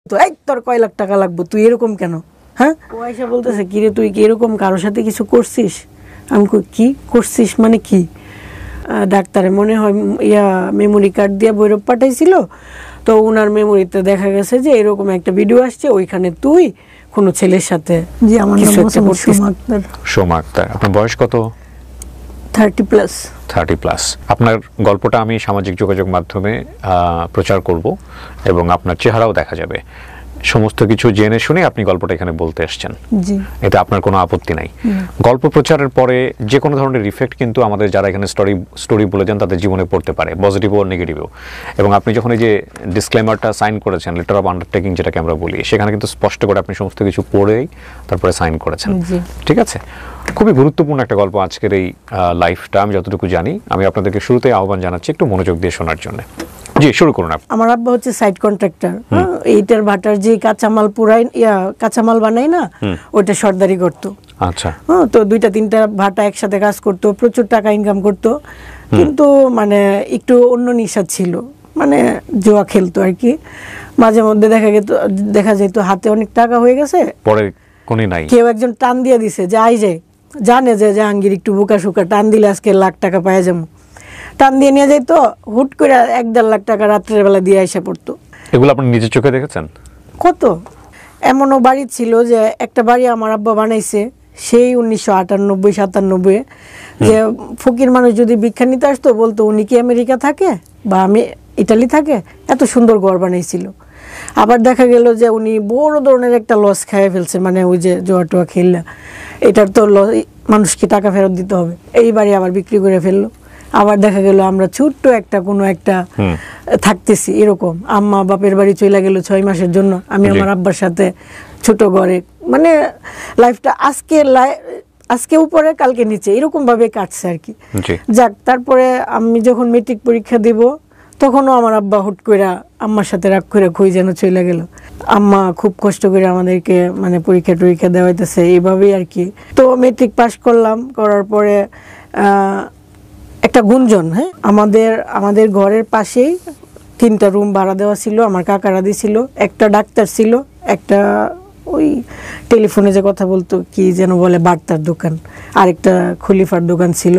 তো এই তোর কয় লাখ টাকা লাগবে, তুই এরকম কেন? হ্যাঁ, ও আইসা বলতেছে কিরে তুই কি এরকম কারোর সাথে কিছু করছিস? আমি কি করছিস মানে কি? ডাক্তারে মনে হয় মেমোরি কার্ড দিয়ে ভৈরব পাঠাইছিল, তো ওনার মেমোরিতে দেখা গেছে যে এরকম একটা ভিডিও আসছে, ওইখানে তুই কোনো ছেলের সাথে। জি, আমার নাম সোমা আক্তার। সোমা আক্তার। আপনার বয়স কত? 30+। 30+। আপনার গল্পটা আমি সামাজিক যোগাযোগ মাধ্যমে প্রচার করব এবং আপনার চেহারাও দেখা যাবে। সমস্ত কিছু জেনে শুনে আপনি গল্পটা এখানে বলতে এসেছেন, এতে আপনার কোনো আপত্তি নাই। গল্প প্রচারের পরে যে কোনো ধরনের ইফেক্ট কিন্তু আমাদের যারা এখানে স্টোরি বলে যান তাদের জীবনে পড়তে পারে, পজিটিভ ও নেগেটিভও। এবং আপনি যখন এই যে ডিসক্লেমারটা সাইন করেছেন, লেটার অফ আন্ডারটেকিং যেটাকে আমরা বলি, সেখানে কিন্তু স্পষ্ট করে আপনি সমস্ত কিছু পড়েই তারপরে সাইন করেছেন। ঠিক আছে, খুবই গুরুত্বপূর্ণ একটা গল্প আজকের এই লাইফটা। আমি যতটুকু জানি, আমি আপনাদেরকে শুরুতেই আহ্বান জানাচ্ছি একটু মনোযোগ দিয়ে শোনার জন্য। জি, শুরু করুন। আমার আব্বা হচ্ছে সাইড কন্ট্রাক্টর, এইটার ভাটার যে কাঁচামাল পুরাই কাঁচামাল বানাই না, ওইটা সর্দারি করতো। আচ্ছা। তো 2-3টা ভাটা একসাথে কাজ করতো, প্রচুর টাকা ইনকাম করতো, কিন্তু মানে একটু অন্য নিশা ছিল, মানে জুয়া খেলতো আর কি। মাঝে মধ্যে দেখা যেত হাতে অনেক টাকা হয়ে গেছে, পরে কোনি নাই, কেউ একজন টান দিয়ে দিছে যে আই যায়, জানে যে জাহাঙ্গীর একটু বোকা শুকা, টান দিলে আজকে লাখ টাকা পাওয়া যাবো, টান দিয়ে নিয়ে যাইতো, হুট করে 1-1.5 লাখ টাকা রাত্রের বেলা দিয়ে এসে পড়তো। এগুলো আপনি নিজের চোখে দেখেছেন? কত এমনও বাড়ি ছিল যে একটা বাড়ি আমার আব্বা বানাইছে সেই 1998-97, যে ফকির মানুষ যদি ভিক্ষা নিতে আসতো বলতো উনি কি আমেরিকা থাকে বা আমি ইটালি থাকে, এত সুন্দর ঘর বানাইছিল। আবার দেখা গেল যে উনি বড় ধরনের একটা লস খাইয়ে ফেলছে, মানে ওই যে জোয়া টোয়া খেললা, এটার তো মানুষকে টাকা ফেরত দিতে হবে, এই বাড়ি আবার বিক্রি করে ফেললো। আবার দেখা গেল আমরা ছোট্ট একটা কোনো একটা থাকতেছি, এরকম আম্মা বাপের বাড়ি চলে গেল 6 মাসের জন্য, আমি আমার আব্বার সাথে ছোট ঘরে, মানে লাইফটা আজকে উপরে কালকে নিচে এরকম ভাবে কাটছে আর কি। যাক, তারপরে আমি যখন মেট্রিক পরীক্ষা দিব তখনও আমার আব্বা হুট করে আম্মার সাথে রাগ করে কই যেন চলে গেল। আম্মা খুব কষ্ট করে আমাদেরকে মানে পরীক্ষা দেওয়াইতেছে এইভাবেই আর কি। তো মেট্রিক পাস করলাম, করার পরে একটা গুঞ্জন, হ্যাঁ, আমাদের ঘরের পাশেই 3টা রুম ভাড়া দেওয়া ছিল, আমার কাকারা দিছিল। একটা ডাক্তার ছিল, একটা ওই টেলিফোনে যে কথা বলতো কি যেন বলে বার্তার দোকান, আরেকটা খলিফার দোকান ছিল।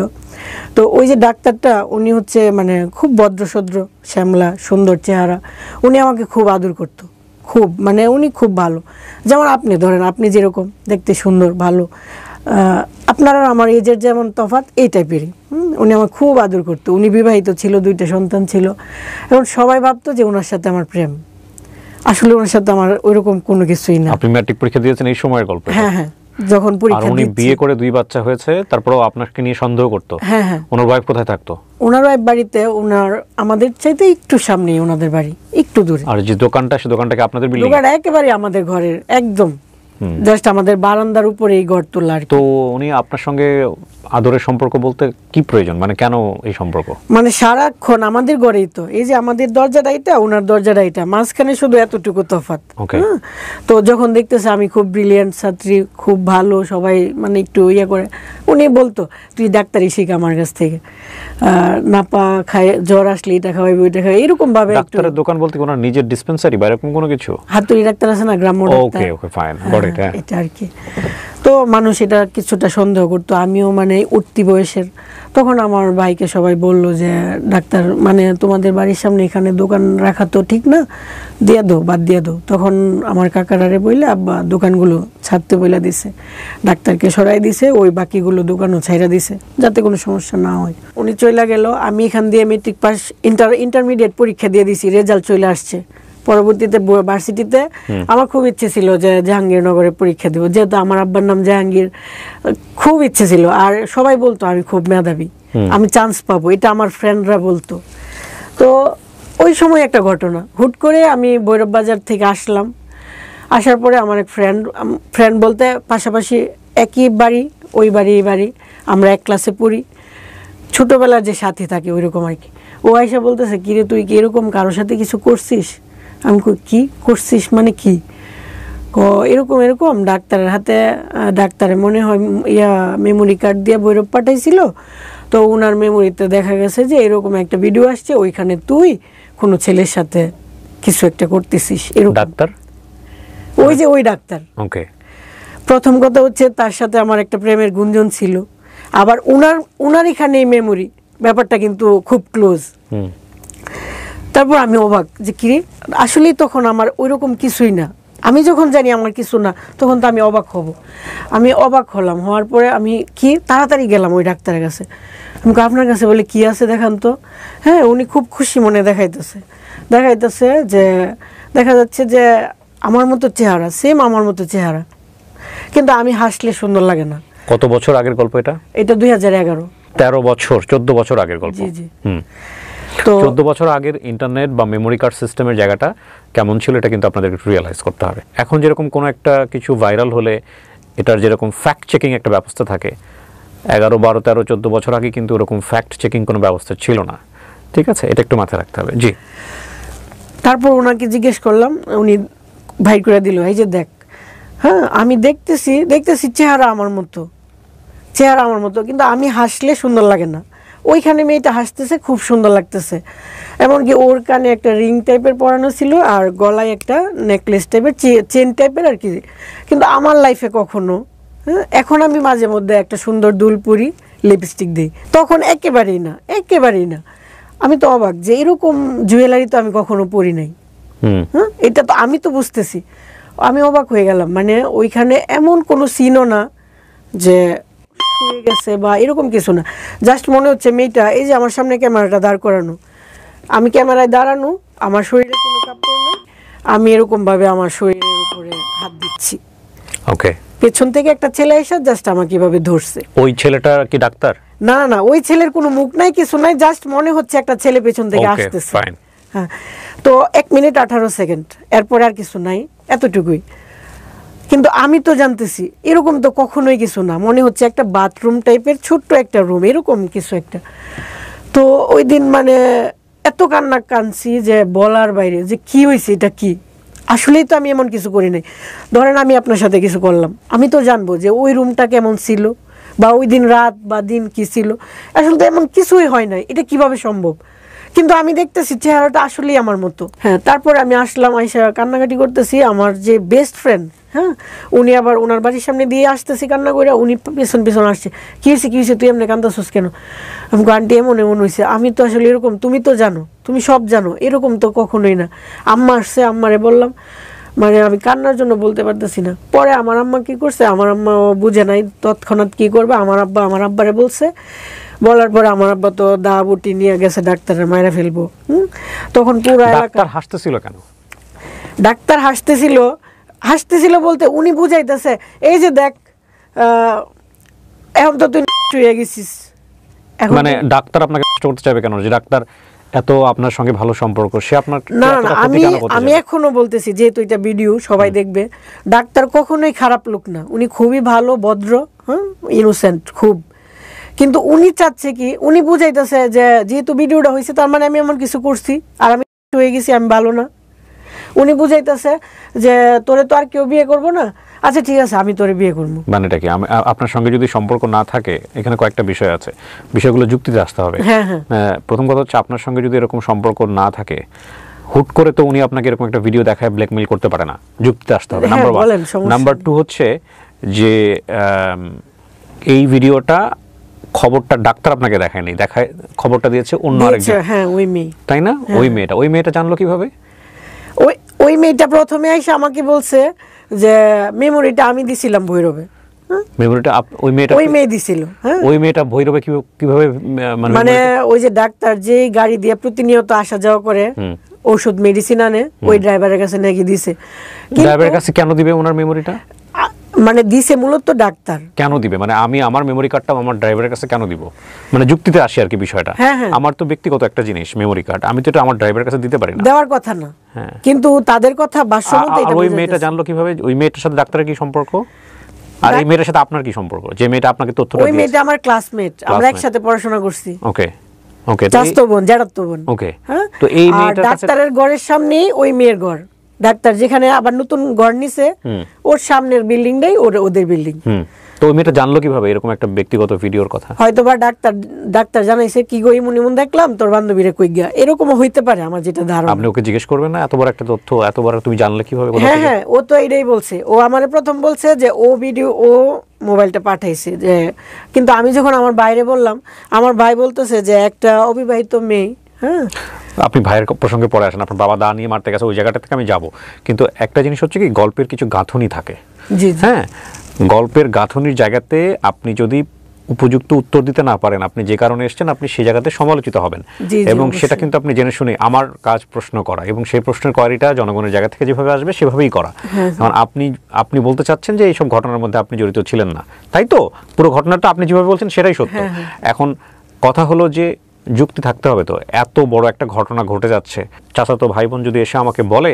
তো ওই যে ডাক্তারটা উনি হচ্ছে মানে খুব ভদ্রসদ্র, শ্যামলা, সুন্দর চেহারা, উনি আমাকে খুব আদর করতো, খুব মানে উনি খুব ভালো। যেমন আপনি ধরেন, আপনি যেরকম দেখতে সুন্দর ভালো, আপনারা আমার এজের যেমন তফাৎ, এই টাইপেরই। উনি আমার খুব আদর করতো। উনি বিবাহিত ছিল, 2টা সন্তান ছিল, এবং সবাই ভাবতো যে ওনার সাথে আমার প্রেম, আসলে ওনার সাথে আমার ওইরকম কোনো কিছুই না। আপনি ম্যাট্রিক পরীক্ষা দিয়েছেন এই সময়ের গল্প? হ্যাঁ হ্যাঁ, যখন পরীক্ষা দিচ্ছি। উনি বিয়ে করে 2 বাচ্চা হয়েছে, তারপরেও আপনাকে নিয়ে সন্দেহ করতো? হ্যাঁ হ্যাঁ। ওনার ওয়াইফ কোথায় থাকতো? ওনার ওয়াইফ বাড়িতে, ওনার আমাদের চাইতে একটু সামনেই ওনাদের বাড়ি, একটু দূরে। আর যে দোকানটা, সে দোকানটাকে আপনাদের বিল্ডিং? দোকানটা একেবারে আমাদের ঘরের একদম জাস্ট আমাদের বারান্দার উপরে এই ঘর তোলা। তো উনি আপনার সঙ্গে আদরের সম্পর্ক বলতে কি প্রয়োজন, মানে কেন এই সম্পর্ক? মানে সারাক্ষণ আমাদের ঘরেই তো, এই যে আমাদের দরজাটা এটা, ওনার দরজাটা এটা, মাঝখানে শুধু এতটুকু তফাৎ। তো যখন দেখতেছে আমি খুব ব্রিলিয়ান্ট ছাত্রী, খুব ভালো, সবাই মানে একটু ইয়ে করে, উনি বলতো তুই ডাক্তারি শিখ আমার কাছ থেকে, নাপা খায়, জ্বর আসলে এটা খাওয়াইবে ওইটা খাওয়াই, এরকম ভাবে। ডাক্তারের দোকান বলতে ওনার নিজের ডিসপেন্সারি বা এরকম কোনো কিছু? হাতুড়ি ডাক্তার আছে না, গ্রাম্য doctor. Okay okay, fine, got it. এটা আর কি। তো মানুষ এটা কিছুটা সন্দেহ করতো, আমিও মানে উঠতি বয়সের। তখন আমার ভাইকে সবাই বলল যে ডাক্তার মানে তোমাদের বাড়ির সামনে এখানে দোকান রাখা তো ঠিক না, দিয়ে দাও, বাদ দিয়ে দাও। তখন আমার কাকারারে বইলে আব্বা দোকানগুলো ছাড়তে বইলা দিছে, ডাক্তারকে সরাই দিছে, ওই বাকিগুলো দোকানও ছাইরা দিছে যাতে কোনো সমস্যা না হয়। উনি চলে গেল, আমি এখান দিয়ে মেট্রিক পাস, ইন্টারমিডিয়েট পরীক্ষা দিয়ে দিছি, রেজাল্ট চলে আসছে। পরবর্তীতে ভার্সিটিতে আমার খুব ইচ্ছে ছিল যে জাহাঙ্গীরনগরে পরীক্ষা দেবো, যেহেতু আমার আব্বার নাম জাহাঙ্গীর, খুব ইচ্ছে ছিল। আর সবাই বলতো আমি খুব মেধাবী, আমি চান্স পাবো, এটা আমার ফ্রেন্ডরা বলতো। তো ওই সময় একটা ঘটনা, হুট করে আমি ভৈরব বাজার থেকে আসলাম, আসার পরে আমার এক ফ্রেন্ড বলতে পাশাপাশি একই বাড়ি, ওই বাড়ি এই বাড়ি, আমরা এক ক্লাসে পড়ি, ছোটবেলার যে সাথী থাকে ওইরকম আর কি। ও আইসা বলতেছে কিরে তুই কি এরকম কারোর সাথে কিছু করছিস? আমি কি করছিস মানে কি? এরকম ডাক্তারের হাতে, ডাক্তারে মনে হয় মেমোরি কার্ড দিয়ে ভৈরব পাঠাইছিল, তো ওনার মেমোরিতে দেখা গেছে যে এরকম একটা ভিডিও আসছে, ওইখানে তুই কোনো ছেলের সাথে কিছু একটা করতেছিস। এরকম ওই যে ওই ডাক্তার। ওকে। প্রথম কথা হচ্ছে তার সাথে আমার একটা প্রেমের গুঞ্জন ছিল, আবার উনার এখানে মেমোরি ব্যাপারটা কিন্তু খুব ক্লোজ। তারপর আমি অবাক যে কি আসলেই তখন আমার ওইরকম কিছুই না, আমি যখন জানি আমার কিছু না তখন তো আমি অবাক হব। আমি অবাক হলাম, হওয়ার পরে আমি কি তাড়াতাড়ি গেলাম ওই ডাক্তারের কাছে। আমি আপনার কাছে বলে কি আছে দেখান তো। হ্যাঁ, উনি খুব খুশি মনে দেখাইতেছে যে দেখা যাচ্ছে যে আমার মতো চেহারা, সেম আমার মতো চেহারা, কিন্তু আমি হাসলে সুন্দর লাগে না। কত বছর আগের গল্প এটা? এটা 2011। 13 বছর, 14 বছর আগের গল্প। জি জি। তো 14 বছর আগের ইন্টারনেট বা মেমোরি কার্ড সিস্টেমের জায়গাটা কেমন ছিল এটা কিন্তু আপনাদেরকে একটু রিয়েলাইজ করতে হবে। এখন যেরকম কোনো একটা কিছু ভাইরাল হলে এটার যেরকম ফ্যাক্ট চেকিং একটা ব্যবস্থা থাকে, 11, 12, 13, 14 বছর আগে কিন্তু ওরকম ফ্যাক্ট চেকিং কোনো ব্যবস্থা ছিল না। ঠিক আছে, এটা একটু মাথায় রাখতে হবে। জি। তারপর ওনাকে জিজ্ঞেস করলাম, উনি ভাই করে দিল, এই যে দেখ, হ্যাঁ আমি দেখতেছি চেহারা আমার মতো, কিন্তু আমি হাসলে সুন্দর লাগে না। ওইখানে মেয়েটা হাসতেছে, খুব সুন্দর লাগতেছে, এমনকি ওর কানে একটা রিং টাইপের পরানো ছিল আর গলায় একটা নেকলেস টাইপের, চেন টাইপের আর কি। কিন্তু আমার লাইফে কখনো, হ্যাঁ এখন আমি মাঝে মধ্যে একটা সুন্দর দুল পরি, লিপস্টিক দিই, তখন একেবারেই না। আমি তো অবাক যে এরকম জুয়েলারি তো আমি কখনো পরি নাই। হ্যাঁ, এটা তো আমি তো বুঝতেছি, আমি অবাক হয়ে গেলাম। মানে ওইখানে এমন কোনো সিনও না যে হয়ে গেছে বা এরকম কিছু না, জাস্ট মনে হচ্ছে মেয়েটা এই যে আমার সামনে ক্যামেরাটা দাঁড় করানো, আমি ক্যামেরায় দাঁড়ানো, আমার শরীরে কোনো কাপড় নেই, আমি এরকম ভাবে আমার শরীরের উপরে হাত দিচ্ছি। ওকে। পেছন থেকে একটা ছেলে এসে জাস্ট আমাকে এভাবে ধরছে। ওই ছেলেটা কি ডাক্তার? না, ওই ছেলের কোনো মুখ নাই, কিছু নাই, জাস্ট মনে হচ্ছে একটা ছেলে পেছন থেকে আসতেছে। হ্যাঁ, তো 1 মিনিট 18 সেকেন্ড, এরপর আর কিছু নাই, এতটুকুই। কিন্তু আমি তো জানতেছি এরকম তো কখনোই কিছু না, মনে হচ্ছে একটা বাথরুম টাইপের ছোট্ট একটা রুম, এরকম কিছু একটা। তো ওই দিন মানে এত কাঁদছি যে বলার বাইরে, যে কি হয়েছে, এটা কি, আসলেই তো আমি এমন কিছু করি নাই। ধরেন আমি আপনার সাথে কিছু করলাম, আমি তো জানবো যে ওই রুমটা কেমন ছিল বা ওই দিন রাত বা দিন কি ছিল। আসলে তো এমন কিছুই হয় নাই, এটা কিভাবে সম্ভব? কিন্তু আমি দেখতেছি চেহারাটা আসলেই আমার মতো। হ্যাঁ, তারপরে আমি আসলাম, আইসা কান্নাকাটি করতেছি। আমার যে বেস্ট ফ্রেন্ড, হ্যাঁ, উনি আবার ওনার বাড়ির সামনে দিয়ে আসতেছি কান্না করে, উনি পেছন আসছে, কি হয়েছে তুই এমনি কান্দাছিস কেন? আমি আন্টি এমন হয়েছে। আমি তো আসলে এরকম, তুমি তো জানো, তুমি সব জানো, এরকম তো কখনোই না। আম্মা আসছে, আম্মারে বললাম, মানে আমি কান্নার জন্য বলতে পারতেছি না। পরে আমার আম্মা কি করছে, আমার আম্মা বুঝে নাই তৎক্ষণাৎ কি করবে, আমার আব্বারে বলছে। বলার পরে আমার আব্বা তো দা বটি নিয়ে গেছে ডাক্তারের মায়েরা ফেলবো। তখন পুরো এলাকা হাসতেছিল কেন? ডাক্তার হাসতেছিল বলতে উনি বুঝাইতেছে, এই যে দেখ, এখন তো তুই হয়ে গেছিস। মানে ডাক্তার আপনাকে কষ্ট করতে চাইবে কেন? যে ডাক্তার এত আপনার সঙ্গে ভালো সম্পর্ক, সে আপনার না, আমি এখনো বলতেছি, যেহেতু এটা ভিডিও সবাই দেখবে, ডাক্তার কখনোই খারাপ লোক না, উনি খুবই ভালো, ভদ্র, হ্যাঁ, ইনোসেন্ট খুব। কিন্তু উনি চাচ্ছে কি, উনি বুঝাইতেছে যে যেহেতু ভিডিওটা হয়েছে তার মানে আমি এমন কিছু করছি আর আমি হয়ে গেছি, আমি ভালো না। উনি বুঝাইতেছে যে তোরে তো আর কেউ বিয়ে করবো না, আচ্ছা ঠিক আছে আমি তোরে বিয়ে করবো। মানেটা কি? আপনার সঙ্গে যদি সম্পর্ক না থাকে, এখানে কয়েকটা বিষয় আছে, বিষয়গুলো যুক্তিতে আসতে হবে। হ্যাঁ, প্রথম কথা হচ্ছে, আপনার সঙ্গে যদি এরকম সম্পর্ক না থাকে, হুট করে তো উনি আপনাকে এরকম একটা ভিডিও দেখায় ব্ল্যাকমেইল করতে পারে না, যুক্তিতে আসতে হবে, নাম্বার 1। নাম্বার 2 হচ্ছে যে এই ভিডিওটা, খবরটা ডাক্তার আপনাকে দেখায়নি, খবরটা দিয়েছে অন্য আরেকজন। হ্যাঁ, ওই মেয়ে, তাই না? ওই মেয়েটা জানলো কিভাবে? ওই মেয়েটা প্রথমে এসে আমাকে বলছে যে মেমোরিটা আমি দিছিলাম ভৈরবে। মেমোরিটা ওই মেয়ে দিছিল। হ্যাঁ, ওই মেয়েটা ভৈরবে কিভাবে? মানে ওই যে ডাক্তার যে গাড়ি দিয়ে প্রতিনিয়ত আসা যাওয়া করে, ওষুধ মেডিসিন আনে, ওই ড্রাইভারের কাছে নাকি দিছে। ড্রাইভারের কাছে কেন দিবে ওনার মেমোরিটা? মানে দিছে মূলত ডাক্তার। কেন দিবে? মানে আমি আমার মেমোরি কার্ডটা আমার ড্রাইভারের কাছে কেন দিব? মানে যুক্তিতে আসি আর কি বিষয়টা। আমার তো ব্যক্তিগত একটা জিনিস মেমোরি কার্ড, আমি তো এটা আমার ড্রাইভারের কাছে দিতে পারি না, দেওয়ার কথা না। কিন্তু তাদের কথা ভাষ্যমতে এটা। ওই মেয়েটা জানলো কিভাবে? ওই মেয়েটার সাথে ডাক্তারের কি সম্পর্ক? আর এই মেয়েটার সাথে আপনার কি সম্পর্ক? যে মেয়েটা আপনাকে তথ্যটা দিয়েছে। ওই মেয়েটা আমার ক্লাসমেট, আমরা একসাথে পড়াশোনা করছি। ওকে। চাচাতো বোন, জ্যাঠাতো বোন। ওকে। তো এই মেয়েটার কাছে, ডাক্তারের ঘরের সামনেই ওই মেয়ের ঘর, ডাক্তার যেখানে আবার নতুন ঘর নিছে, ওর সামনের বিল্ডিংটাই ওদের বিল্ডিং। তো ওই মেয়েটা জানলো কিভাবে এরকম একটা ব্যক্তিগত ভিডিওর কথা? হয়তো বা ডাক্তার জানাইছে কি গো ইমন ইমন দেখলাম তোর বান্ধবীরে কই গিয়া, এরকমও হইতে পারে আমার যেটা ধারণা। আপনি ওকে জিজ্ঞেস করবেন না এত বড় একটা তথ্য এত বড় তুমি জানলে কিভাবে? হ্যাঁ হ্যাঁ, ও তো এটাই বলছে। ও আমারে প্রথম বলছে যে ও ভিডিও ও মোবাইলটা পাঠাইছে, যে কিন্তু আমি যখন আমার বাইরে বললাম, আমার ভাই বলতেছে যে একটা অবিবাহিত মেয়ে। হ্যাঁ, আপনি ভাইয়ের প্রসঙ্গে পরে আসেন, আপনার বাবা দা নিয়ে মারতে গেছে ওই জায়গাটা থেকে আমি যাব, কিন্তু একটা জিনিস হচ্ছে কি গল্পের কিছু গাঁথনি থাকে। জি হ্যাঁ, গল্পের গাঁথনির জায়গাতে আপনি যদি উপযুক্ত উত্তর দিতে না পারেন, আপনি যে কারণে এসেছেন আপনি সেই জায়গাতে সমালোচিত হবেন, এবং সেটা কিন্তু আপনি জেনে শুনে আমার কাজ প্রশ্ন করা, এবং সেই প্রশ্নের কোয়ারিটা জনগণের জায়গা থেকে যেভাবে আসবে সেভাবেই করা। কারণ আপনি বলতে চাচ্ছেন যে এইসব ঘটনার মধ্যে আপনি জড়িত ছিলেন না, তাই তো? পুরো ঘটনাটা আপনি যেভাবে বলছেন সেটাই সত্য। এখন কথা হলো যে যুক্তি থাকতে হবে তো, এত বড় একটা ঘটনা ঘটে যাচ্ছে, চাচাতো ভাই বোন যদি এসে আমাকে বলে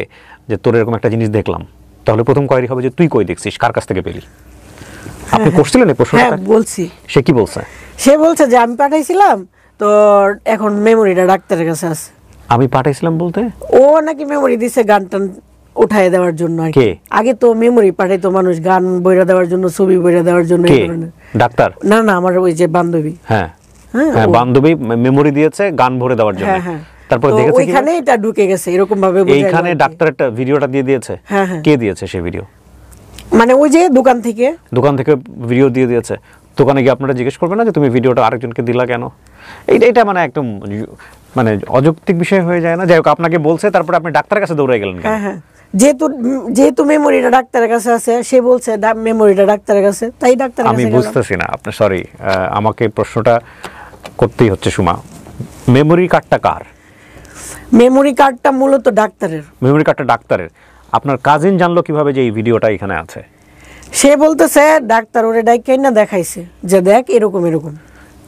যে তোর এরকম একটা জিনিস দেখলাম, তাহলে প্রথম কোয়ারি হবে যে তুই কই দেখছিস, কার কাছ থেকে পেলি? আপনি করছিলেন এই প্রশ্নটা? হ্যাঁ বলছি। সে কি বলছে? সে বলছে যে আমি পাঠাইছিলাম তো এখন মেমোরিটা ডাক্তারের কাছে আছে। আমি পাঠাইছিলাম বলতে ও নাকি মেমোরি দিছে গান টান উঠায় দেওয়ার জন্য। আগে তো মেমোরি পাঠাইতো মানুষ গান বইরা দেওয়ার জন্য, ছবি বইরা দেওয়ার জন্য। ডাক্তার? না না, আমার ওই যে বান্ধবী। হ্যাঁ হ্যাঁ, বান্ধবী মেমোরি দিয়েছে গান ভরে দেওয়ার জন্য। তারপর দেখেছে ওইখানে এটা ঢুকে গেছে এরকম ভাবে। এইখানে ডাক্তার একটা ভিডিওটা দিয়ে দিয়েছে। কে দিয়েছে সেই ভিডিও? মানে ওই যে দোকান থেকে ভিডিও দিয়ে দিয়েছে। দোকানে গিয়ে আপনারা জিজ্ঞেস করবেন না যে তুমি ভিডিওটা আরেকজনকে দিলা কেন? এটা মানে একদম মানে অযৌক্তিক বিষয় হয়ে যায় না? যাই হোক, আপনাকে বলছে, তারপর আপনি ডাক্তারের কাছে দৌড়ে গেলেন কেন? হ্যাঁ, যেহেতু মেমোরিটা ডাক্তারের কাছে আছে, সে বলছে মেমোরিটা ডাক্তারের কাছে, তাই ডাক্তারের কাছে। আমি বুঝতেছি না আপনি, সরি, আমাকে প্রশ্নটা করতেই হচ্ছে সুমা, মেমোরি কার্ডটা কার? মেমোরি কার্ডটা মূলত ডাক্তারের। মেমোরি কার্ডটা ডাক্তারের। আপনার কাজিন জানলো কিভাবে যে এই ভিডিওটা এখানে আছে? সে বলতেছে ডাক্তার ওরে ডাইকে না দেখাইছে যে দেখ এরকম এরকম।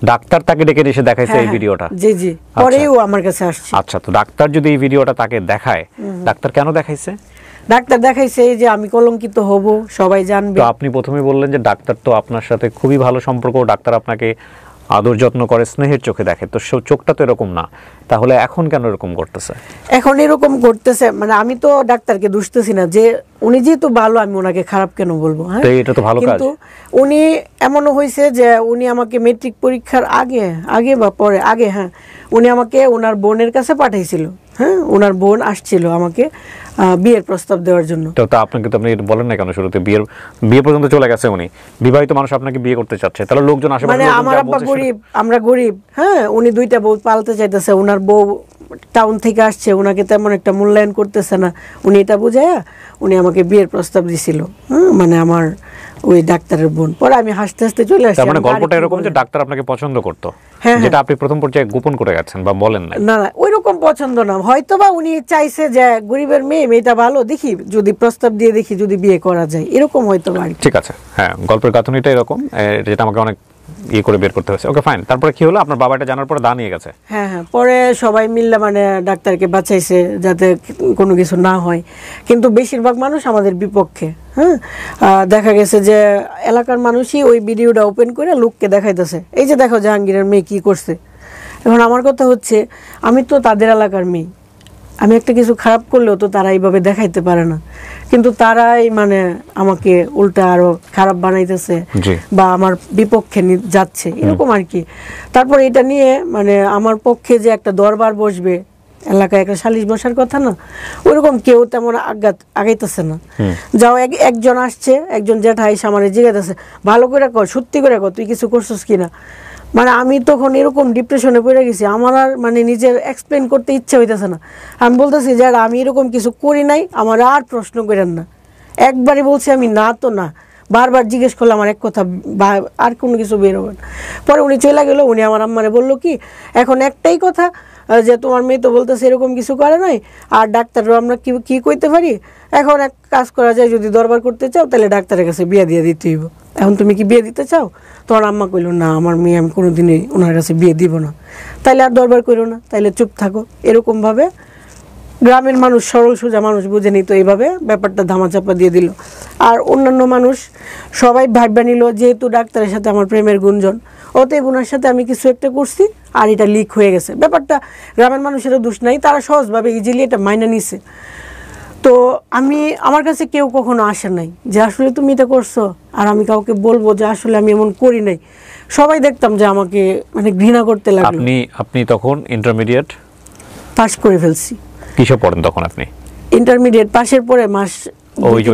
ডাক্তার তাকে ডেকে এসে দেখাইছে এই ভিডিওটা? জি জি, পরেও আমার কাছে আসছে। আচ্ছা, তো ডাক্তার যদি এই ভিডিওটা তাকে দেখায়, ডাক্তার কেন দেখাইছে? ডাক্তার দেখাইছে যে আমি কলঙ্কিত হব, সবাই জানবে। তো আপনি প্রথমে বললেন যে ডাক্তার তো আপনার সাথে খুবই ভালো সম্পর্ক, ডাক্তার আপনাকে আদর যত্ন করে, স্নেহের চোখে দেখে, তো চোখটা তো এরকম না, তাহলে এখন কেন এরকম করতেছে? এখন এরকম করতেছে মানে আমি তো ডাক্তারকে দুষতেছি না, যে উনি যেহেতু ভালো আমি ওনাকে খারাপ কেন বলবো? হ্যাঁ, এটা তো ভালো কাজ। কিন্তু উনি এমনও হয়েছে যে উনি আমাকে মেট্রিক পরীক্ষার আগে বা পরে হ্যাঁ, উনি আমাকে ওনার বোনের কাছে পাঠাইছিল। হ্যাঁ, ওনার বোন আসছিল আমাকে বিয়ের প্রস্তাব দেওয়ার জন্য। তো আপনাকে তো আপনি বলেন না কেন শুরুতে? বিয়ে পর্যন্ত চলে গেছে উনি, বিবাহিত মানুষ আপনাকে বিয়ে করতে চাচ্ছে, তাহলে লোকজন আশেপাশে মানে আমার আব্বা গরিব, আমরা গরিব। হ্যাঁ, উনি দুইটা বউ পালতে চাইতেছে, ওনার বউ টাউন থেকে আসছে, ওনাকে তেমন একটা মূল্যায়ন করতেছে না, উনি এটা বুঝাইয়া উনি আমাকে বিয়ের প্রস্তাব দিছিল। মানে আমার ওই ডাক্তারের বোন। পরে আমি হাসতে হাসতে চলে আসছি। মানে গল্পটা এরকম যে ডাক্তার আপনাকে পছন্দ করতো, যেটা আপনি প্রথম পর্যায়ে গোপন করে গেছেন বা বলেন না? না না, ওইরকম পছন্দ না, হয়তো বা উনি চাইছে যে গরিবের মেয়েটা ভালো, দেখি যদি প্রস্তাব দিয়ে দেখি যদি বিয়ে করা যায়, এরকম হয়তো বা। ঠিক আছে, হ্যাঁ, গল্পের গাঁথনিটা এরকম, যেটা আমাকে অনেক করে বের করতে হয়েছে। ওকে ফাইন, তারপরে কি হলো? আপনার বাবা এটা জানার পরে দা নিয়ে গেছে? হ্যাঁ হ্যাঁ, পরে সবাই মিললে মানে ডাক্তারকে বাঁচাইছে যাতে কোনো কিছু না হয়, কিন্তু বেশিরভাগ মানুষ আমাদের বিপক্ষে। হ্যাঁ, দেখা গেছে যে এলাকার মানুষই ওই ভিডিওটা ওপেন করে লোককে দেখাইতেছে, এই যে দেখো জাহাঙ্গীরের মেয়ে কি করছে। এখন আমার কথা হচ্ছে, আমি তো তাদের এলাকার মেয়ে, আমি একটা কিছু খারাপ করলেও তো তারা এইভাবে দেখাইতে পারে না, কিন্তু তারাই মানে আমাকে উল্টা আরো খারাপ বানাইতেছে বা আমার বিপক্ষে যাচ্ছে, এরকম আর কি। তারপর এটা নিয়ে মানে আমার পক্ষে যে একটা দরবার বসবে, এলাকায় একটা সালিশ বসার কথা না, ওইরকম কেউ তেমন আগাইতেছে না। যাও একজন আসছে, একজন জ্যাঠা এসে আমার জিজ্ঞাসা, ভালো করে কর, সত্যি করে কর, তুই কিছু করছিস কিনা। মানে আমি তখন এরকম ডিপ্রেশনে পড়ে গেছি, আমার আর মানে নিজের এক্সপ্লেন করতে ইচ্ছা হইতেছে না। আমি বলতেছি যে আমি এরকম কিছু করি নাই, আমার আর প্রশ্ন করেন না। একবারই বলছি আমি না তো না, বারবার জিজ্ঞেস করলে আমার এক কথা আর কোনো কিছু বেরোবে না। পরে উনি চলে গেল, উনি আমার আম্মারে বললো কি, এখন একটাই কথা যে তোমার মেয়ে তো বলতেছে এরকম কিছু করে নাই, আর ডাক্তারও আমরা কি কইতে পারি, এখন এক কাজ করা যায়, যদি দরবার করতে চাও তাহলে ডাক্তারের কাছে বিয়ে দিয়ে দিতে হইব। এখন তুমি কি বিয়ে দিতে চাও? তোমার আম্মা কইল না, আমার মেয়ে আমি কোনোদিনই ওনার কাছে বিয়ে দিব না। তাইলে আর দরবার করো না, তাইলে চুপ থাকো। এরকমভাবে গ্রামের মানুষ, সরল সোজা মানুষ বুঝে নিত, এইভাবে ব্যাপারটা ধামাচাপা দিয়ে দিল। আর অন্যান্য মানুষ সবাই ভাববা নিল যেহেতু ডাক্তারের সাথে আমার প্রেমের গুঞ্জন, অতএব ওনার সাথে আমি কিছু একটা করছি আর এটা লিক হয়ে গেছে। ব্যাপারটা গ্রামের মানুষেরও দোষ নাই, তারা সহজভাবে ইজিলি এটা মাইনা নিছে। তো আমার কাছে কেউ কখনো আসে নাই যে আসলে তুমি এটা করছো, আর আমি কাউকে বলবো যে আসলে আমি এমন করি নাই। সবাই দেখতাম যে আমাকে মানে ঘৃণা করতে লাগলো। আপনি তখন ইন্টারমিডিয়েট পাস করে ফেলছি। কিসে পড়েন তখন আপনি? ইন্টারমিডিয়েট পাশের পরে মাস ওই যে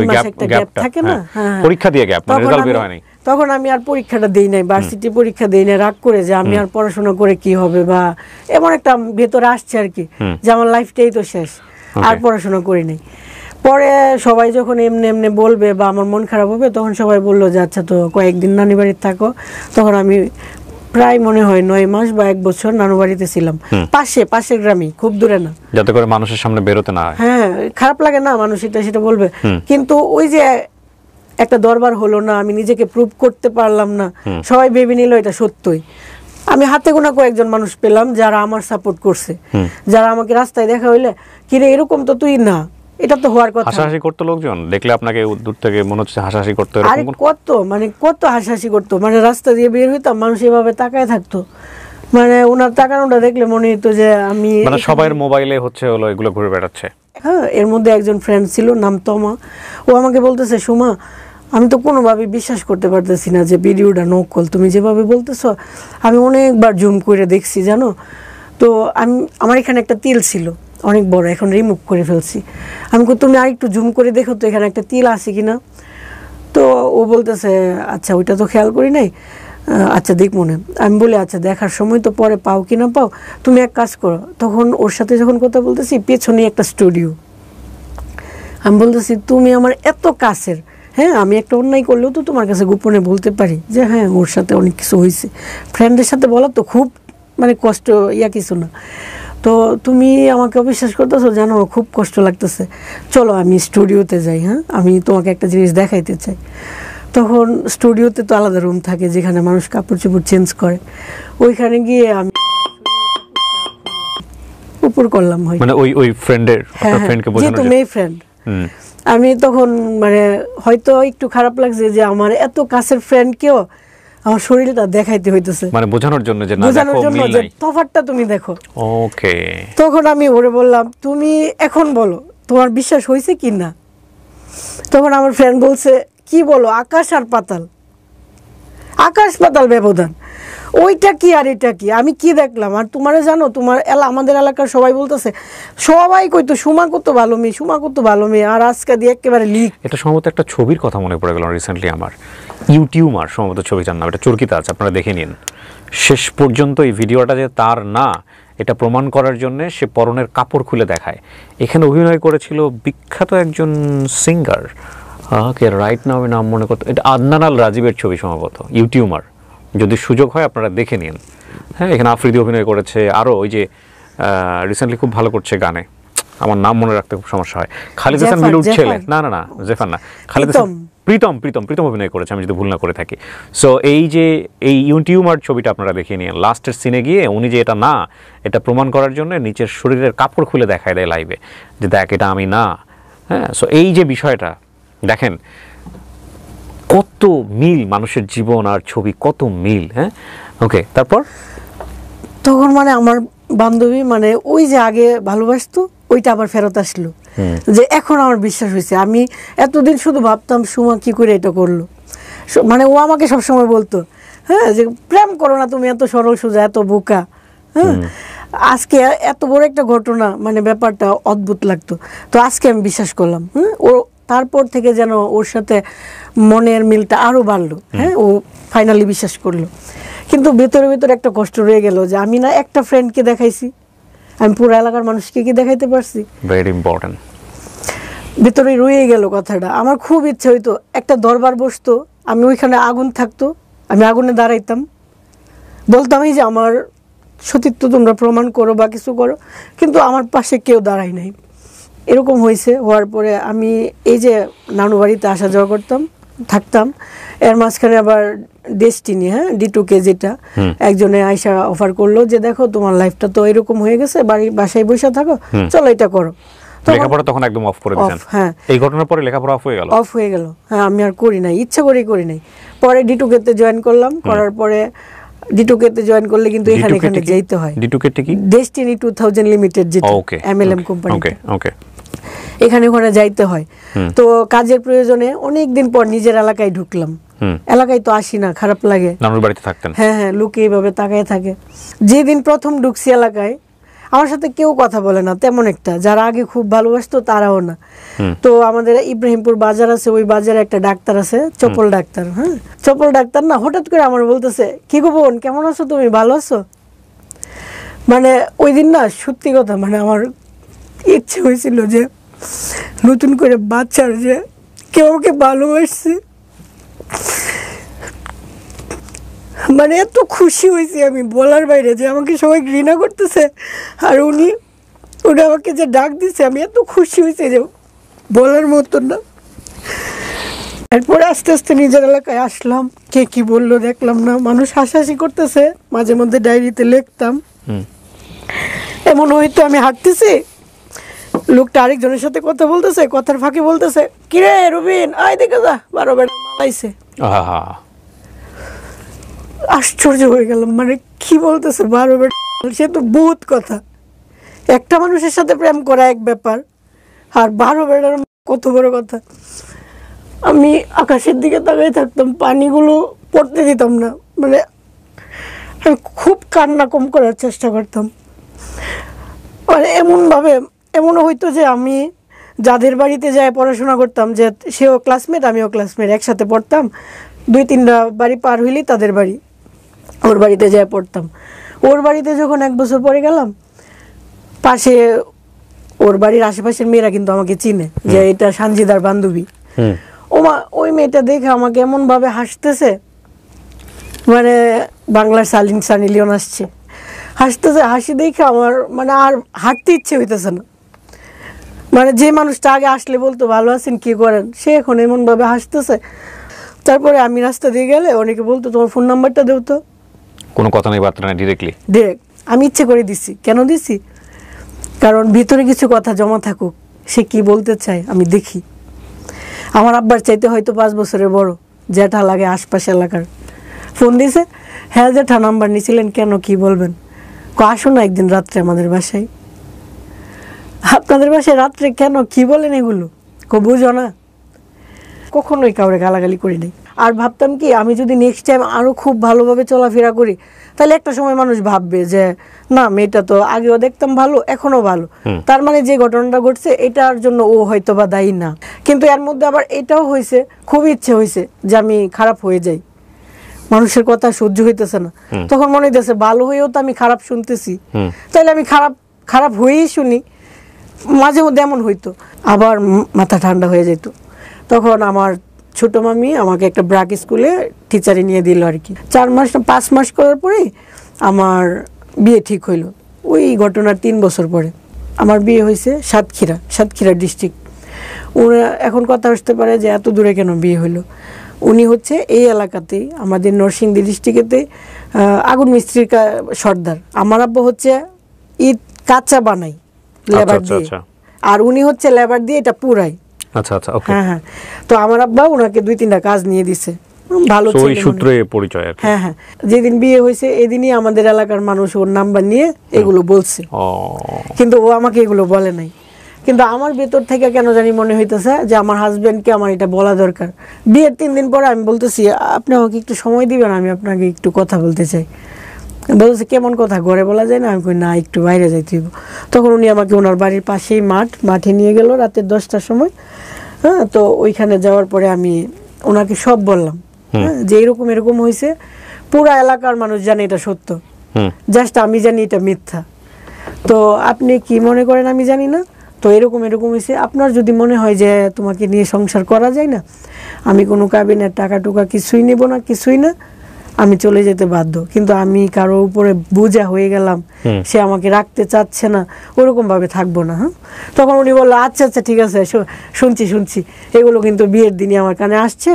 গ্যাপ থাকে না, পরীক্ষা দিয়ে গ্যাপ, মানে রেজাল্ট বের হয়নি। তখন আমি আর পরীক্ষাটা দেই নাই, ভার্সিটি পরীক্ষা দেই নাই, রাগ করে যে আমি আর পড়াশোনা করে কি হবে, বা এমন একটা ভেতরে আসছে আর কি যে আমার লাইফটাই তো শেষ, আর পড়াশোনা করি নাই। পরে সবাই যখন এমনি এমনি বলবে বা আমার মন খারাপ হবে, তখন সবাই বললো যে আচ্ছা তো কয়েকদিন নানি বাড়িতে থাকো। তখন আমি প্রায় মনে হয় 9 মাস বা 1 বছর নানু বাড়িতে ছিলাম, পাশের গ্রামে, খুব দূরে না, যাতে করে মানুষের সামনে বেরোতে না হয়। হ্যাঁ, খারাপ লাগে না, মানুষ সেটা বলবে, কিন্তু ওই যে একটা দরবার হলো না, আমি নিজেকে প্রুভ করতে পারলাম না, সবাই ভেবে নিল এটা সত্যই। আমি হাতে গোনা কয়েকজন মানুষ পেলাম যারা আমার সাপোর্ট করছে, যারা আমাকে রাস্তায় দেখা হইলে কিরে এরকম তো তুই না, এটা তো হওয়ার কথা। হাসাহাসি করতো লোকজন দেখলে আপনাকে দূর থেকে, মনে হচ্ছে হাসাহাসি করতো? আরে কত হাসাহাসি করতো, মানে রাস্তা দিয়ে বের হইতাম, মানুষ এভাবে তাকায় থাকতো, মানে ওনার তাকানোটা দেখলে মনে হতো যে আমি, মানে সবার মোবাইলে হচ্ছে হলো এগুলো ঘুরে বেড়াচ্ছে। হ্যাঁ, এর মধ্যে একজন ফ্রেন্ড ছিল নাম তমা, ও আমাকে বলতেছে সুমা আমি তো কোনোভাবে বিশ্বাস করতে পারতেছি না যে ভিডিওটা নকল, তুমি যেভাবে বলতেছো আমি অনেকবার জুম করে দেখছি জানো। তো আমার এখানে একটা তিল ছিল অনেক বড়, এখন রিমুভ করে ফেলছি। আমি তুমি আরেকটু জুম করে দেখো তো এখানে একটা তিল আছে কিনা। তো ও বলতেছে আচ্ছা ওইটা তো খেয়াল করি নাই, আচ্ছা দেখ মনে। আমি বলি আচ্ছা দেখার সময় তো পরে পাও কি না পাও, তুমি এক কাজ করো। তখন ওর সাথে যখন কথা বলতেছি পেছনে একটা স্টুডিও, আমি বলতেছি তুমি আমার এত কাছের, হ্যাঁ আমি একটা অন্যায় করলেও তো তোমার কাছে গোপনে বলতে পারি যে হ্যাঁ ওর সাথে অনেক কিছু হয়েছে, ফ্রেন্ডের সাথে বলা তো খুব মানে কষ্ট কিছু না। তো তুমি আমাকে অবিশ্বাস করতেছো, জানো খুব কষ্ট লাগতেছে, চলো আমি স্টুডিওতে যাই, হ্যাঁ আমি তোমাকে একটা জিনিস দেখাইতে চাই। তখন স্টুডিওতে তো আলাদা রুম থাকে যেখানে মানুষ কাপড় চোপড় চেঞ্জ করে, ওইখানে গিয়ে আমি উপর করলাম, হয় মানে ওই ফ্রেন্ডের, আপনার ফ্রেন্ডকে বোঝানোর জন্য, যেহেতু মেয়ে ফ্রেন্ড। আমি তখন মানে হয়তো একটু খারাপ লাগছে যে আমার এত কাছের ফ্রেন্ডকেও আমার শরীরটা দেখাইতে হইতেছে, মানে বোঝানোর জন্য যে না দেখো মিল নাই, তফাৎটা তুমি দেখো। ওকে, তখন আমি ওরে বললাম তুমি এখন বলো তোমার বিশ্বাস হয়েছে কি না। তখন আমার ফ্রেন্ড বলছে কি বলো, আকাশ আর পাতাল, আকাশ পাতাল ব্যবধান, ওইটা কি আর এটা কি, আমি কি দেখলাম। আর তোমারে জানো তোমার আমাদের এলাকার সবাই বলতেছে, সবাই কইতো সুমা কত ভালো মেয়ে, সুমা কত ভালো মেয়ে, আর আজকে দিয়ে একেবারে লিক। এটা সম্ভবত একটা ছবির কথা মনে পড়ে গেল রিসেন্টলি আমার, ইউটিউবার সম্ভবত ছবিটার নাম, এটা চরকিতে আছে, আপনারা দেখে নিন। শেষ পর্যন্ত এই ভিডিওটা যে তার না এটা প্রমাণ করার জন্য সে পরনের কাপড় খুলে দেখায়। এখানে অভিনয় করেছিল বিখ্যাত একজন সিঙ্গার, কে রাইট নাও নাম মনে করতো, এটা আদনান আল রাজীবের ছবি সম্ভবত, ইউটিউবার, যদি সুযোগ হয় আপনারা দেখে নিন। হ্যাঁ, এখানে আফ্রিদি অভিনয় করেছে, আরও ওই যে রিসেন্টলি খুব ভালো করছে গানে, আমার নাম মনে রাখতে খুব সমস্যা হয়, খালিদ হাসান মিলুর ছেলে, না জেফার না, খালিদ হাসান, প্রীতম অভিনয় করেছে আমি যদি ভুল না করে থাকি। সো এই যে এই ইউটিউবার ছবিটা আপনারা দেখিয়ে নিন, লাস্টের সিনে গিয়ে উনি যে এটা না এটা প্রমাণ করার জন্য নিচের শরীরের কাপড় খুলে দেখায় দেয় লাইভে যে দেখ এটা আমি না। হ্যাঁ, সো এই যে বিষয়টা দেখেন কত মিল মানুষের জীবন আর ছবি, কত মিল। হ্যাঁ, ওকে, তারপর তখন মানে আমার বান্ধবী মানে ওই যে আগে ভালোবাসতো ওইটা আবার ফেরত আসলো, যে এখন আমার বিশ্বাস হয়েছে। আমি এতদিন শুধু ভাবতাম সুমা কি করে এটা করলো, মানে ও আমাকে সবসময় বলতো হ্যাঁ যে প্রেম করো না তুমি, এত সরল সোজা, এত বোকা। হ্যাঁ, আজকে এত বড় একটা ঘটনা, মানে ব্যাপারটা অদ্ভুত লাগতো। তো আজকে আমি বিশ্বাস করলাম। ও তারপর থেকে যেন ওর সাথে মনের মিলটা আরো বাড়লো। হ্যাঁ, ও ফাইনালি বিশ্বাস করলো। কিন্তু ভেতরে ভেতরে একটা কষ্ট রয়ে গেল যে আমি না একটা ফ্রেন্ডকে দেখাইছি, আমি পুরো এলাকার মানুষকে কি দেখাইতে পারছি, ভেরি ইম্পর্টেন্ট, ভেতরে রয়ে গেল কথাটা। আমার খুব ইচ্ছা হইতো একটা দরবার বসতো, আমি ওইখানে আগুন থাকতো, আমি আগুনে দাঁড়াইতাম, বলতাম এই যে আমার সতীত্ব তোমরা প্রমাণ করো বা কিছু করো, কিন্তু আমার পাশে কেউ দাঁড়ায় নাই। এরকম হয়েছে। হওয়ার পরে আমি এই যে নানু বাড়িতে আসা যাওয়া করতাম, থাকতাম, এর মাঝখানে আবার ডেস্টিনি, হ্যাঁ D2K, যেটা একজনে আয়সা অফার করলো যে দেখো তোমার লাইফটা তো এরকম হয়ে গেছে, বাসায় বসে থাকো, চলো এটা করো। লেখাপড়া তখন একদম অফ করে দিয়েছেন? হ্যাঁ, এই ঘটনার পরে লেখাপড়া অফ হয়ে গেল। হ্যাঁ, আমি আর করি নাই, ইচ্ছা করেই করি নাই। পরে D2K তে জয়েন করলাম, করার পরে D2K তে জয়েন করলে কিন্তু এখানে যেতে হয়। D2K কি? ডেস্টিনি 2000 লিমিটেড, যেটা MLM কোম্পানি। ওকে। এখানে ওখানে যাইতে হয়। তো কাজের প্রয়োজনে অনেক দিন পর নিজের এলাকায় ঢুকলাম। এলাকায় তো আসি না, খারাপ লাগে। নানুর বাড়িতে থাকতেন? হ্যাঁ হ্যাঁ, লোকে এইভাবে তাকায় থাকে। যেদিন প্রথম ঢুকছি এলাকায়, আমার সাথে কেউ কথা বলে না তেমন একটা, যারা আগে খুব ভালোবাসতো তারাও না। তো আমাদের ইব্রাহিমপুর বাজার আছে, ওই বাজারে একটা ডাক্তার আছে, চপল ডাক্তার। হ্যাঁ, চপল ডাক্তার না হঠাৎ করে আমার বলতেছে, কি গো বোন, কেমন আছো তুমি, ভালো আছো? মানে ওই দিন না, সত্যি কথা, মানে আমার ইচ্ছে হয়েছিল যে নতুন করে বাচ্চার যে কেউ আমাকে ভালোবাসছে, মানে এত খুশি হয়েছি আমি বলার বাইরে, যে আমাকে সবাই ঘৃণা করতেছে আর উনি আমাকে যে ডাক দিছে, আমি এত খুশি হয়েছি যে বলার মতো না। এরপরে আস্তে আস্তে নিজের এলাকায় আসলাম, কে কি বললো দেখলাম না, মানুষ হাসাহাসি করতেছে, মাঝে মধ্যে ডায়েরিতে লিখতাম। এমন হয়তো আমি হাঁটতেছি, লোকটা আরেকজনের সাথে কথা বলতেছে, কথার ফাঁকে বলতেছে, কিরে রুবিন, আয় দেখে যা 12 বেলা মালাইছে। আশ্চর্য হয়ে গেলাম, মানে কি বলতেছে 12 বেলা, সে তো বহুত কথা। একটা মানুষের সাথে প্রেম করা এক ব্যাপার, আর 12 বেলার কত বড় কথা। আমি আকাশের দিকে তাকাই থাকতাম, পানিগুলো পড়তে দিতাম না, মানে আমি খুব কান্না কম করার চেষ্টা করতাম। মানে এমনও হইতো যে আমি যাদের বাড়িতে যাই পড়াশোনা করতাম, যে সেও ক্লাসমেট আমিও ক্লাসমেট, একসাথে পড়তাম, 2-3টা বাড়ি পার হইলেই তাদের বাড়ি, ওর বাড়িতে যাই পড়তাম। ওর বাড়িতে যখন 1 বছর পরে গেলাম, পাশে ওর বাড়ির আশেপাশের মেয়েরা কিন্তু আমাকে চিনে, যে এটা সানজিদার বান্ধবী। ওই মেয়েটা দেখে আমাকে এমন ভাবে হাসতেছে, মানে বাংলার সানি লিওন আসছে, হাসতেছে, হাসি দেখে আমার মানে আর হাঁটতে ইচ্ছে হইতেছে না। মানে যে মানুষটা আগে আসলে বলতো ভালো আছেন, কি করেন, সে এখন এমন ভাবে হাসতেছে। তারপরে আমি রাস্তা দিয়ে গেলে অনেকে বলতো, তোমার ফোন নাম্বারটা দেও তো। কোনো কথা নেই, বার্তা নেই, ডিরেক্ট আমি ইচ্ছে করে দিছি। কেন দিছি? কারণ ভিতরে কিছু কথা জমা থাকুক, সে কি বলতে চায় আমি দেখি। আমার আব্বার চাইতে হয়তো 5 বছরের বড়, জ্যাঠা লাগে আশপাশ এলাকার। ফোন দিছে, হ্যাঁ জ্যাঠা, নাম্বার নিয়েছিলেন কেন, কি বলবেন? আসো না একদিন রাত্রে আমাদের বাসায়। আপনাদের বাসায় রাত্রে কেন, কি বলেন এগুলো? বুঝো না? কখনোই কাউরে গালাগালি করি নাই। আর ভাবতাম কি, আমি যদি নেক্সট টাইম আরো খুব ভালোভাবে চলাফেরা করি, তাহলে একটা সময় মানুষ ভাববে যে না, মেয়েটা তো আগেও দেখতাম ভালো, এখনো ভালো, তার মানে যে ঘটনাটা ঘটছে এটার জন্য ও হয়তো বা দায়ী না। কিন্তু এর মধ্যে আবার এটাও হয়েছে, খুব ইচ্ছে হয়েছে যে আমি খারাপ হয়ে যাই, মানুষের কথা সহ্য হইতেছে না। তখন মনে হইতেছে ভালো হয়েও তো আমি খারাপ শুনতেছি, তাহলে আমি খারাপ হয়েই শুনি। মাঝে মধ্যে এমন হইতো, আবার মাথা ঠান্ডা হয়ে যেত। তখন আমার ছোট মামি আমাকে একটা ব্রাক স্কুলে টিচারে নিয়ে দিল আর কি। 5 মাস করার পরে আমার বিয়ে ঠিক হইলো। ওই ঘটনার 3 বছর পরে আমার বিয়ে হয়েছে সাতক্ষীরা ডিস্ট্রিক্ট। ওরা এখন কথা আসতে পারে যে এত দূরে কেন বিয়ে হইলো। উনি হচ্ছে এই এলাকাতেই, আমাদের নরসিংদী ডিস্ট্রিক্টেতে আগুন মিস্ত্রির সর্দার। আমার আব্বা হচ্ছে ইট কাঁচা বানাই লেবার দিয়ে, আর উনি হচ্ছে লেবার দিয়ে এটা পুরাই। আচ্ছা আচ্ছা, ওকে। হ্যাঁ, তো আমার আব্বা ওনাকে 2-3টা কাজ নিয়ে দিছে, ভালো ছেলে, ওই সূত্রে পরিচয় আর কি। হ্যাঁ, যেদিন বিয়ে হয়েছে এদিনই আমাদের এলাকার মানুষ ওর নাম্বার নিয়ে এগুলো বলছে, কিন্তু ও আমাকে এগুলো বলে নাই। কিন্তু আমার ভেতর থেকে কেন জানি মনে হইতেছে যে আমার হাজবেন্ডকে আমার এটা বলা দরকার। বিয়ের 3 দিন পরে আমি বলতেছি, আপনি আমাকে একটু সময় দিবেন, আমি আপনাকে একটু কথা বলতে চাই। বলতেছে কেমন কথা, ঘরে বলা যায় না? আমি কই না, একটু বাইরে যাইতে হইব। তখন উনি আমাকে ওনার বাড়ির পাশেই মাঠে নিয়ে গেল রাতের 10টার সময়। হ্যাঁ, তো ওইখানে যাওয়ার পরে আমি ওনাকে সব বললাম, যে এরকম হয়েছে, পুরা এলাকার মানুষ জানে এটা সত্য, জাস্ট আমি জানি এটা মিথ্যা। তো আপনি কি মনে করেন আমি জানি না, তো এরকম হয়েছে। আপনার যদি মনে হয় যে তোমাকে নিয়ে সংসার করা যায় না, আমি কোনো কাবিনের টাকা টুকা কিছুই নেব না, কিছুই না, আমি চলে যেতে বাধ্য। কিন্তু আমি কারো উপরে বোঝা হয়ে গেলাম, সে আমাকে রাখতে চাচ্ছে না, ওরকম ভাবে থাকবো না। হ্যাঁ, তখন উনি বললো আচ্ছা ঠিক আছে, শুনছি। এগুলো কিন্তু বিয়ের দিনই আমার কানে আসছে,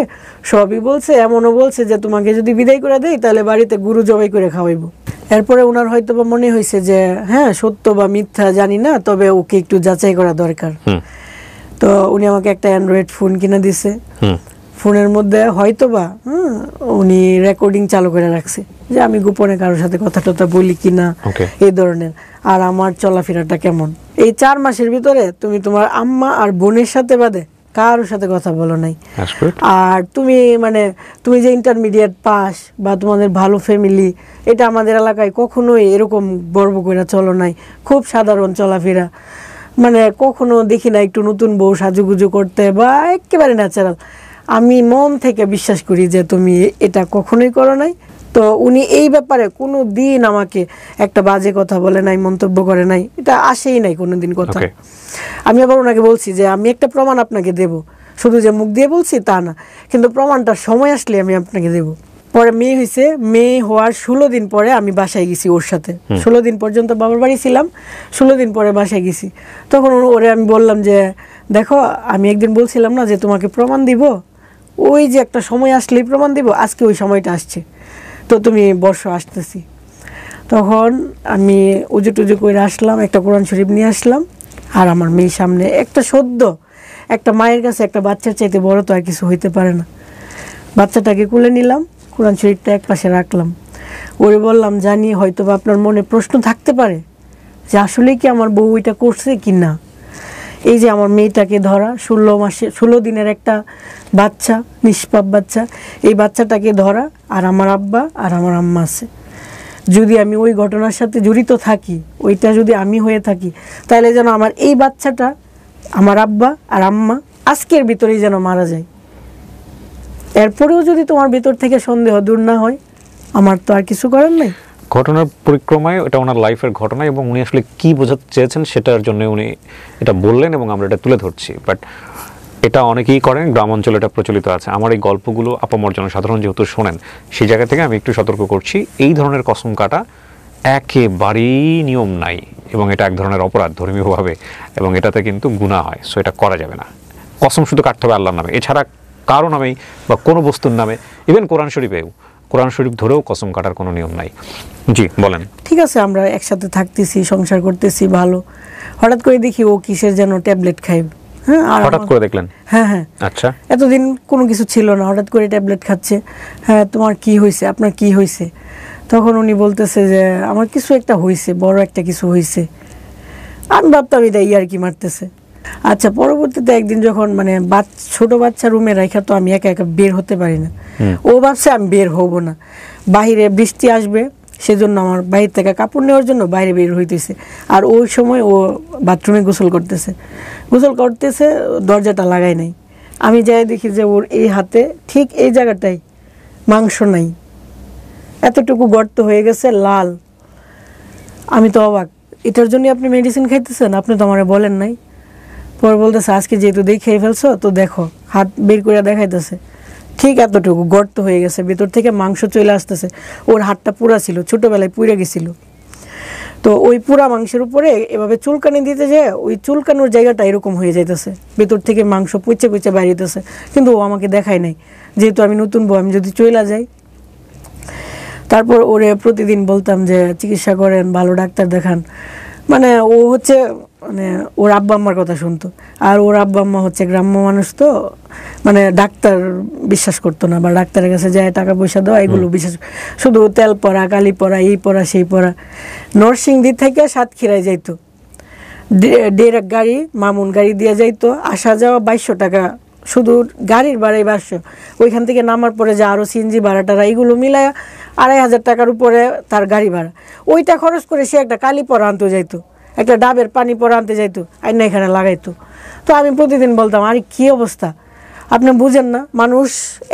সবই বলছে, এমনও বলছে যে তোমাকে যদি বিদায় করে দেই তাহলে বাড়িতে গরু জবাই করে খাওয়াইবো। এরপরে ওনার হয়তো বা মনে হয়েছে যে হ্যাঁ, সত্য বা মিথ্যা জানি না, তবে ওকে একটু যাচাই করা দরকার। তো উনি আমাকে একটা অ্যান্ড্রয়েড ফোন কিনে দিছে। ফোনের মধ্যে হয়তোবা উনি রেকর্ডিং চালু করে রাখছে যে আমি গোপনে কারোর সাথে কথা টথা বলি কিনা, এই ধরনের, আর আমার চলাফেরাটা কেমন। এই 4 মাসের ভিতরে তুমি তোমার আম্মা আর বোনের সাথে বাদে কারোর সাথে কথা বলো নাই। আর তুমি তুমি যে ইন্টারমিডিয়েট পাস বা তোমাদের ভালো ফ্যামিলি, এটা আমাদের এলাকায় কখনোই এরকম গর্ব করে চলো নাই। খুব সাধারণ চলাফেরা, কখনো দেখি না একটু নতুন বউ সাজুগুজু করতে, বা একেবারে ন্যাচারাল। আমি মন থেকে বিশ্বাস করি যে তুমি এটা কখনোই করো নাই। তো উনি এই ব্যাপারে কোনো দিন আমাকে একটা বাজে কথা বলে নাই, মন্তব্য করে নাই, এটা আসেই নাই কোনোদিন কথা। আমি আবার ওনাকে বলছি যে আমি একটা প্রমাণ আপনাকে দেব, শুধু যে মুখ দিয়ে বলছি তা না, কিন্তু প্রমাণটার সময় আসলে আমি আপনাকে দেব। পরে মেয়ে হয়েছে, মেয়ে হওয়ার 16 দিন পরে আমি বাসায় গেছি ওর সাথে। 16 দিন পর্যন্ত বাবার বাড়ি ছিলাম, 16 দিন পরে বাসায় গেছি। তখন ওরে আমি বললাম যে দেখো, আমি একদিন বলছিলাম না যে তোমাকে প্রমাণ দিব, ওই যে একটা সময় আসলেই প্রমাণ দিব, আজকে ওই সময়টা আসছে, তো তুমি বর্ষ আসতেছি। তখন আমি উজু টুজু করে আসলাম, একটা কোরআন শরীফ নিয়ে আসলাম, আর আমার মেয়ের সামনে একটা মায়ের কাছে একটা বাচ্চার চাইতে বড় তো আর কিছু হইতে পারে না। বাচ্চাটাকে কুলে নিলাম, কোরআন শরীফটা এক পাশে রাখলাম, ওরে বললাম জানি হয়তো বা আপনার মনে প্রশ্ন থাকতে পারে যে আসলে কি আমার বউ এটা করছে কি না। এই যে আমার মেয়েটাকে ধরা, 16 দিনের একটা বাচ্চা, নিষ্পাপ বাচ্চা, এই বাচ্চাটাকে ধরা, আর আমার আব্বা আর আমার আম্মা আছে। যদি আমি ওই ঘটনার সাথে জড়িত থাকি, ওইটা যদি আমি হয়ে থাকি, তাহলে যেন আমার এই বাচ্চাটা, আমার আব্বা আর আম্মা আজকের ভিতরেই যেন মারা যায়। এরপরেও যদি তোমার ভিতর থেকে সন্দেহ দূর না হয়, আমার তো আর কিছু করার নাই। ঘটনার পরিক্রমায় এটা ওনার লাইফের ঘটনা, এবং উনি আসলে কি বোঝাতে চেয়েছেন সেটার জন্য উনি এটা বললেন, এবং আমরা এটা তুলে ধরছি। বাট এটা অনেকেই করেন, গ্রাম অঞ্চলে এটা প্রচলিত আছে। আমার এই গল্পগুলো আপামর জনসাধারণ যেহেতু শোনেন, সেই জায়গা থেকে আমি একটু সতর্ক করছি, এই ধরনের কসম কাটা একেবারেই নিয়ম নাই, এবং এটা এক ধরনের অপরাধ ধর্মীয়ভাবে, এবং এটাতে কিন্তু গুনাহ হয়। সো এটা করা যাবে না। কসম শুধু কাটতে হবে আল্লাহর নামে, এছাড়া কারো নামেই বা কোনো বস্তুর নামে, ইভেন কোরআন শরীফ ধরেও কসম কাটার কোনো নিয়ম নাই। জি বলেন। ঠিক আছে, আমরা একসাথে থাকতেছি, সংসার করতেছি ভালো, হঠাৎ করে দেখি ও কিসের যেন ট্যাবলেট খাইবে। হঠাৎ করে দেখলেন? হ্যাঁ। আচ্ছা, এতদিন কোনো কিছু ছিল না, হঠাৎ করে ট্যাবলেট খাচ্ছে। হ্যাঁ, তোমার কি হয়েছে, আপনার কি হয়েছে? তখন উনি বলতেছে যে আমার কিছু একটা হয়েছে, বড় একটা কিছু হয়েছে। আমি ভাবতাম এটা ইয়ার্কি মারতেছে। আচ্ছা, পরবর্তীতে একদিন যখন ছোট বাচ্চা রুমে রাখা, তো আমি একা একা বের হতে পারি না। ও ভাবছে আমি বের হব না, বাহিরে বৃষ্টি আসবে, সেজন্য আমার বাহির থেকে কাপড় নেওয়ার জন্য বাইরে বের হইতেছে। আর ওই সময় ও বাথরুমে গোসল করতেছে, দরজাটা লাগাই নাই। আমি যাই দেখি যে ওর এই হাতে ঠিক এই জায়গাটাই মাংস নাই, এতটুকু গর্ত হয়ে গেছে, লাল। আমি তো অবাক, এটার জন্য আপনি মেডিসিন খাইতেছেন? আপনি তো আমারে বলেন নাই। পরে বলতেছে আজকে যেহেতু দেখে ফেলছো, তো দেখো, হাত বের করে দেখাইতেছে, ঠিক এতটুকু গর্ত হয়ে গেছে, ভেতর থেকে মাংস চলে আসতেছে। ওর হাতটা পুরা ছিল, ছোটবেলায় পুড়ে গেছিল। তো ওই পুরা মাংসের উপরে এভাবে চুলকানি দিতে যায়, ওই চুলকানোর জায়গাটা এরকম হয়ে যাইতেছে, ভেতর থেকে মাংস পুচে বাইরেতেছে। কিন্তু ও আমাকে দেখায় নাই, যেহেতু আমি নতুন বউ, আমি যদি চলে যাই। তারপর ওরে প্রতিদিন বলতাম যে চিকিৎসা করেন, ভালো ডাক্তার দেখান। ও হচ্ছে ওর আব্বা আম্মার কথা শুনতো, আর ওর আব্বা আম্মা হচ্ছে গ্রাম্য মানুষ, তো ডাক্তার বিশ্বাস করতো না, বা ডাক্তারের কাছে যায় টাকা পয়সা দেওয়া, এগুলো বিশ্বাস, শুধু তেল পড়া, কালি পড়া, এই পড়া সেই পড়া। নরসিংদী থেকে সাতক্ষীরায় যাইতো, ডিরেক্ট গাড়ি, মামুন গাড়ি দিয়ে যাইতো, আসা যাওয়া 2200 টাকা, শুধু গাড়ির ভাড়াই 2200। ওইখান থেকে নামার পরে যে আরও সিএনজি ভাড়া টাড়া, এগুলো মিলায় 2500 টাকার উপরে তার গাড়ি ভাড়া। ওইটা খরচ করে সে একটা কালি পরা আনতে যাইতো, একটা ডাবের পানি পরা আনতে যাইতো, আইনা এখানে লাগাইতো। তো আমি প্রতিদিন বলতাম, আরে কী অবস্থা, আপনি বুঝেন না, মানুষ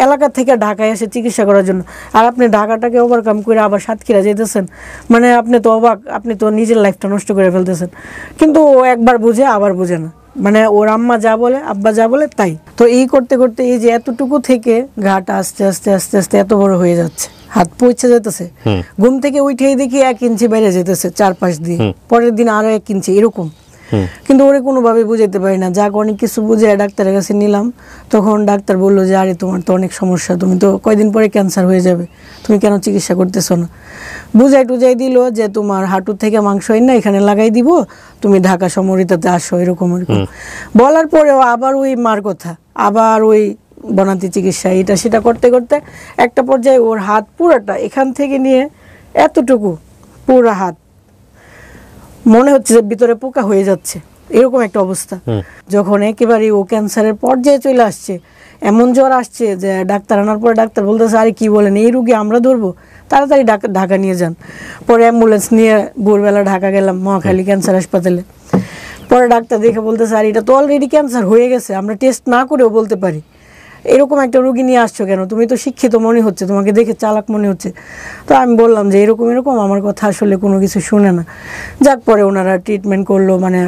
এলাকা থেকে ঢাকায় এসে চিকিৎসা করার জন্য, আর আপনি ঢাকাটাকে ওভারকাম করে আবার সাতক্ষীরা যেতেছেন, আপনি তো অবাক, আপনি তো নিজের লাইফটা নষ্ট করে ফেলতেছেন। কিন্তু ও একবার বুঝে, আবার বুঝে না, ওর আম্মা যা বলে, আব্বা যা বলে তাই। তো এই করতে করতে এই যে এতটুকু থেকে ঘাটা আস্তে আস্তে আস্তে আস্তে এত বড় হয়ে যাচ্ছে, হাত পৌঁছে যেতেছে, ঘুম থেকে উঠেই দেখি 1 ইঞ্চি বাইরে যেতেছে, 4-5 দিন, পরের দিন আরো 1 ইঞ্চি, এরকম। কিন্তু ওরে কোনোভাবে বুঝাইতে পারি না। যাক, অনেক কিছু বুঝে ডাক্তারের কাছে নিলাম, তখন ডাক্তার বললো যে আরে তোমার তো অনেক সমস্যা, তুমি তো কয়দিন পরে ক্যান্সার হয়ে যাবে, তুমি কেন চিকিৎসা করতেছো না? বুঝাই টুজাই দিল যে তোমার হাঁটু থেকে মাংস না এখানে লাগাই দিব, তুমি ঢাকা সমরিতাতে আসো, এরকম এরকম বলার পরেও আবার ওই মার কথা, আবার ওই বনাতি চিকিৎসা, এটা সেটা করতে করতে একটা পর্যায়ে ওর হাত পুরাটা এখান থেকে নিয়ে এতটুকু পুরা হাত মনে হচ্ছে যে ভিতরে পোকা হয়ে যাচ্ছে, এরকম একটা অবস্থা। যখন একেবারে ও ক্যান্সারের পর্যায়ে চলে আসছে, এমন জ্বর আসছে যে ডাক্তার আনার পরে ডাক্তার বলতেছে আরে কি বলেন, এই রুগী আমরা ধরবো, তাড়াতাড়ি ঢাকা নিয়ে যান। পরে অ্যাম্বুলেন্স নিয়ে ভোরবেলা ঢাকা গেলাম মহাখালী ক্যান্সার হাসপাতালে। পরে ডাক্তার দেখে বলতেছে আর এটা তো অলরেডি ক্যান্সার হয়ে গেছে, আমরা টেস্ট না করেও বলতে পারি। এরকম একটা রোগী নিয়ে আসছো কেন, তুমি তো শিক্ষিত মনে হচ্ছে, তোমাকে দেখে চালাক মনে হচ্ছে। তো আমি বললাম যে এরকম এরকম, আমার কথা আসলে কোনো কিছু শুনে না। যাক, পরে ওনারা ট্রিটমেন্ট করলো, মানে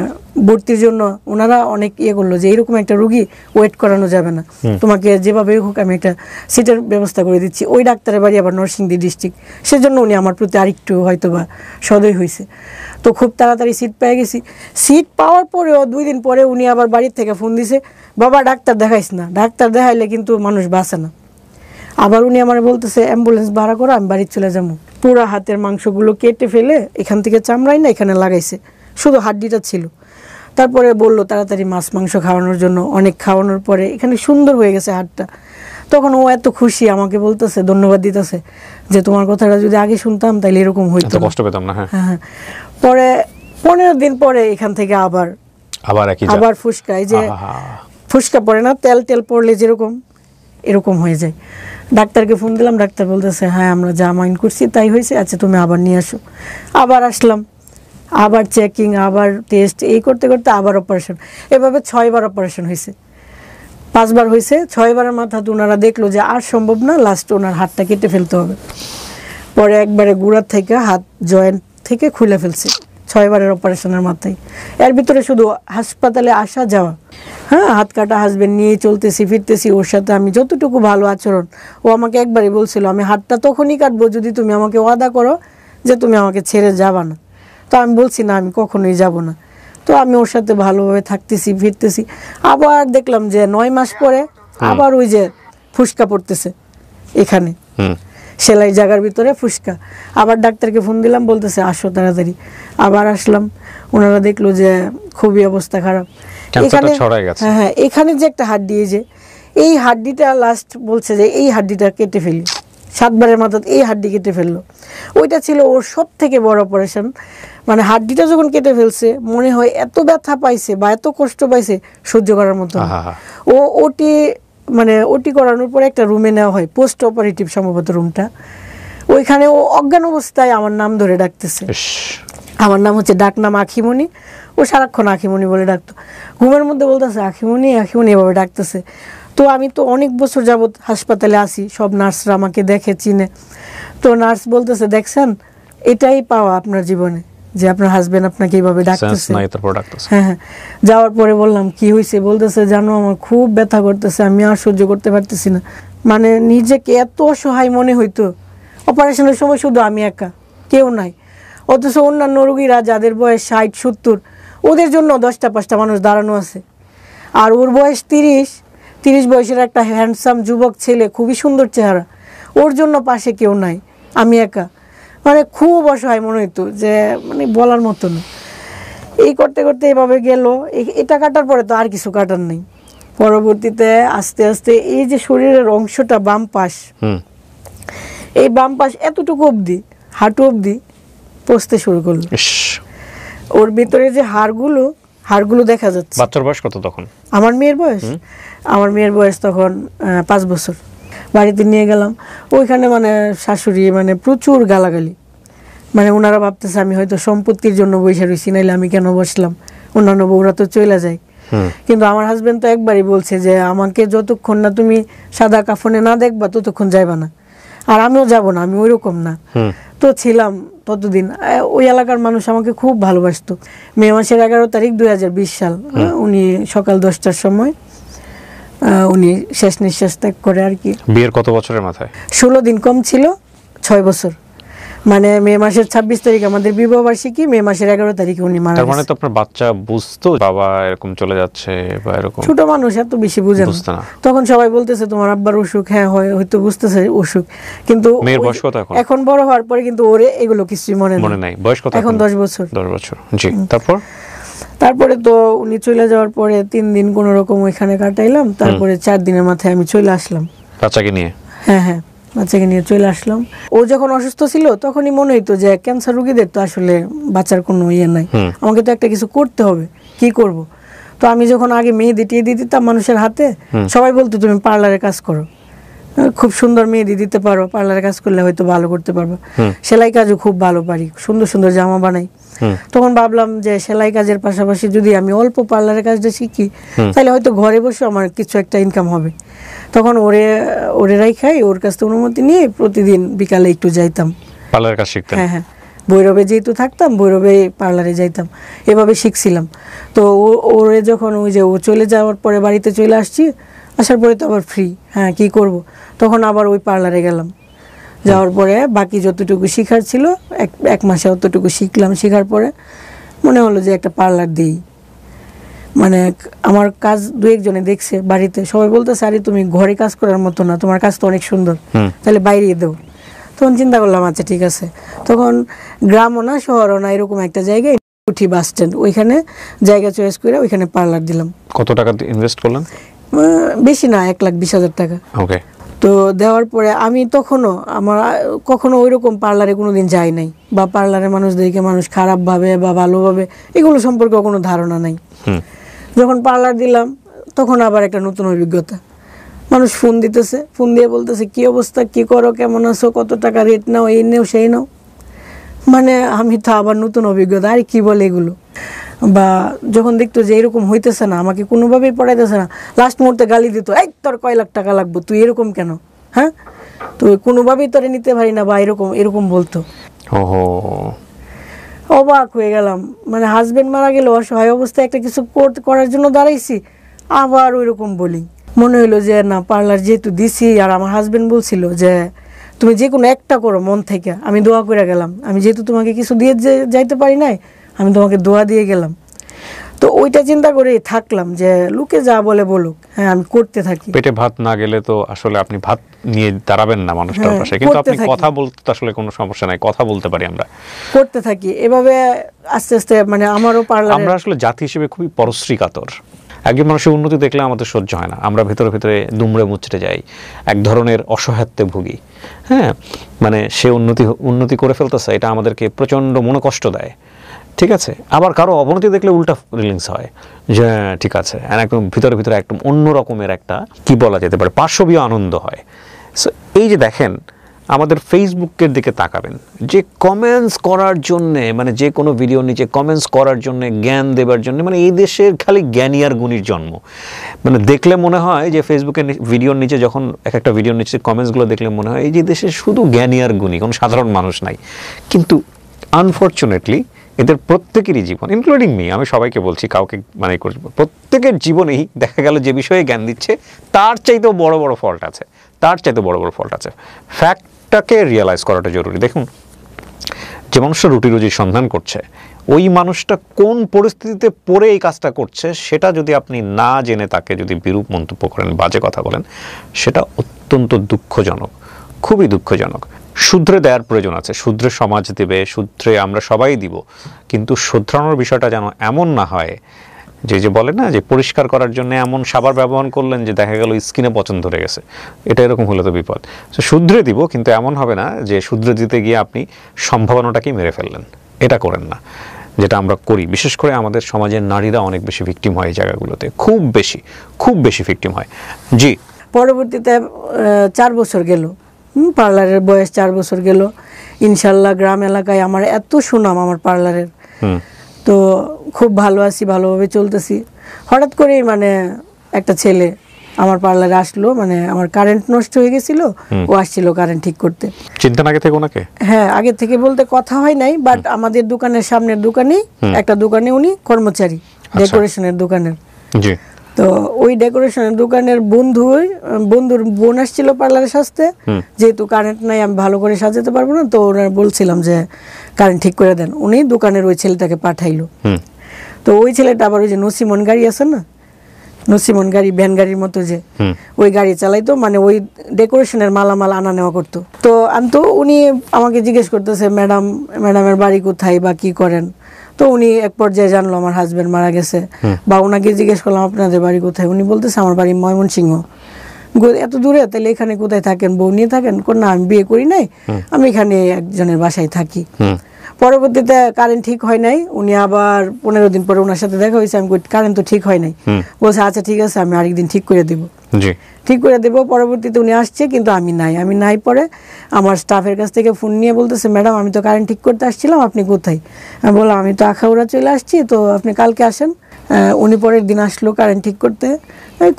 ভর্তির জন্য ওনারা অনেক করলো যে এরকম একটা রোগী ওয়েট করানো যাবে না, তোমাকে যেভাবে হোক আমি একটা সিটের ব্যবস্থা করে দিচ্ছি। ওই ডাক্তারের বাড়ি আবার নরসিংদী ডিস্ট্রিক্ট, সেজন্য উনি আমার প্রতি আরেকটু হয়তো বা সদয় হয়েছে। তো খুব তাড়াতাড়ি সিট পেয়ে গেছি। সিট পাওয়ার পরেও 2 দিন পরে উনি আবার বাড়ির থেকে ফোন দিছে, বাবা ডাক্তার দেখাইস না, ডাক্তার দেখাইলে কিন্তু মানুষ বাঁচে না। আবার উনি আমার বলতেছে অ্যাম্বুলেন্স ভাড়া করো, আমি বাড়ি চলে যাবো। পুরা হাতের মাংসগুলো কেটে ফেলে এখান থেকে চামড়াই না এখানে লাগাইছে, শুধু হাড্ডিটা ছিল। তারপরে বললো তাড়াতাড়ি মাছ মাংস খাওয়ানোর জন্য। অনেক খাওয়ানোর পরে এখানে সুন্দর হয়ে গেছে হাতটা। তখন ও এত খুশি, আমাকে বলতেছে, ধন্যবাদ দিতেছে যে তোমার কথাটা যদি আগে শুনতাম তাহলে এরকম হইতো, কষ্ট পেতাম না। হ্যাঁ। পরে 15 দিন পরে এখান থেকে আবার ফুসকা, এই যে ফুসকা পড়ে না, তেল তেল পড়লে যেরকম এরকম হয়ে যায়। ডাক্তারকে ফোন দিলাম, ডাক্তার বলতেছে হ্যাঁ আমরা যা মাইন্ড করছি তাই হয়েছে, আচ্ছা তুমি আবার নিয়ে আসো। আবার আসলাম, আবার চেকিং, আবার টেস্ট, এই করতে করতে আবার অপারেশন। এভাবে 6 বার অপারেশন হয়েছে, 5 বার হয়েছে। 6 বারের মাথাতে ওনারা দেখলো যে আর সম্ভব না, লাস্ট ওনার হাতটা কেটে ফেলতে হবে। পরে একবারে গুড়ার থেকে হাত জয়েন্ট থেকে খুলে ফেলছে 6 বারের অপারেশনের মাথায়। এর ভিতরে শুধু হাসপাতালে আসা যাওয়া, হ্যাঁ, হাত কাটা হাসবেন্ড নিয়ে চলতেছি ফিরতেছি। ওর সাথে আমি যতটুকু ভালো আচরণ, ও আমাকে একবারই বলছিল আমি হাতটা তখনই কাটবো যদি তুমি আমাকে ওয়াদা করো যে তুমি আমাকে ছেড়ে যাবা না। তো আমি বলছি না, আমি কখনোই যাব না। তো আমি ওর সাথে ভালোভাবে থাকতেছি ফিরতেছি। আবার দেখলাম যে 9 মাস পরে আবার ওই যে ফুসকা পড়তেছে এখানে, সেলাই জায়গার ভিতরে ফুসকা। আবার ডাক্তারকে ফোন দিলাম, বলতেছে আসো তাড়াতাড়ি। আবার আসলাম, ওনারা দেখলো যে খুবই অবস্থা খারাপ। এখানে হ্যাঁ, এখানে যে একটা হাড্ডি, এই হাড্ডিটা লাস্ট বলছে যে এই হাড্ডিটা কেটে ফেলি। 7 বারের মাথায় এই হাড্ডি কেটে ফেললো। ওইটা ছিল ওর সব থেকে বড় অপারেশন। মানে হাড্ডিটা যখন কেটে ফেলছে মনে হয় এত ব্যথা পাইছে বা এত কষ্ট পাইছে সহ্য করার মতো। ও ওটি করানোর পরে একটা রুমে নেওয়া হয়, পোস্ট অপারেটিভ সম্ভবত রুমটা। ওইখানে ও অজ্ঞান অবস্থায় আমার নাম ধরে ডাকতেছে। আমার নাম হচ্ছে ডাকনাম আখিমণি। ও সারাক্ষণ আখিমণি বলে ডাকতো, ঘুমের মধ্যে বলতেছে আখিমণি আখিমণি এভাবে ডাকতেছে। তো আমি তো অনেক বছর যাবৎ হাসপাতালে আসি, সব নার্সরা আমাকে দেখে চিনে। তো নার্স বলতেছে দেখছেন, এটাই পাওয়া আপনার জীবনে যে আপনার হাজবেন্ড আপনাকে এইভাবে ডাকতেছে। হ্যাঁ। যাওয়ার পরে বললাম কি হয়েছে, বলতেছে জানো আমার খুব ব্যথা করতেছে, আমি আর সহ্য করতে পারতেছি না। মানে নিজেকে এত অসহায় মনে হইতো। অপারেশনের সময় শুধু আমি একা, কেউ নাই। অথচ অন্যান্য রোগীরা যাদের বয়স 60-70, ওদের জন্য 10টা-5টা মানুষ দাঁড়ানো আছে। আর ওর বয়স 30 বয়সের একটা হ্যান্ডসাম যুবক ছেলে, খুবই সুন্দর চেহারা, ওর জন্য পাশে কেউ নাই, আমি একা। মানে খুব অসহায় মনে হইতো, যে মানে বলার মতো না। এই করতে করতে এভাবে গেল। এটা কাটার পরে তো আর কিছু কাটার নেই। পরবর্তীতে আস্তে আস্তে এই যে শরীরের অংশটা বাম পাশ, এই বাম পাশ এতটুকু অবধি, হাঁটু অবধি পচতে শুরু করলো। ওর ভিতরে যে হাড়গুলো দেখা যাচ্ছে। বাচ্চার বয়স কত তখন? আমার মেয়ের বয়স তখন 5 বছর। বাড়িতে নিয়ে গেলাম, ওইখানে মানে শাশুড়ি মানে প্রচুর গালাগালি। মানে ওনারা ভাবতেছে আমি হয়তো সম্পত্তির জন্য বসে রয়েছি, নাইলে আমি কেন বসলাম, অন্যান্য বউরা তো চলে যায়। কিন্তু আমার হাজবেন্ড তো একবারই বলছে যে আমাকে যতক্ষণ না তুমি সাদা কাফনে না দেখবা ততক্ষণ যাইবা না। আর আমিও যাব না, আমি ওইরকম না। তো ছিলাম ততদিন। ওই এলাকার মানুষ আমাকে খুব ভালোবাসতো। মে মাসের 11 তারিখ 2020 সাল, উনি সকাল 10টার সময় উনি শেষ নিঃশ্বাস ত্যাগ করে আর কি। বিয়ের কত বছরের মাথায়? 16 দিন কম ছিল, 6 বছর। মানে মে মাসের 26 তারিখ আমাদের বিবাহ বার্ষিকী, মে মাসের 11 তারিখে উনি মারা গেছেন। তার মানে তো আপনার বাচ্চা বুঝতো বাবা এরকম চলে যাচ্ছে বা এরকম? ছোট মানুষ এত বেশি বুঝে না। তখন সবাই বলতেছে তোমার আব্বার অসুখ, হ্যাঁ হয়তো বুঝতেছে অসুখ, কিন্তু মেয়ের বয়স কত এখন বড় হওয়ার পরে কিন্তু ওরে এগুলো কিছুই মনে নাই। বয়স কত এখন? 10 বছর। 10 বছর, জি। তারপর তারপরে তো উনি চলে যাওয়ার পরে 3 দিন কোনো রকম ওইখানে কাটাইলাম, তারপরে 4 দিনের মাথায় আমি চলে আসলাম বাচ্চাকে নিয়ে। হ্যাঁ, বাচ্চাকে নিয়ে চলে আসলাম। ও যখন অসুস্থ ছিল তখনই মনে হইতো যে ক্যান্সার রোগীদের তো আসলে বাচ্চার কোনো ইয়ে নাই, আমাকে তো একটা কিছু করতে হবে, কি করব। তো আমি যখন আগে মেহেদি টেহেদি দিতাম মানুষের হাতে, সবাই বলতো তুমি পার্লারে কাজ করো, খুব সুন্দর মেহেদি দিতে পারো, পার্লারে কাজ করলে হয়তো ভালো করতে পারবো, সেলাই কাজও খুব ভালো পারি, সুন্দর সুন্দর জামা বানাই। তখন ভাবলাম যে সেলাই কাজের পাশাপাশি যদি আমি অল্প পার্লারের কাজটা শিখি তাহলে হয়তো ঘরে বসে আমার কিছু একটা ইনকাম হবে। তখন ওরে রাইখাই ওর কাছ থেকে অনুমতি নিয়ে প্রতিদিন বিকালে একটু যাইতাম পার্লারের কাজ শিখতে। হ্যাঁ, ভৈরবে যেহেতু থাকতাম, ভৈরবে পার্লারে যাইতাম, এভাবে শিখছিলাম। তো ওরে যখন ওই যে ও চলে যাওয়ার পরে বাড়িতে চলে আসছি, আসার পরে তো আবার ফ্রি, হ্যাঁ কি করব, তখন আবার ওই পার্লারে গেলাম। যাওয়ার পরে বাকি যতটুকু শিখার ছিল 1 মাসে অতটুকু শিখলাম। শেখার পরে মনে হলো যে একটা পার্লার দিই, মানে আমার কাজ 2-1 জনে দেখছে বাড়িতে, সবাই বলতেছে আরে তুমি ঘরে কাজ করার মতো না, তোমার কাজ তো অনেক সুন্দর, তাহলে বাইরে দেও। তখন চিন্তা করলাম আচ্ছা ঠিক আছে। তখন গ্রামও না শহরও না এরকম একটা জায়গায় উঠি বাস স্ট্যান্ড, ওইখানে জায়গা চয়েস করে ওইখানে পার্লার দিলাম। কত টাকা ইনভেস্ট করলেন? বেশি না, 1,20,000 টাকা। ওকে। তো দেওয়ার পরে আমি কখনো ওইরকম পার্লারে কোনোদিন যাই নাই, বা পার্লারের মানুষদেরকে মানুষ খারাপ ভাবে বা ভালোভাবে এগুলো সম্পর্কে কোনো ধারণা নাই। যখন পার্লার দিলাম তখন আবার একটা নতুন অভিজ্ঞতা, মানুষ ফোন দিতেছে, ফোন দিয়ে বলতেছে কি অবস্থা, কি করো, কেমন আছো, কত টাকা রেট নাও, এই নেও সেই নাও। মানে আমি তো আবার নতুন অভিজ্ঞতা, আর কি বলে এগুলো। বা যখন দেখতো যে এরকম হইতেছে না, আমাকে কোনোভাবেই পড়াইতেছে না, লাস্ট মুহূর্তে গালি দিত, এই তোর কয় লাখ টাকা লাগবে, তুই এরকম কেন, হ্যাঁ তো কোনোভাবেই তোরে নিতে পারি না, বা এরকম বলতো। অবাক হয়ে গেলাম, মানে হাজবেন্ড মারা গেল, অসহায় অবস্থায় একটা কিছু করার জন্য দাঁড়াইছি, আবার ওইরকম বলি। মনে হইলো যে না, পার্লার যেহেতু দিছি, আর আমার হাজবেন্ড বলছিল যে তুমি যে কোনো একটা করো মন থেকে, আমি দোয়া করে গেলাম, আমি যেহেতু তোমাকে কিছু দিয়ে যাইতে পারি নাই, আমি তোমাকে দোয়া দিয়ে গেলাম। তো ওইটা চিন্তা করে থাকলাম যে লোকে যা বলে বলুক, হ্যাঁ আমি করতে থাকি। পেটে ভাত না গেলে তো আসলে আপনি ভাত নিয়ে দাঁড়াবেন না মানুষটার পাশে, কিন্তু আপনি কথা বলতে আসলে কোনো সমস্যা নাই, কথা বলতে পারি, আমরা করতে থাকি এভাবে আস্তে আস্তে। মানে আমারও পার্লার, আমরা আসলে জাতি হিসেবে খুবই পরশ্রী কাতর। একজন মানুষের উন্নতি দেখলে আমাদের সহ্য হয় না, আমরা ভেতরে ভেতরে দুমড়ে মুচড়ে যাই, এক ধরনের অসহায়ত্বে ভুগি। হ্যাঁ, মানে সে উন্নতি করে ফেলতেছে, এটা আমাদেরকে প্রচণ্ড মনোকষ্ট দেয়। ঠিক আছে, আবার কারো অবনতি দেখলে উল্টা ফিলিংস হয় যে ঠিক আছে, একদম ভিতরে ভিতরে একদম অন্য রকমের একটা কি বলা যেতে পারে পার্শ্ববীয় আনন্দ হয়। সো এই যে দেখেন, আমাদের ফেসবুকের দিকে তাকাবেন, যে কমেন্টস করার জন্যে, মানে যে কোনো ভিডিওর নিচে কমেন্টস করার জন্যে, জ্ঞান দেবার জন্য, মানে এই দেশের খালি জ্ঞানী আর গুণীর জন্ম। মানে দেখলে মনে হয় যে ফেসবুকের ভিডিওর নিচে, যখন একটা ভিডিওর নিচে কমেন্টসগুলো দেখলে মনে হয় এই যে দেশে শুধু জ্ঞানী আর গুণী, কোনো সাধারণ মানুষ নাই। কিন্তু আনফর্চুনেটলি এদের প্রত্যেকেরই জীবন, ইনক্লুডিং মি, আমি সবাইকে বলছি, কাউকে মানে প্রত্যেকের জীবনেই দেখা গেল যে বিষয়ে জ্ঞান দিচ্ছে তার চাইতেও বড় বড় ফল্ট আছে, ফ্যাক্টটাকে রিয়েলাইজ করাটা জরুরি। দেখুন, যে মানুষটা রুটি রুজির সন্ধান করছে, ওই মানুষটা কোন পরিস্থিতিতে পড়ে এই কাজটা করছে সেটা যদি আপনি না জেনে তাকে যদি বিরূপ মন্তব্য করেন, বাজে কথা বলেন, সেটা অত্যন্ত দুঃখজনক, খুবই দুঃখজনক। শুধরে দেওয়ার প্রয়োজন আছে, শুধরে সমাজ দেবে, শুধরে আমরা সবাই দিব, কিন্তু শুধরানোর বিষয়টা যেন এমন না হয় যে বলে না যে পরিষ্কার করার জন্য এমন সাবান ব্যবহার করলেন যে দেখা গেল স্কিনে পচন ধরে গেছে, এটা এরকম হলে তো বিপদ। তো শুধরে দিব, কিন্তু এমন হবে না যে শুধরে দিতে গিয়ে আপনি সম্ভাবনাটাকেই মেরে ফেললেন, এটা করেন না, যেটা আমরা করি। বিশেষ করে আমাদের সমাজের নারীরা অনেক বেশি ভিকটিম হয় এই জায়গাগুলোতে, খুব বেশি ভিকটিম হয়। জি, পরবর্তীতে 4 বছর গেল, পার্লারের বয়স 4 বছর গেল, ইনশাল্লাহ গ্রাম এলাকায় আমার এত সুনাম আমার পার্লারের, তো খুব ভালো আছি, ভালোভাবে চলতেছি। হঠাৎ করেই মানে একটা ছেলে আমার পার্লারে আসলো, মানে আমার কারেন্ট নষ্ট হয়ে গেছিল, ও আসছিল কারেন্ট ঠিক করতে। চিন্তা আগে থেকে ওনাকে? হ্যাঁ, আগে থেকে বলতে কথা হয় নাই, বাট আমাদের দোকানের সামনের দোকানেই একটা দোকানে উনি কর্মচারী, ডেকোরেশনের দোকানের। জি। তো ওই ডেকোরেশনের দোকানের বন্ধুর বোন আসছিল পার্লারে সাজতে, যেহেতু কারেন্ট নাই আমি ভালো করে সাজাতে পারবো না, তো ওরা বলছিলাম যে কারেন্ট ঠিক করে দেন, উনি দোকানের ওই ছেলেটাকে পাঠাইলো। তো ওই ছেলেটা আবার ওই যে নসিমন গাড়ি আছে না, নসিমন গাড়ি, ভ্যান গাড়ির মতো যে, ওই গাড়ি চালাইতো, মানে ওই ডেকোরেশনের মালামাল আনা নেওয়া করতো। তো উনি আমাকে জিজ্ঞেস করতেছে ম্যাডামের বাড়ি কোথায় বা কি করেন। তো উনি এক পর্যায়ে জানলো আমার হাজবেন্ড মারা গেছে, বা ওনাকে জিজ্ঞেস করলাম আপনাদের বাড়ি কোথায়, উনি বলতেছে আমার বাড়ি ময়মনসিংহ। এত দূরে, তাহলে এখানে কোথায় থাকেন, বউ নিয়ে থাকেন? না, আমি বিয়ে করি নাই, আমি এখানে একজনের বাসায় থাকি। পরবর্তীতে কারেন্ট ঠিক হয় নাই, উনি আবার 15 দিন পরে ওনার সাথে দেখা হয়েছে, আমি কারেন্ট তো ঠিক হয় নাই, বলছে আচ্ছা ঠিক আছে আমি আরেকদিন ঠিক করে দেবো। ঠিক করে দেবো। পরবর্তীতে উনি আসছে, কিন্তু আমি নাই। পরে আমার স্টাফের কাছ থেকে ফোন নিয়ে বলতেছে ম্যাডাম আমি তো কারেন্ট ঠিক করতে আসছিলাম, আপনি কোথায়? আমি বললাম আমি তো আখাউড়া চলে আসছি, তো আপনি কালকে আসেন। উনি পরের দিন আসলো কারেন্ট ঠিক করতে।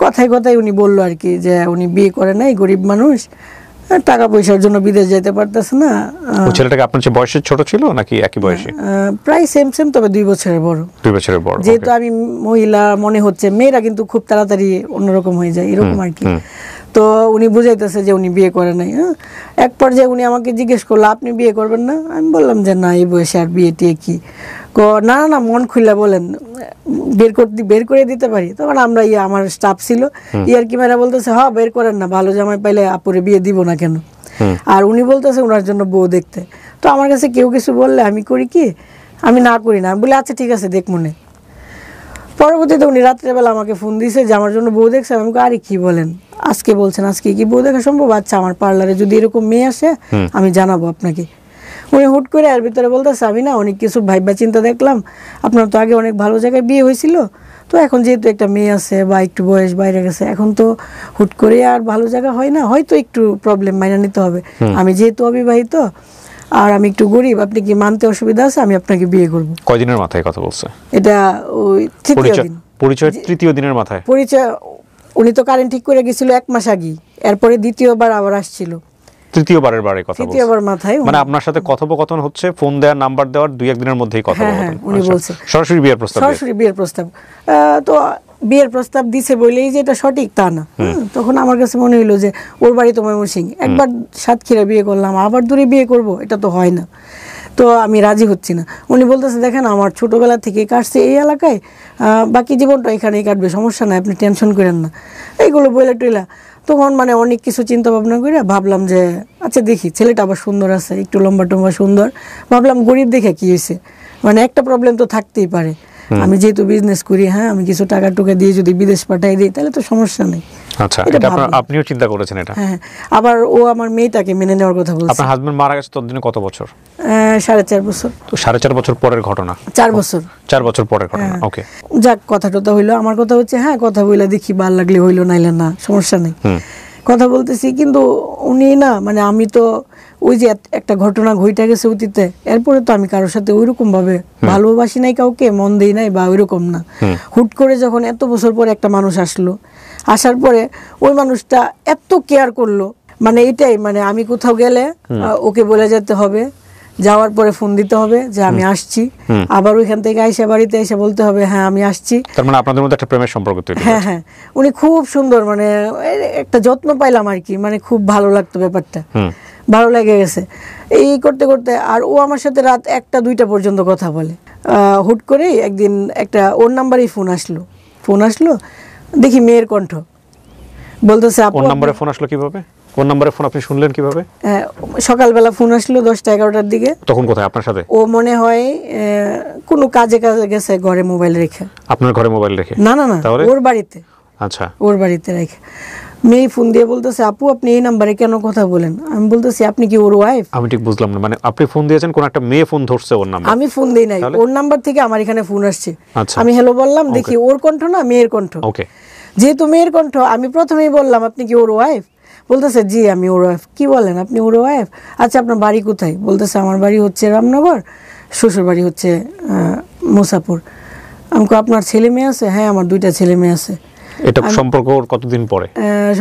কথায় কথায় উনি বললো আর কি যে উনি বিয়ে করে নাই, গরিব মানুষ, টাকা পয়সার জন্য বিদেশ যেতে পারতেছে না। ছেলেটাকে আপনার চেয়ে বয়সে ছোট ছিল নাকি একই বয়সী? প্রায় সেম, তবে 2 বছরের বড়। 2 বছরের বড়। যেহেতু আমি মহিলা মনে হচ্ছে, মেয়েরা কিন্তু খুব তাড়াতাড়ি অন্যরকম হয়ে যায়, এরকম আর কি। তো উনি বুঝাইতেছে যে উনি বিয়ে করে নাই। এক পর্যায়ে উনি আমাকে জিজ্ঞেস করলো আপনি বিয়ে করবেন না? আমি বললাম যে না, এই বয়সে আর বিয়ে টিয়ে কি। না না, মন খুলে বলেন, বের করে দিতে পারি। তখন আমরা আমার স্টাফ ছিল, ইয়ার কি মেয়েরা বলতেছে হ্যাঁ বের করেন না, ভালো জামাই পাইলে আপুরে বিয়ে দিব না কেন। আর উনি বলতেছে ওনার জন্য বউ দেখতে। তো আমার কাছে কেউ কিছু বললে আমি করি কি, আমি না করি না, বলে আচ্ছা ঠিক আছে দেখ মনে। পরবর্তীতে উনি রাত্রেবেলা আমাকে ফোন দিয়েছে যে আমার জন্য বউ দেখছে। আমি আরে কি বলেন, আজকে বলছেন, আজকে কি বউ দেখা সম্ভব? আচ্ছা আমার পার্লারে যদি এরকম মেয়ে আসে আমি জানাবো আপনাকে। উনি হুট করে এর ভিতরে বলতেছে আমি না অনেক কিছু ভাইবা চিন্তা দেখলাম, আপনার তো আগে অনেক ভালো জায়গায় বিয়ে হয়েছিল, তো এখন যেহেতু একটা মেয়ে আছে বা একটু বয়স বাইরে গেছে, এখন তো হুট করে আর ভালো জায়গা হয় না, হয়তো একটু প্রবলেম মাইনা নিতে হবে। আমি যেহেতু অবিবাহিত আর আমি একটু গরিব, আপনি কি মানতে অসুবিধা আছে? আমি আপনাকে বিয়ে করব। কয়দিনের মাথায় কথা বলছে এটা? ওই তৃতীয় দিন। পরিচয় তৃতীয় দিনের মাথায়? পরিচয় উনি তো কারেন্ট ঠিক করে গেছিল 1 মাস আগে, এরপরে দ্বিতীয়বার আবার আসছিল। তৃতীয়বারের বারে কথা বলছে? তৃতীয়বার মাথায়। মানে আপনার সাথে কথোপকথন হচ্ছে, ফোন দেওয়ার নাম্বার দেওয়ার 2-1 দিনের মধ্যেই কথোপকথন? উনি বলছে সরাসরি বিয়ের প্রস্তাব? সরাসরি বিয়ের প্রস্তাব। তো বিয়ের প্রস্তাব দিছে বলেই যে এটা সঠিক তা না। তখন আমার কাছে মনে হইলো যে ওর বাড়ি তো ময়মনসিংহ, একবার সাতক্ষীরা বিয়ে করলাম, আবার দূরে বিয়ে করব, এটা তো হয় না। তো আমি রাজি হচ্ছি না। উনি বলতেছে দেখেন আমার ছোটবেলা থেকে কাটছে এই এলাকায়, বাকি জীবনটা এখানেই কাটবে, সমস্যা নাই, আপনি টেনশন করেন না, এইগুলো বইলা টইলা। তখন মানে অনেক কিছু চিন্তা ভাবনা করে ভাবলাম যে আচ্ছা দেখি, ছেলেটা আবার সুন্দর আছে, একটু লম্বা টম্বা সুন্দর, ভাবলাম গরিব দেখে কি হয়েছে, মানে একটা প্রবলেম তো থাকতেই পারে। আমি যেহেতু বিজনেস করি, আমি কিছু টাকা টুকা দিয়ে যদি বিদেশ পাঠাই দিই তাহলে তো সমস্যা নেই। আচ্ছা, এটা আপনিও চিন্তা করেছেন এটা? আবার ও আমার মেয়েটাকে মেনে নেওয়ার কথা বলছে। আপনার হাজবেন্ড মারা গেছে ততদিনে কত বছর? 4.5 বছর। তো 4.5 বছর পরের ঘটনা? 4 বছর। 4 বছর পরের ঘটনা। ওকে, যাক কথা টথা হইলো। আমার কথা হচ্ছে কথা বইলা দেখি, ভাল লাগলে হইলো, নাইলে না, সমস্যা নেই। কথা বলতেছি, কিন্তু উনি না, মানে আমি তো ওই যে একটা ঘটনা ঘটে গেছে অতীতে, এরপরে তো আমি কারোর সাথে ওইরকম ভাবে ভালোবাসি নাই, কাউকে মন দেই নাই বা ওইরকম না। হুট করে যখন এত বছর পরে একটা মানুষ আসলো, আসার পরে ওই মানুষটা এত কেয়ার করলো, মানে এটাই, মানে আমি কোথাও গেলে ওকে বলে যেতে হবে, যাওয়ার পরে ফোন দিতে হবে যে আমি আসছি, আবার ওইখান থেকে আইসা বাড়িতে এসে বলতে হবে হ্যাঁ আমি আসছি। তার মানে আপনাদের মধ্যে একটা প্রেমের সম্পর্ক তৈরি হয়েছে? হ্যাঁ, উনি খুব সুন্দর, মানে একটা যত্ন পাইলাম আর কি, মানে খুব ভালো লাগতো ব্যাপারটা, ভালো লেগে গেছে এই করতে করতে। আর ও আমার সাথে রাত 1টা-2টা পর্যন্ত কথা বলে। হুট করেই একদিন একটা ওর নাম্বারেই ফোন আসলো, দেখি মেয়ের কণ্ঠ, বলতেছে আপু। ওর নাম্বারে ফোন আসলো কিভাবে? ওর নাম্বারে ফোন আপনি শুনলেন কিভাবে? সকালবেলা ফোন আসলো 10টা-11টার দিকে। তখন কোথায় আপনার সাথে? ও মনে হয় কোনো কাজে গেছে, ঘরে মোবাইল রেখে। আপনার ঘরে মোবাইল রেখে? না, ওর বাড়িতে। আচ্ছা, ওর বাড়িতে রেখে মেয়ে ফোন দিয়ে বলতেছে আপু আপনি এই নাম্বারে কেন কথা বলেন? আমি বলতেছি আপনি কি ওর ওয়াইফ? আমি ঠিক বুঝলাম না, মানে আপনি ফোন দিয়েছেন, কোন একটা মেয়ে ফোন ধরছে ওর নাম্বার? আমি ফোন দেই নাই, ওর নাম্বার থেকে আমার এখানে ফোন আসছে। আমি হ্যালো বললাম, দেখি ওর কণ্ঠ না মেয়ের কণ্ঠ। ওকে, যেহেতু মেয়ের কণ্ঠ, আমি প্রথমেই বললাম আপনি কি ওর ওয়াইফ? বলতেছে জি আমি ওর ওয়াইফ। কি বলেন, আপনি ওর ওয়াইফ? আচ্ছা আপনার বাড়ি কোথায়? বলতেছে আমার বাড়ি হচ্ছে রামনগর, শ্বশুর বাড়ি হচ্ছে মুসাপুর। আমাকে আপনার ছেলে মেয়ে আছে? হ্যাঁ আমার 2টা ছেলে মেয়ে আছে। এটা সম্পর্ক কতদিন পরে?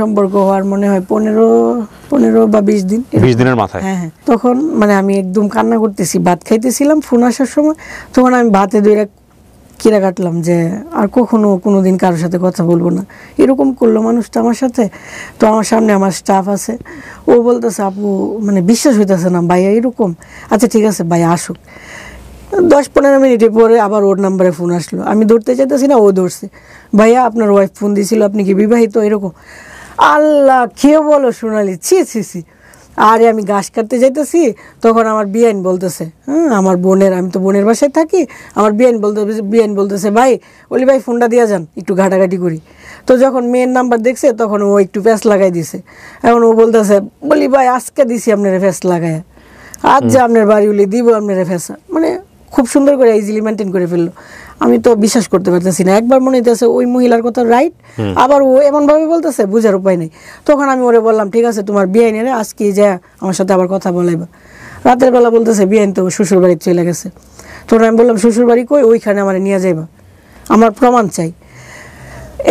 সম্পর্ক হওয়ার মনে হয় 15 বা 20 দিন। 20 দিনের মাথায়? হ্যাঁ। তখন মানে আমি একদম কান্না করতেছি, ভাত খাইতেছিলাম, ফোন আসার সময়। তখন আমি ভাতে 2টা কিরা কাটলাম যে আর কখনো কোনোদিন কারোর সাথে কথা বলবো না। এরকম করলো মানুষটা আমার সাথে। তো আমার সামনে আমার স্টাফ আছে, ও বলতেছে আপু মানে বিশ্বাস হইতেছে না ভাইয়া এরকম। আচ্ছা ঠিক আছে ভাইয়া আসুক। 10-15 মিনিট পরে আবার ওর নাম্বারে ফোন আসলো। আমি ধরতে চাইতেছি না, ও ধরছে। ভাইয়া আপনার ওয়াইফ ফোন দিয়েছিল, আপনি কি বিবাহিত? এরকম। আল্লাহ খেয়ে বলো সোনালি, ছি। আরে আমি ঘাস কাটতে যাইতেছি, তখন আমার বিআইন বলতেছে, আমার বোনের, আমি তো বোনের বাসায় থাকি, আমার বিআইন বলতেছে ভাই বলি ভাই ফোনটা দিয়া যান একটু ঘাটাঘাটি করি। তো যখন মেয়ের নাম্বার দেখছে তখন ও একটু প্যাঁচ লাগাই দিছে। এখন ও বলতেছে বলি ভাই আজকে দিছি আপনার প্যাঁচ লাগায়, আজ যে আপনার বাড়ি উলি দিব আপনার প্যাঁচ, মানে খুব সুন্দর করে ইজিলি মেনটেন করে ফেললো। আমি তো বিশ্বাস করতে পারতেছি না, একবার মনে হইতেছে ওই মহিলার কথা রাইট, আবার ও এমন ভাবে বলতেছে বুঝার উপায় নেই। তখন আমি ওরে বললাম ঠিক আছে তোমার বিআইন এনে আজকে যা আমার সাথে আবার কথা বলাইবা। রাতের বেলা বলতেছে বিআইন তো শ্বশুর বাড়ি চলে গেছে। তখন আমি বললাম শ্বশুর বাড়ি কই, ওইখানে আমার নিয়ে যাইবা, আমার প্রমাণ চাই।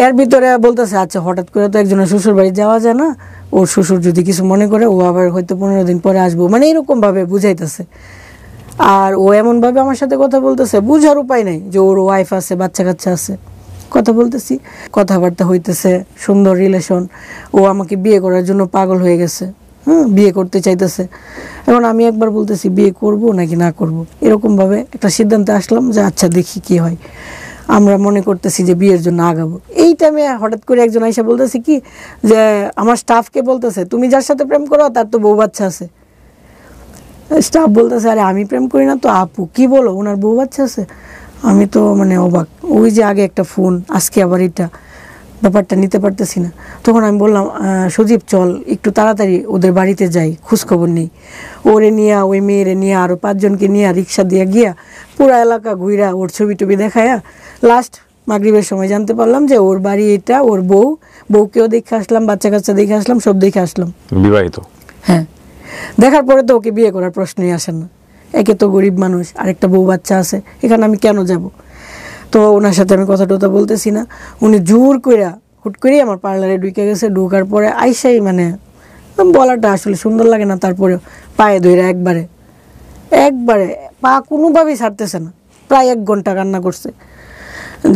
এর ভিতরে বলতেছে আচ্ছা হঠাৎ করে তো একজনের শ্বশুর বাড়ি যাওয়া যায় না, ওর শ্বশুর যদি কিছু মনে করে ও আবার হয়তো 15 দিন পরে আসবো, মানে এরকম ভাবে বুঝাইতেছে। আর ও এমনভাবে আমার সাথে কথা বলতেছে বুঝার উপায় নেই যে ওর ওয়াইফ আছে, বাচ্চা কাচ্চা আছে। কথা বলতেছি, কথাবার্তা হইতেছে, সুন্দর রিলেশন। ও আমাকে বিয়ে করার জন্য পাগল হয়ে গেছে, বিয়ে করতে চাইতেছে। এখন আমি একবার বলতেছি বিয়ে করব নাকি না করব, এরকমভাবে একটা সিদ্ধান্তে আসলাম যে আচ্ছা দেখি কি হয়। আমরা মনে করতেছি যে বিয়ের জন্য আগাবো। এই টাইমে হঠাৎ করে একজন আইসা বলতেছে কি যে আমার স্টাফকে বলতেছে তুমি যার সাথে প্রেম করো তার তো বউ বাচ্চা আছে। স্টাফ বলতেছে আরে আমি প্রেম করি না তো আপু, কি বলো ওনার বউ বাচ্চা আছে? আমি তো মানে অবাক, ওই যে আগে একটা ফোন আজকে আবার এটা, ব্যাপারটা নিতে পারতেছি না। তখন আমি বললাম সজীব চল একটু তাড়াতাড়ি ওদের বাড়িতে যাই, খোঁজখবর নেই। ওরে নিয়ে ওই মেয়েরে নিয়ে আরও 5 জনকে নিয়ে রিক্সা দিয়ে গিয়া পুরা এলাকা ঘুরা ওর ছবি টবি দেখায়া লাস্ট মাগরিবের সময় জানতে পারলাম যে ওর বাড়ি এটা, ওর বউকেও দেখে আসলাম, বাচ্চা কাচ্চা দেখে আসলাম, সব দেখে আসলাম। বিবাহিত? হ্যাঁ। দেখার পরে তো ওকে বিয়ে করার প্রশ্নই আসে না, একে তো গরিব মানুষ, আরেকটা বউ বাচ্চা আছে, এখানে আমি কেন যাব? তো ওনার সাথে আমি কথা টথা বলতেছি না, উনি জোর কইরা হুট করেই আমার পার্লারে ঢুকে গেছে। ঢুকার পরে আইসাই মানে বলাটা আসলে সুন্দর লাগে না, তারপরে পায়ে ধইরা একবারে পা কোনোভাবেই ছাড়তেছে না, প্রায় 1 ঘন্টা কান্না করছে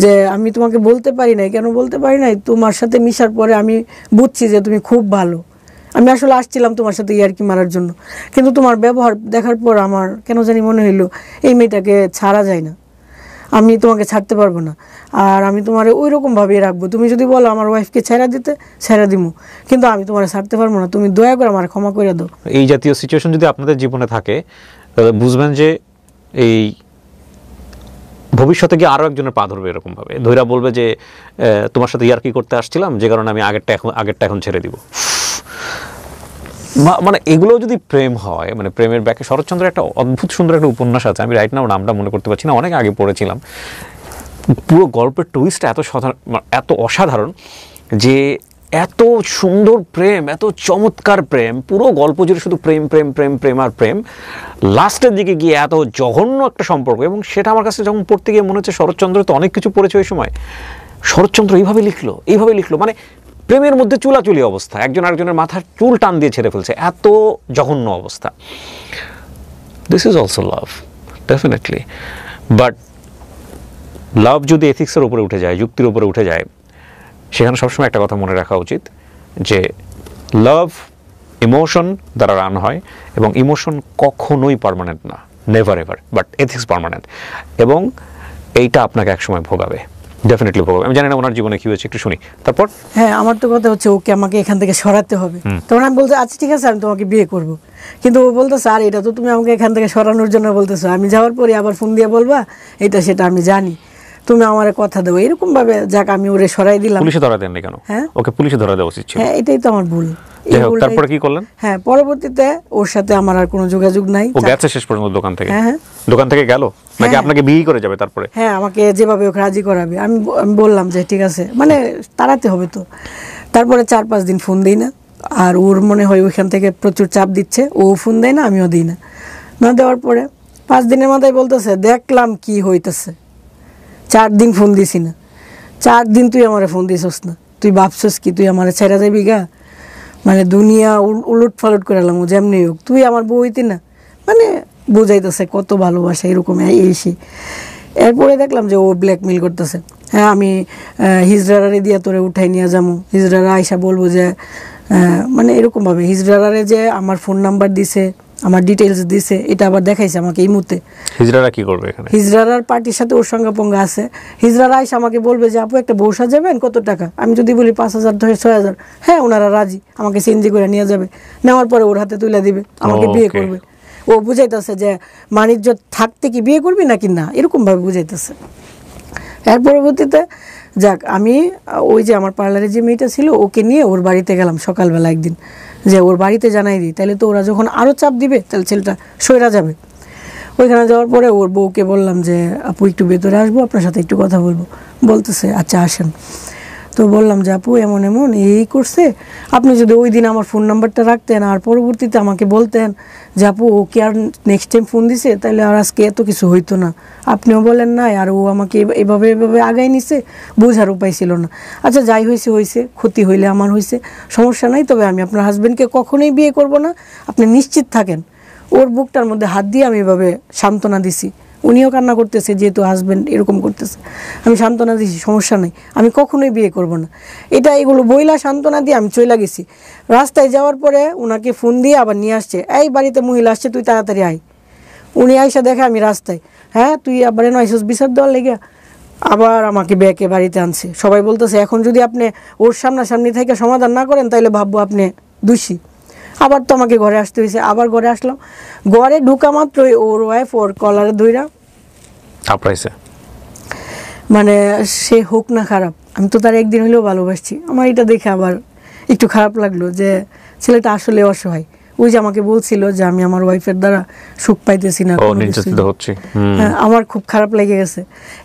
যে আমি তোমাকে বলতে পারি নাই। কেন বলতে পারি নাই? তোমার সাথে মিশার পরে আমি বুঝছি যে তুমি খুব ভালো। আমি আসলে আসছিলাম তোমার সাথে ইয়ার্কি মারার জন্য, কিন্তু তোমার ব্যবহার দেখার পর আমার কেন জানি মনে হইলো এই মেয়েটাকে ছাড়া যায় না, আমি তোমাকে ছাড়তে পারবো না, আর আমি তোমার ওই রকমভাবেই রাখবো। তুমি যদি বলো আমার ওয়াইফকে ছেড়া দিতে, ছেড়া দিমু, কিন্তু আমি তোমার ছাড়তে পারবো না, তুমি দয়া করে আমার ক্ষমা করে দাও। এই জাতীয় সিচুয়েশন যদি আপনাদের জীবনে থাকে তাহলে বুঝবেন যে এই ভবিষ্যতে গিয়ে আরও একজনের পা ধরবে, এরকমভাবে ধৈরা বলবে যে তোমার সাথে ইয়ার্কি করতে আসছিলাম, যে কারণে আমি আগেরটা এখন ছেড়ে দিব। মানে এগুলো যদি প্রেম হয়, মানে প্রেমের ব্যাকে শরৎচন্দ্রের একটা অদ্ভুত সুন্দর একটা উপন্যাস আছে, আমি রাইট নাও নামটা মনে করতে পারছি না, অনেক আগে পড়েছিলাম। পুরো গল্পের টুইস্টটা এত অসাধারণ যে এত সুন্দর প্রেম, এত চমৎকার প্রেম, পুরো গল্প জুড়ে শুধু প্রেম প্রেম প্রেম প্রেম আর প্রেম, লাস্টের দিকে গিয়ে এত জঘন্য একটা সম্পর্ক। এবং সেটা আমার কাছে যখন পড়তে গিয়ে মনে হচ্ছে শরৎচন্দ্র তো অনেক কিছু পড়েছে ওই সময়, শরৎচন্দ্র এইভাবে লিখলো, মানে প্রেমের মধ্যে চুলাচুলি অবস্থা, একজন আরেকজনের মাথার চুল টান দিয়ে ছেড়ে ফেলছে, এত জঘন্য অবস্থা। This is also love, definitely. But love যদি এথিক্সের উপরে উঠে যায়, যুক্তির উপরে উঠে যায়, সেখানে সবসময় একটা কথা মনে রাখা উচিত যে লাভ ইমোশন দ্বারা রান হয়, এবং ইমোশন কখনোই পার্মানেন্ট না, never ever, but ethics permanent, এবং এইটা আপনাকে একসময় ভোগাবে, ডেফিনেটলি ভোগাবে। আমি জানি না ওনার জীবনে কি হয়েছে, একটু শুনি তারপর। হ্যাঁ, আমার তো কথা হচ্ছে ওকে আমাকে এখান থেকে সরাতে হবে। তখন আমি বলতে আচ্ছা ঠিক আছে আমি তোমাকে বিয়ে করব, কিন্তু ও বলতেছে আর এটা তো তুমি আমাকে এখান থেকে সরানোর জন্য বলতেছো, আমি যাওয়ার পরে আবার ফোন দিয়ে বলবা এটা সেটা আমি জানি, তুমি আমার কথা দেবো, এরকম ভাবে যাক আমি ওরে সরাই দিলাম। পুলিশে ধরা দেননি কেন? হ্যাঁ, ওকে পুলিশে ধরা দেওয়া উচিত ছিল। হ্যাঁ, এটাই তো আমার ভুল। তারপরে কি করলেন? হ্যাঁ, পরবর্তীতে ওর সাথে আমার আর কোনো যোগাযোগ নাই। ও গেছে শেষ পর্যন্ত দোকান থেকে? হ্যাঁ, দোকান থেকে গেল নাকি আপনাকে বিয়ে করে যাবে তারপরে? হ্যাঁ, আমাকে যেভাবে ওকে রাজি করাবে আমি বললাম যে ঠিক আছে, মানে তাড়াতে হবে তো। তারপরে 4-5 দিন ফোন দিই না, আর ওর মনে হয় ওইখান থেকে প্রচুর চাপ দিচ্ছে, ও ফোন দেয় না, আমিও দিই না। না দেওয়ার পরে 5 দিনের মাথায় বলতেছে দেখলাম কি হইতেছে, 4 দিন ফোন দিছি না, 4 দিন তুই আমারে ফোন দিছস না, তুই ভাবছস কি তুই আমারে ছেড়ে যাবি গা? মানে দুনিয়া উলট ফালট করে এলাম, যেমনি হোক তুই আমার বউ হইতি না, মানে বুঝাইতেছে কত ভালোবাসা এরকম এসে। এরপরে দেখলাম যে ও ব্ল্যাকমেল করতেছে। হ্যাঁ, আমি হিজড়ারে দিয়া তোরে উঠাই নিয়ে যাবো, হিজড়ারা আইসা বলবো যে মানে এরকমভাবে হিজড়ারে যে আমার ফোন নাম্বার দিছে, আমার ডিটেইলস দিছে, এটা আবার দেখাইছে আমাকে এই মুহূর্তে। হিজড়ারা কি করবে এখানে? হিজড়ার পার্টির সাথে ওর সঙ্গে পঙ্গা আছে। হিজড়ারা এসে আমাকে বলবে যে আপু একটা বউ সাজাবেন, কত টাকা? আমি যদি বলি 5,000 ধরে 6,000, হ্যাঁ ওনারা রাজি, আমাকে সিএনজি করে নিয়ে যাবে, নেওয়ার পরে ওর হাতে তুলে দিবে, আমাকে বিয়ে করবে। ও বুঝাইতেছে যে বাণিজ্য থাকতে কি বিয়ে করবি নাকি না, এরকম ভাবে বুঝাইতেছে। এর পরবর্তীতে যাক আমি ওই যে আমার পার্লারে যে মেয়েটা ছিল ওকে নিয়ে ওর বাড়িতে গেলাম সকালবেলা একদিন, যে ওর বাড়িতে জানাই দিই, তাহলে তো ওরা যখন আরও চাপ দিবে তাহলে ছেলেটা সইরা যাবে। ওইখানে যাওয়ার পরে ওর বউকে বললাম যে আপু একটু ভেতরে আসবো, আপনার সাথে একটু কথা বলবো। বলতেছে আচ্ছা আসেন। তো বললাম যে আপু এমন এমন এই করছে, আপনি যদি ওই দিন আমার ফোন নাম্বারটা রাখতেন আর পরবর্তীতে আমাকে বলতেন যে আপু ওকে আর নেক্সট টাইম ফোন দিছে, তাহলে আর আজকে এত কিছু হইতো না। আপনিও বলেন না, আর ও আমাকে এভাবে এভাবে আগাই নিছে, বোঝার উপায় ছিল না। আচ্ছা যাই হয়েছে হয়েছে, ক্ষতি হইলে আমার হয়েছে, সমস্যা নাই, তবে আমি আপনার হাজবেন্ডকে কখনোই বিয়ে করব না, আপনি নিশ্চিত থাকেন। ওর বুকটার মধ্যে হাত দিয়ে আমি এভাবে সান্ত্বনা দিছি। উনিও কান্না করতেছে যেহেতু হাজব্যান্ড এরকম করতেছে, আমি সান্ত্বনা দিছি সমস্যা নেই, আমি কখনোই বিয়ে করব না। এগুলো বইলা সান্ত্বনা দিয়ে আমি চলে গেছি। রাস্তায় যাওয়ার পরে ওনাকে ফোন দিয়ে আবার নিয়ে আসছে, এই বাড়িতে মহিলা আসছে, তুই তাড়াতাড়ি আয়। উনি আইসা দেখে আমি রাস্তায়, হ্যাঁ তুই আবার এনে আইসস বিচার দেওয়ার লেগে, আবার আমাকে ব্যাকে বাড়িতে আনছে। সবাই বলতেছে এখন যদি আপনি ওর সামনাসামনি থেকে সমাধান না করেন তাহলে ভাববো আপনি দোষী। আবার তো আমাকে ঘরে আসতে হয়েছে, আবার ঘরে আসলাম। ঘরে ঢুকা মাত্রই ওর ওয়াইফ ওর কলারে ধইরা থাপড়াইছে। মানে সে হোক না খারাপ, আমি তো তার একদিন হলেও ভালোবাসছি। আমার এটা দেখে আবার একটু খারাপ লাগলো যে ছেলেটা আসলে অসহায়। ওই যে আমাকে বলছিল যে আমি আমার ওয়াইফের দ্বারা সুখ পাইতেছি না, হ্যাঁ আমার খুব খারাপ লেগে গেছে।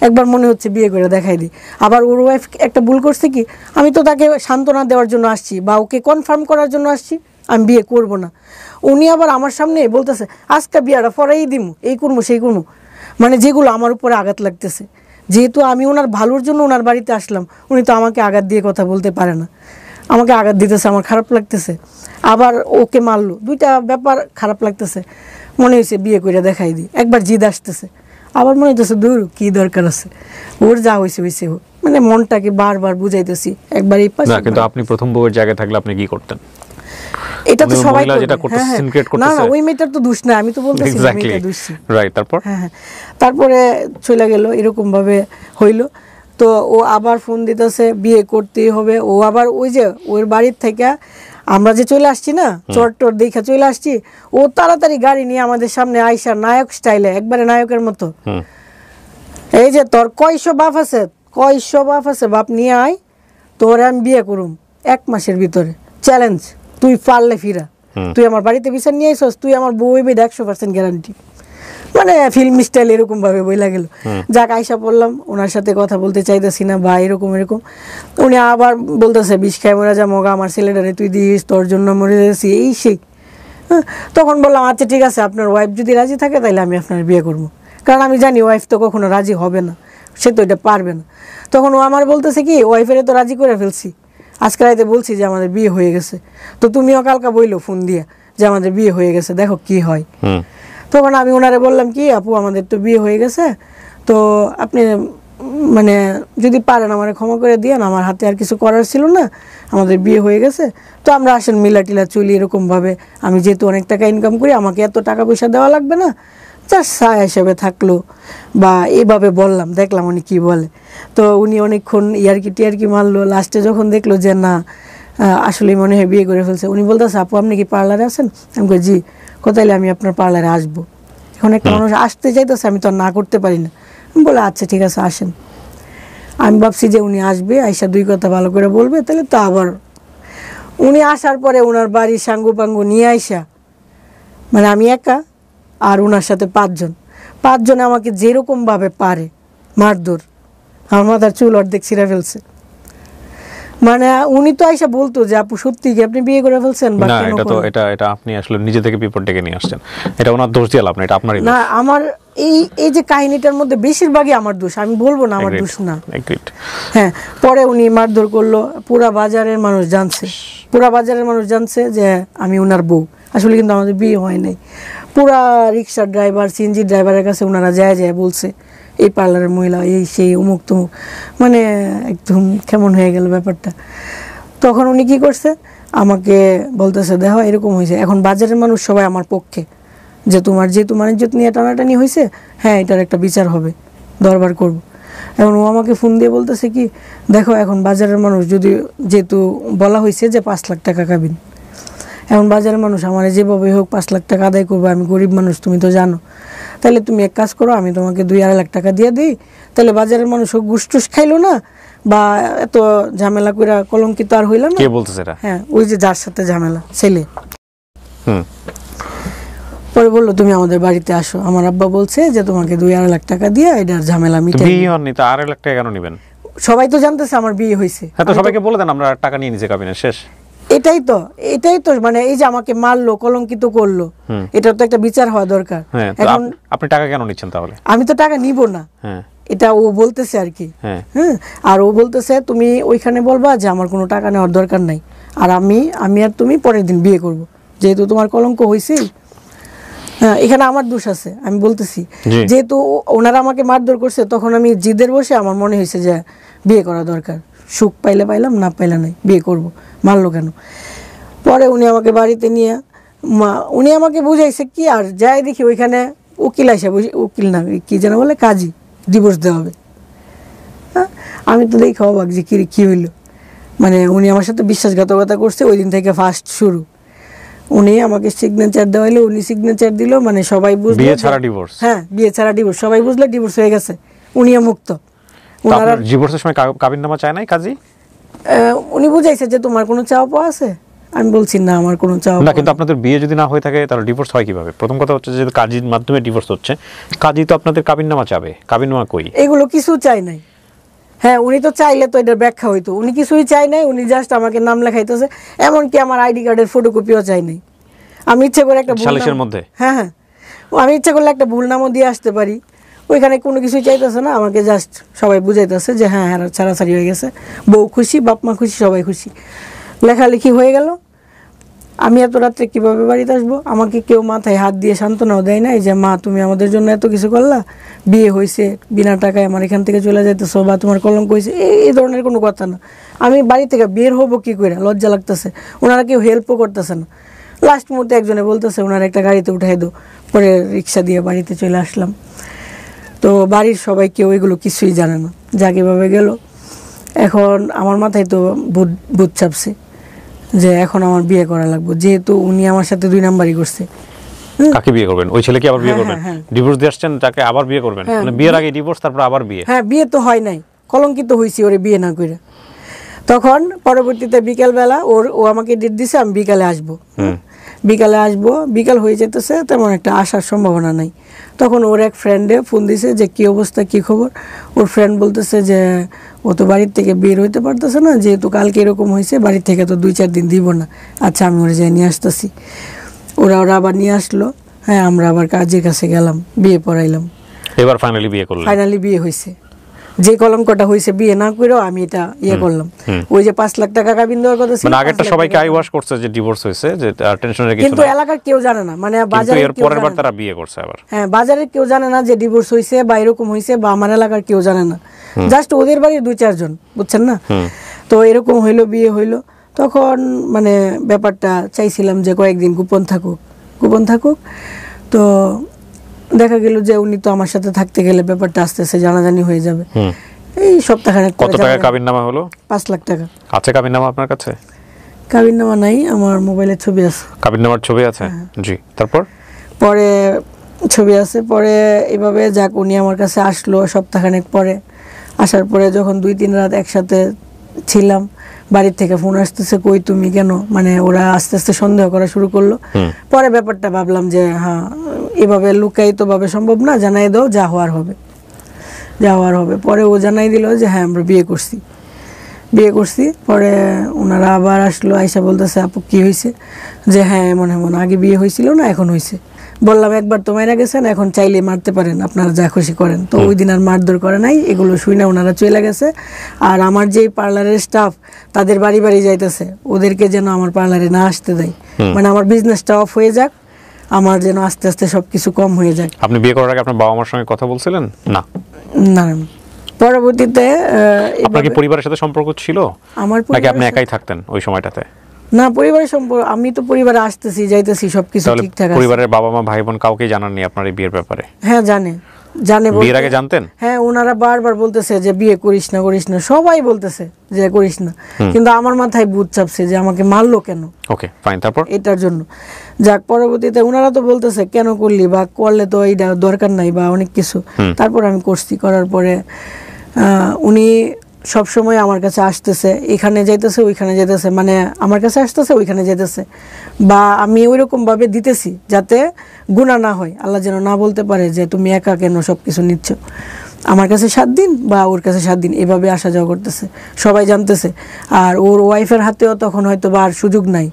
একবার মনে হচ্ছে বিয়ে করে দেখাই দিই। আবার ওর ওয়াইফ একটা ভুল করছে কি, আমি তো তাকে সান্ত্বনা দেওয়ার জন্য আসছি বা ওকে কনফার্ম করার জন্য আসছি, আমি বিয়ে করব না। উনি আবার আমার সামনে বলতেছে আজকে বিয়েটা পরেই দিমু, এই করবো সেই করবো, মানে যেগুলো আমার উপরে আঘাত লাগতেছে। যেহেতু আমি ওনার ভালোর জন্য ওনার বাড়িতে আসলাম, উনি তো আমাকে আঘাত দিয়ে কথা বলতে পারে না, আমাকে আঘাত দিতেছে, আমার খারাপ লাগতেছে। আবার ওকে মারলো, দুইটা ব্যাপার খারাপ লাগতেছে। মনে হয়েছে বিয়ে করে দেখাই দিই। একবার জিদ আসতেছে, আবার মনে হইতেছে দূর কি দরকার আছে, ওর যা হয়েছে হয়েছে হোক, মানে মনটাকে বারবার বুঝাইতেছি একবার এই পাশে। কিন্তু আপনি প্রথম বউয়ের জায়গায় থাকলে আপনি কি করতেন? এটা তো সবাই না না, ওই মেয়েটার তো দোষ না, আমি তো বলতেছি মেয়েটা দোষী। রাইট, তারপর হ্যাঁ তারপরে চলে গেল, এরকম ভাবে হইলো। তো ও আবার ফোন দিতেছে বিয়ে করতেই হবে। ও আবার ওই যে ওর বাড়ির থেকে আমরা যে চলে আসছি না, চট্টর দেখে চলে আসছি, ও তাড়াতাড়ি গাড়ি নিয়ে আমাদের সামনে আইসা নায়ক স্টাইলে, একবারে নায়কের মতো, এই যে তোর কয়শো বাপ আছে, কয়শো বাপ আছে, বাপ নিয়ে আয়, তোর আমি বিয়ে করুম 1 মাসের ভিতরে, চ্যালেঞ্জ, তুই পারলে ফিরা, তুই আমার বাড়িতে বিচার নিয়ে আইসস, তুই আমার বউ হইবে 100% গ্যারান্টি। মানে ফিল্ম স্টাইল এরকম ভাবে বইলা গেল। যাক আইসা পড়লাম, ওনার সাথে কথা বলতে চাইতেছি না বা এরকম এরকম। উনি আবার বলতেছে বিষ খাই মরে যা মগা, আমার ছেলেটারে তুই দিস, তোর জন্য মরে যাচ্ছি, এই সেই। তখন বললাম আচ্ছা ঠিক আছে, আপনার ওয়াইফ যদি রাজি থাকে তাহলে আমি আপনার বিয়ে করবো, কারণ আমি জানি ওয়াইফ তো কখনো রাজি হবে না, সে তো এটা পারবে না। তখন ও আমার বলতেছে কি, ওয়াইফের তো রাজি করে ফেলছি, আজকে রাইতে বলছি যে আমাদের বিয়ে হয়ে গেছে, তো তুমিও কালকা বইলো ফোন দিয়ে যে আমাদের বিয়ে হয়ে গেছে, দেখো কি হয়। তখন আমি ওনারে বললাম কি আপু আমাদের তো বিয়ে হয়ে গেছে, তো আপনি মানে যদি পারেন আমার ক্ষমা করে দিয়েন, আমার হাতে আর কিছু করার ছিল না, আমাদের বিয়ে হয়ে গেছে, তো আমরা আসেন মিলা টিলা চলি এরকমভাবে। আমি যেহেতু অনেক টাকা ইনকাম করি, আমাকে এত টাকা পয়সা দেওয়া লাগবে না, জাস্ট ছায়া হিসেবে থাকলো, বা এইভাবে বললাম, দেখলাম উনি কি বলে। তো উনি অনেকক্ষণ ইয়ারকি টিয়ারকি মারলো, লাস্টে যখন দেখলো যে না আসলে মনে হয় বিয়ে করে ফেলছে, উনি বলতেছে আপু আপনি কি পার্লারে আছেন? আমি বলি জি। কোথায়? আমি আপনার পার্লারে আসবো। এখন একটা মানুষ আসতে চাইতেছে, আমি তো না করতে পারি না। আমি বলে আচ্ছা ঠিক আছে আসেন। আমি ভাবছি যে উনি আসবে, আইসা 2 কথা ভালো করে বলবে, তাহলে তো আবার। উনি আসার পরে ওনার বাড়ির সাঙ্গু পাঙ্গু নিয়ে আইসা, মানে আমি একা আর ওনার সাথে 5 জন, 5 জনে আমাকে যেরকম ভাবে পারে মারধর, আমার মাথার চুল অর্ধেক ছিঁড়ে ফেলছে। মানে উনি তো আইসা বলতো যে আপু সত্যি কি আপনি বিয়ে করে ফেলছেন? না এটা তো এটা আপনি আসলে নিজে থেকে বিপদ ডেকে নিয়ে আসছেন, এটা ওনার দোষ দিয়ে লাভ না, এটা আপনারই দোষ। না আমার এই যে কাহিনীটার মধ্যে বেশিরভাগই আমার দোষ, আমি বলবো না আমার দোষ না। হ্যাঁ পরে উনি মারধর করলো, পুরা বাজারের মানুষ জানছে, পুরা বাজারের মানুষ জানছে যে আমি ওনার বউ। আসলে কিন্তু আমাদের বিয়ে হয় নাই। পুরা রিক্সার ড্রাইভার, সিএনজি ড্রাইভারের কাছে ওনারা যায় বলছে এই পার্লারের মহিলা, এই সেই অমুক তমুক, মানে একদম কেমন হয়ে গেল ব্যাপারটা। তখন উনি কি করছে, আমাকে বলতেছে দেখো এরকম হয়েছে, এখন বাজারের মানুষ সবাই আমার পক্ষে, যে তোমার যেহেতু ইজ্জত নিয়ে টানাটানি হয়েছে, হ্যাঁ এটার একটা বিচার হবে, দরবার করব। এখন ও আমাকে ফোন দিয়ে বলতেছে কি, দেখো এখন বাজারের মানুষ যদি, যেহেতু বলা হয়েছে যে 5 লাখ টাকা কাবিন, এখন বাজারের মানুষ আমার যেভাবে হোক 5 লাখ টাকা আদায় করবো, আমি গরিব মানুষ তুমি তো জানো, তাহলে তুমি এক কাজ করো, আমি তোমাকে 2-2.5 লাখ টাকা দিয়ে দিই, তাহলে বাজারের মানুষ হোক গুসটুস খাইলো না, বা এত ঝামেলা কইরা কলঙ্কিত আর হইল না। কে বলতেছে এটা? হ্যাঁ, ওই যে যার সাথে ঝামেলা, ছেলে। হুম। পরে বললো তুমি আমাদের বাড়িতে আসো, আমার আব্বা বলছে যে তোমাকে 2-2.5 লাখ টাকা দিয়ে এটার ঝামেলা মিটাই। বিয়ে হয়নি তো 2.5 লাখ টাকা কেন নেবেন? সবাই তো জানতেছে আমার বিয়ে হয়েছে। হ্যাঁ, তো সবাইকে বলে দেন আমরা টাকা নিয়ে নিচে কাবিনের শেষ। এটাই তো মানে এই যে আমাকে মারলো, কলঙ্কিত করলো, এটা তো একটা বিচার হওয়া দরকার। হ্যাঁ, এখন আপনি টাকা কেন নিচ্ছেন তাহলে? আমি তো টাকা নিব না, হ্যাঁ, এটা ও বলতেছে আর কি। হ্যাঁ, আর ও বলতেছে তুমি ওইখানে বলবা যে আমার কোনো টাকা নেওয়ার দরকার নাই, আর আমি আর তুমি পরের দিন বিয়ে করব, যেহেতু তোমার কলঙ্ক হয়েছে। হ্যাঁ, এখানে আমার দোষ আছে, আমি বলতেছি। যেহেতু ওনারা আমাকে মারধর করছে, তখন আমি জিদের বসে আমার মনে হয়েছে যে বিয়ে করা দরকার, সুখ পাইলে পাইলাম, না পাইলে নাই, বিয়ে করব, মারলো কেন। পরে উনি আমাকে বাড়িতে নিয়ে উনি আমাকে বুঝাইছে কি, আর যাই দেখি ওইখানে উকিল আসে, উকিল না কি যেন বলে, কাজী, ডিভোর্স দেওয়া হবে। হ্যাঁ, আমি তো দেখি অবাক যে কি হইলো, মানে উনি আমার সাথে বিশ্বাসঘাতকতা করছে, ওই দিন থেকে ফার্স্ট শুরু। উনি আমাকে সিগনেচার দেওয়াইলো, উনি সিগনেচার দিল, মানে সবাই বুঝলো বিয়ে ছাড়া ডিভোর্স। হ্যাঁ, বিয়ে ছাড়া ডিভোর্স, সবাই বুঝলো ডিভোর্স হয়ে গেছে, উনিও মুক্ত। ওনারা ডিভোর্সের সময় কাবিননামা চায় নাই কাজী? উনি বুঝাইছে যে তোমার কোনো চাওয়া পাওয়া আছে, আমি বলছি না আমার কোনো চাওয়া না। কিন্তু আপনাদের বিয়ে যদি না হয়ে থাকে তাহলে ডিভোর্স হয় কিভাবে? প্রথম কথা হচ্ছে যে কাজীর মাধ্যমে ডিভোর্স হচ্ছে, কাজী তো আপনাদের কাবিননামা চাবে, কাবিননামা কই? এগুলো কিছু চাই নাই। হ্যাঁ, উনি তো চাইলে তো এটার ব্যাখ্যা হইতো, উনি কিছুই চাই নাই, উনি জাস্ট আমাকে নাম লেখাইতেছে, এমনকি আমার আইডি কার্ডের ফটোকপিও চাই নাই। আমি ইচ্ছে করে একটা সালিশের মধ্যে, হ্যাঁ আমি ইচ্ছে করলে একটা ভুল নামও দিয়ে আসতে পারি, ওইখানে কোনো কিছুই চাইতেছে না, আমাকে জাস্ট সবাই বুঝাইতেছে যে হ্যাঁ হ্যাঁ ছাড়াছাড়ি হয়ে গেছে, বউ খুশি, বাপ মা খুশি, সবাই খুশি, লেখালেখি হয়ে গেল। আমি এত রাত্রে কীভাবে বাড়িতে আসবো? আমাকে কেউ মাথায় হাত দিয়ে সান্ত্বনাও দেয় নাই যে মা তুমি আমাদের জন্য এত কিছু করলা, বিয়ে হয়েছে, বিনা টাকায় আমার এখান থেকে চলে যাইতেছো, বা তোমার কলঙ্ক হয়েছে, এই ধরনের কোনো কথা না। আমি বাড়ি থেকে বের হবো কী করে, লজ্জা লাগতেছে, ওনারা কেউ হেল্পও করতেছে না। লাস্ট মুহূর্তে একজনে বলতেছে ওনার একটা গাড়িতে উঠাই দো, পরে রিক্সা দিয়ে বাড়িতে চলে আসলাম। তো বাড়ির সবাই কেউ এগুলো কিছুই জানে না, যা কীভাবে গেল। এখন আমার মাথায় তো ভূত চাপছে যে এখন আমার বিয়ে করা লাগবে, যেহেতু উনি আমার সাথে 2 নাম্বারই করছে। কাকে বিয়ে করবেন? ওই ছেলেকে আবার বিয়ে করবেন? ডিভোর্স দিয়ে আসছেন, তাকে আবার বিয়ে করবেন? মানে বিয়ের আগে ডিভোর্স, তারপর আবার বিয়ে? হ্যাঁ, বিয়ে তো হয় নাই, কলঙ্কিত হয়েছি ওরে বিয়ে না করে। তখন পরবর্তীতে বিকেলবেলা ও আমাকে ডেট দিছে, আমি বিকালে আসবো, বিকাল হয়ে যেতেছে, তেমন একটা আসার সম্ভাবনা নাই। তখন ওর এক ফ্রেন্ডে ফোন দিছে যে কি অবস্থা, কি খবর। ওর ফ্রেন্ড বলতেছে যে ও তো বাড়ির থেকে বের হইতে পারতেছে না, যেহেতু কালকে এরকম হয়েছে, বাড়ির থেকে তো 2-4 দিন দিব না। আচ্ছা, আমি ওরা যাই নিয়ে আসতেছি। ওরা আবার নিয়ে আসলো। হ্যাঁ, আমরা আবার কাজের কাছে গেলাম, বিয়ে পড়াইলাম। এবার ফাইনালি বিয়ে করলাম। ফাইনালি বিয়ে হয়েছে। যে কলঙ্কটা হয়েছে বিয়ে না করেও আমি এটা করলাম। ওই যে 5 লাখ টাকা কাবিন দেওয়ার কথা ছিল, মানে আগেরটা সবাইকে আই ওয়াশ করছে যে ডিভোর্স হয়েছে, যে টেনশনের কিছু না, কিন্তু এলাকার কেউ জানে না, মানে বাজারে এর পরের বার তারা বিয়ে করছে আবার। হ্যাঁ, বাজারে কেউ জানে না যে ডিভোর্স হয়েছে বা এরকম হয়েছে, বা আমার এলাকার কেউ জানে না, জাস্ট ওদের বাড়ির 2-4 জন, বুঝছেন না? তো এরকম হইলো, বিয়ে হইলো। তখন মানে ব্যাপারটা চাইছিলাম যে কয়েকদিন গোপন থাকুক। তো দেখা গেল যে উনি তো আমার সাথে থাকতে গেলে ব্যাপারটা আস্তে আস্তে জানাজানি হয়ে যাবে। এই সপ্তাহখানেক। কত টাকা কাবিননামা হলো? 5 লাখ টাকা। আছে কাবিননামা আপনার কাছে? কাবিননামা নাই, আমার মোবাইলে ছবি আছে। কাবিননামার ছবি আছে? জি। তারপর পরে ছবি আছে। পরে এভাবে যাক, উনি আমার কাছে আসলো সপ্তাহখানেক পরে। আসার পরে যখন 2-3 রাত একসাথে ছিলাম, বাড়ির থেকে ফোন আসতেছে, কই তুমি কেন, মানে ওরা আস্তে আস্তে সন্দেহ করা শুরু করলো। পরে ব্যাপারটা ভাবলাম যে হ্যাঁ, এভাবে লুকায়িত ভাবে সম্ভব না, জানাই দাও, যা হওয়ার হবে। পরে ও জানাই দিল যে হ্যাঁ আমরা বিয়ে করছি। পরে ওনারা আবার আসলো, আইসা বলতেছে আপু কি হয়েছে, যে হ্যাঁ এমন আগে বিয়ে হয়েছিল না, এখন হয়েছে। বললাম একবার তো মারা গেছেন, এখন চাইলে মারতে পারেন, আপনারা যা খুশি করেন। তো ওই দিন আর মারধর করে নাই, এগুলো শুনে ওনারা চলে গেছে। আর আমার যে পার্লারের স্টাফ, তাদের বাড়ি যাইতেছে, ওদেরকে যেন আমার পার্লারে না আসতে দেয়, মানে আমার বিজনেসটা অফ হয়ে যাক, আমার যেন আস্তে আস্তে সবকিছু কম হয়ে যায়। আপনি বিয়ে করার আগে আপনার বাবা মার সঙ্গে কথা বলছিলেন? না। পরবর্তীতে আপনার কি পরিবারের সাথে সম্পর্ক ছিল, আমার নাকি আপনি একাই থাকতেন ওই সময়টাতে? না, পরিবারের সম্পর্ক, আমি তো পরিবারে আসতেছি যাইতেছি সবকিছু তাহলে ঠিকঠাক আছে। পরিবারের বাবা মা ভাই বোন কাউকে জানাননি আপনার এই বিয়ের ব্যাপারে? হ্যাঁ জানে বিয়ের আগে জানতেন? হ্যাঁ, ওনারা বারবার বলতেছে যে বিয়ে করিস না করিস না, সবাই বলতেছে যে করিস না, কিন্তু আমার মাথায় ভূত চাপছে যে আমাকে মারলো কেন। ওকে ফাইন, তারপর? এটার জন্য যাক, পরবর্তীতে ওনারা তো বলতেছে কেন করলি, বা করলে তো এইটা দরকার নাই বা অনেক কিছু। তারপর আমি করছি, করার পরে উনি সব সময় আমার কাছে আসতেছে, এখানে যাইতেছে ওইখানে যাইতেছে, মানে আমার কাছে আসতেছে ওইখানে যাইতেছে, বা আমি ওইরকম ভাবে দিতেছি যাতে গুনাহ না হয়, আল্লাহ যেন না বলতে পারে যে তুমি একা কেন সবকিছু নিচ্ছ। আমার কাছে 7 দিন বা ওর কাছে 7 দিন, এভাবে আসা যাওয়া করতেছে, সবাই জানতেছে। আর ওর ওয়াইফের হাতেও তখন হয়তো বা আর সুযোগ নাই,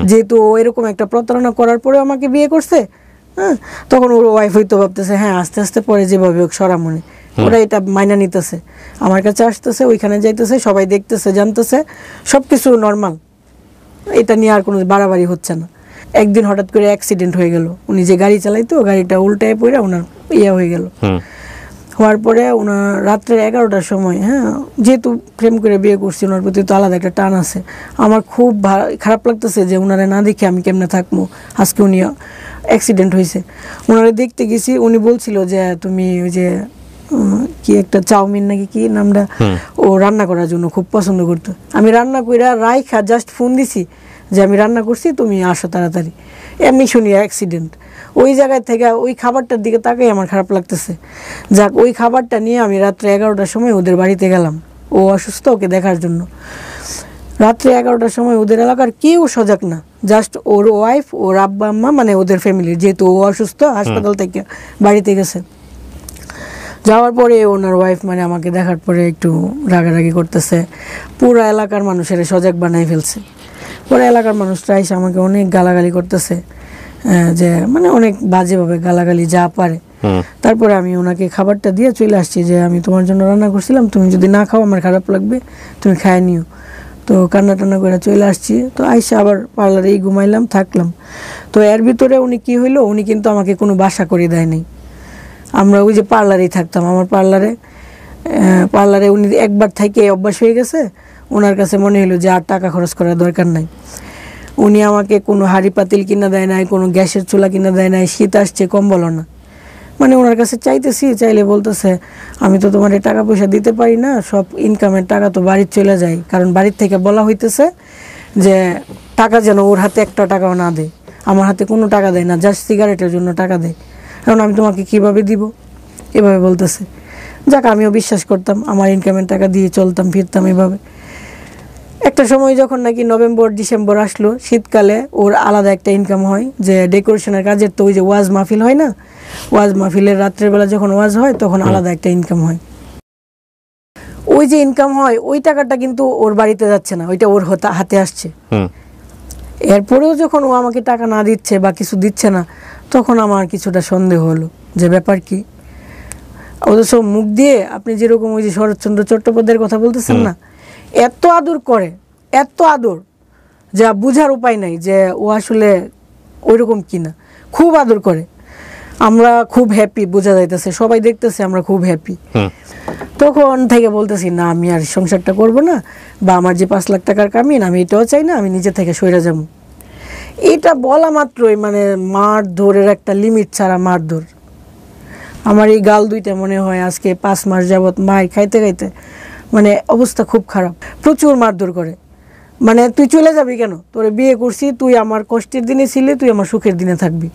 যেহেতু ও এরকম একটা প্রতারণা করার পরে আমাকে বিয়ে করছে। হ্যাঁ, তখন ওর ওয়াইফ হয়তো ভাবতেছে হ্যাঁ আস্তে আস্তে পরে যেভাবে হোক সরামনে, ওরা এটা মাইনা নিতেছে, আমার কাছে আসতেছে ওইখানে যাইতেছে, সবাই দেখতেছে জানতেছে, সবকিছু নর্মাল, এটা নিয়ে আর কোনো বাড়াবাড়ি হচ্ছে না। একদিন হঠাৎ করে অ্যাক্সিডেন্ট হয়ে গেল, উনি যে গাড়ি চালাইতো গাড়িটা উল্টায় পড়ে ওনার হয়ে গেল। হওয়ার পরে ওনার রাত্রে 11টার সময়, হ্যাঁ যেহেতু প্রেম করে বিয়ে করছি, ওনার প্রতি তো আলাদা একটা টান আছে, আমার খুব খারাপ লাগতেছে যে ওনারে না দেখে আমি কেমনে থাকবো। আজকে উনি অ্যাক্সিডেন্ট হয়েছে, ওনারে দেখতে গেছি, উনি বলছিল যে তুমি ওই যে কি একটা চাউমিন নাকি কি নামটা, ও রান্না করার জন্য খুব পছন্দ করতো। আমি রান্না কইরা রাইখা জাস্ট ফোন দিছি যে আমি রান্না করছি তুমি আসো তাড়াতাড়ি, এমনি শুনি অ্যাক্সিডেন্ট। ওই জায়গায় থেকে ওই খাবারটার দিকে তাকাই আমার খারাপ লাগতেছে। যাক, ওই খাবারটা নিয়ে আমি রাত্রে 11টার সময় ওদের বাড়িতে গেলাম, ও অসুস্থ, ওকে দেখার জন্য। রাত্রে 11টার সময় ওদের এলাকার কেউ সজাগ না, জাস্ট ওর ওয়াইফ, ওর আব্বা আম্মা, মানে ওদের ফ্যামিলির, যেহেতু ও অসুস্থ হাসপাতাল থেকে বাড়িতে গেছে। যাওয়ার পরে ওনার ওয়াইফ মানে আমাকে দেখার পরে একটু রাগারাগি করতেছে, পুরো এলাকার মানুষের সজাগ বানাই ফেলছে। পুরো এলাকার মানুষরা এসে আমাকে অনেক গালাগালি করতেছে, যে মানে অনেক বাজেভাবে গালাগালি যা পারে। তারপরে আমি ওনাকে খাবারটা দিয়ে চলে আসছি যে আমি তোমার জন্য রান্না করছিলাম, তুমি যদি না খাও আমার খারাপ লাগবে, তুমি খায় নিও। তো কান্না টান্না করে চলে আসছি। তো আইসা আবার পার্লারেই ঘুমাইলাম, থাকলাম। তো এর ভিতরে উনি কি হইলো, উনি কিন্তু আমাকে কোনো বাসা করে দেয়নি, আমরা ওই যে পার্লারেই থাকতাম। আমার পার্লারে উনি একবার থেকে অভ্যাস হয়ে গেছে, ওনার কাছে মনে হলো যে আর টাকা খরচ করার দরকার নাই। উনি আমাকে কোনো হাঁড়ি পাতিল কিনা দেয় নাই, কোনো গ্যাসের চুলা কিনা দেয় নাই, শীত আসছে কম্বলও না। মানে ওনার কাছে চাইতেছি, চাইলে বলতেছে আমি তো তোমার টাকা পয়সা দিতে পারি না, সব ইনকামের টাকা তো বাড়ির চলে যায়, কারণ বাড়ির থেকে বলা হইতেছে যে টাকা যেন ওর হাতে একটা টাকাও না দেয়। আমার হাতে কোনো টাকা দেয় না, জাস্ট সিগারেটের জন্য টাকা দেয়, কারণ আমি তোমাকে কিভাবে দিব, এভাবে বলতেছে। যাক, আমিও বিশ্বাস করতাম, আমার ইনকামের টাকা দিয়ে চলতাম ফিরতাম এভাবে। একটা সময় যখন নাকি নভেম্বর ডিসেম্বর আসলো, শীতকালে ওর আলাদা একটা ইনকাম হয়, যে ডেকোরেশনের কাজের, তো ওই যে ওয়াজ মাহফিল হয় না, ওয়াজ মাহফিলের রাত্রের বেলা যখন ওয়াজ হয় তখন আলাদা একটা ইনকাম হয়। ওই যে ইনকাম হয় ওই টাকাটা কিন্তু ওর বাড়িতে যাচ্ছে না, ওইটা ওর হাতে আসছে। এরপরেও যখন ও আমাকে টাকা না দিচ্ছে বা কিছু দিচ্ছে না, তখন আমার কিছুটা সন্দেহ হলো যে ব্যাপার কি। ওদের সব মুখ দিয়ে আপনি যেরকম ওই যে শরৎচন্দ্র চট্টোপাধ্যায়ের কথা বলতেছেন না, এত আদর করে, এত আদর যা বুঝার উপায় নাই যে ও আসলে ওইরকম কিনা, খুব আদর করে। আমরা খুব হ্যাপি, বোঝা যাইতেছে, সবাই দেখতেছে আমরা খুব হ্যাপি। তখন থেকে বলতেছি না, আমি আর সংসারটা করব না, বা আমার যে 5 লাখ টাকার কামিন আমি এটাও চাই না, আমি নিজে থেকে সইরা যাব। এটা বলা মাত্রই মানে মারধরের একটা লিমিট ছাড়া মারধর। আমার এই গাল দুইটা মনে হয় আজকে 5 মাস যাবৎ মার খাইতে খাইতে মানে অবস্থা খুব খারাপ, প্রচুর মারধর করে। মানে তুই চলে যাবি কেন, তোরে বিয়ে করছি, তুই আমার কষ্টের দিনে ছিলি, তুই আমার সুখের দিনে থাকবি।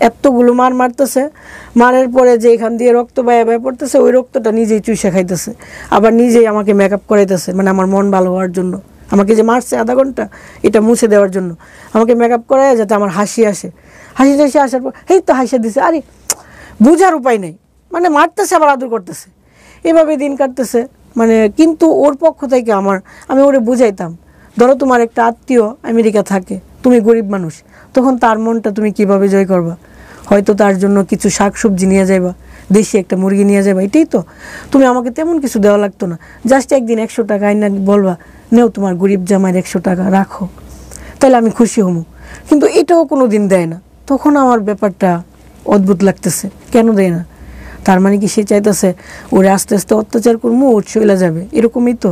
এতগুলো মারতেছে, মারের পরে যে এখান দিয়ে রক্ত বায়া পড়তেছে, ওই রক্তটা নিজেই চুষে খাইতেছে, আবার নিজেই আমাকে মেকআপ করাইতেছে, মানে আমার মন ভালো হওয়ার জন্য। আমাকে যে মারছে আধা ঘন্টা, এটা মুছে দেওয়ার জন্য আমাকে মেকআপ করায় যাতে আমার হাসি আসে। হাসি টাসি আসার পর এই তো হাসি দিছে, আরে বুঝার উপায় নেই, মানে মারতেছে আবার আদর করতেছে, এভাবে দিন কাটতেছে। মানে কিন্তু ওর পক্ষ থেকে আমি ওরে বুঝাইতাম, ধরো তোমার একটা আত্মীয় আমেরিকা থাকে, তুমি গরিব মানুষ, তখন তার মনটা তুমি কিভাবে জয় করবা? হয়তো তার জন্য কিছু শাকসবজি নিয়ে যাইবা, দেশি একটা মুরগি নিয়ে যাবা, এটাই তো। তুমি আমাকে তেমন কিছু দেওয়া লাগতো না, জাস্ট একদিন 100 টাকা আইনা বলবা নেও তোমার গরিব জামাইয়ের 100 টাকা রাখো, তাহলে আমি খুশি হমু। কিন্তু এটাও কোনো দিন দেয় না। তখন আমার ব্যাপারটা অদ্ভুত লাগতেছে, কেন দেয় না? তার মানে কি সে চাইতেছে ওরে আস্তে আস্তে অত্যাচার করবো, ওর চলে যাবে, এরকমই তো।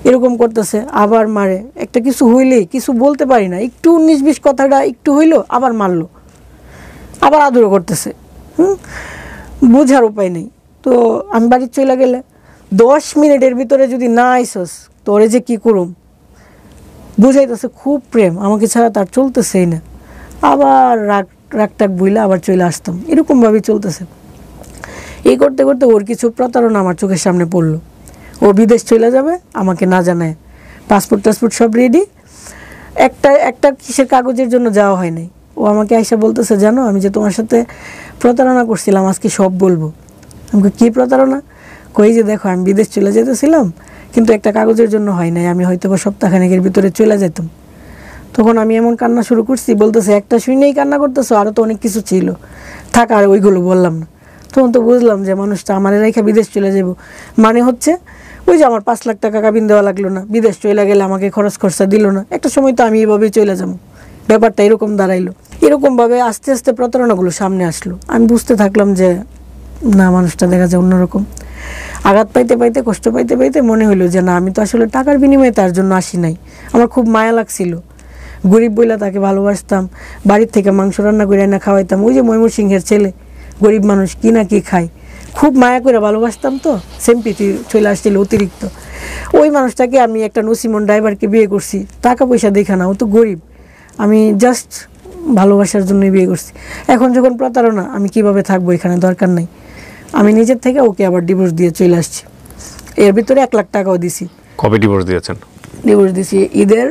এরকম করতেছে, আবার মারে। একটা কিছু হইলেই, কিছু বলতে পারি না, একটু 19-20 কথাটা একটু হইলো আবার মারলো, আবার আদরও করতেছে। বোঝার উপায় নেই। তো আমি বাড়ির চলে গেলে 10 মিনিটের ভিতরে যদি না আইসস তোরে যে কি করুম, বুঝাইতেছে খুব প্রেম, আমাকে ছাড়া তার চলতেছেই না। আবার রাগটাক বইলে আবার চলে আসতাম, এরকমভাবেই চলতেছে। এই করতে করতে ওর কিছু প্রতারণা আমার চোখের সামনে পড়লো। ও বিদেশ চলে যাবে আমাকে না জানায়, পাসপোর্ট টাসপোর্ট সব রেডি, একটা কিসের কাগজের জন্য যাওয়া হয় নাই। ও আমাকে আইসা বলতেছে, জানো আমি যে তোমার সাথে প্রতারণা করছিলাম আজকে সব বলবো। আমাকে কি প্রতারণা? কই যে দেখো আমি বিদেশ চলে যেতেছিলাম, কিন্তু একটা কাগজের জন্য হয় নাই, আমি হয়তো বা সপ্তাহখানেকের ভিতরে চলে যেতাম। তখন আমি এমন কান্না শুরু করছি, বলতেছে একটা শুনেই কান্না করতেছো, আরও তো অনেক কিছু ছিল, থাক আর ওইগুলো বললাম না। তখন তো বুঝলাম যে মানুষটা আমার রেখা বিদেশ চলে যাব, মানে হচ্ছে ওই যে আমার 5 লাখ টাকা কাবিন দেওয়া লাগলো না, বিদেশ চলে গেলে আমাকে খরচ খরচা দিল না, একটা সময় তো আমি এইভাবেই চলে যাবো। ব্যাপারটা এরকম দাঁড়াইলো। এরকমভাবে আস্তে আস্তে প্রতারণাগুলো সামনে আসলো। আমি বুঝতে থাকলাম যে না, মানুষটা দেখা যায় অন্যরকম। আঘাত পাইতে পাইতে, কষ্ট পাইতে পাইতে মনে হইলো যে না, আমি তো আসলে টাকার বিনিময়ে তার জন্য আসি নাই। আমার খুব মায়া লাগছিল, গরিব বইলা তাকে ভালোবাসতাম, বাড়ির থেকে মাংস রান্না করে না খাওয়াইতাম। ওই যে ময়মনসিংহের ছেলে, গরিব মানুষ, কি না কি খায়, খুব মায়া করে ভালোবাসতাম, তো সিম্পিতি চলে আসছিল অতিরিক্ত। ওই মানুষটাকে আমি একটা নসিমন ড্রাইভারকে বিয়ে করছি, টাকা পয়সা দেখা না, ও তো গরিব, আমি জাস্ট ভালোবাসার জন্যই বিয়ে করছি। এখন যখন প্রতারণা, আমি কিভাবে থাকবো এখানে, দরকার নাই। আমি নিজের থেকে ওকে আবার ডিভোর্স দিয়ে চলে আসছি। এর ভিতরে 1 লাখ টাকাও দিছি। কবে ডিভোর্স দিয়েছেন? ডিভোর্স দিছি ঈদের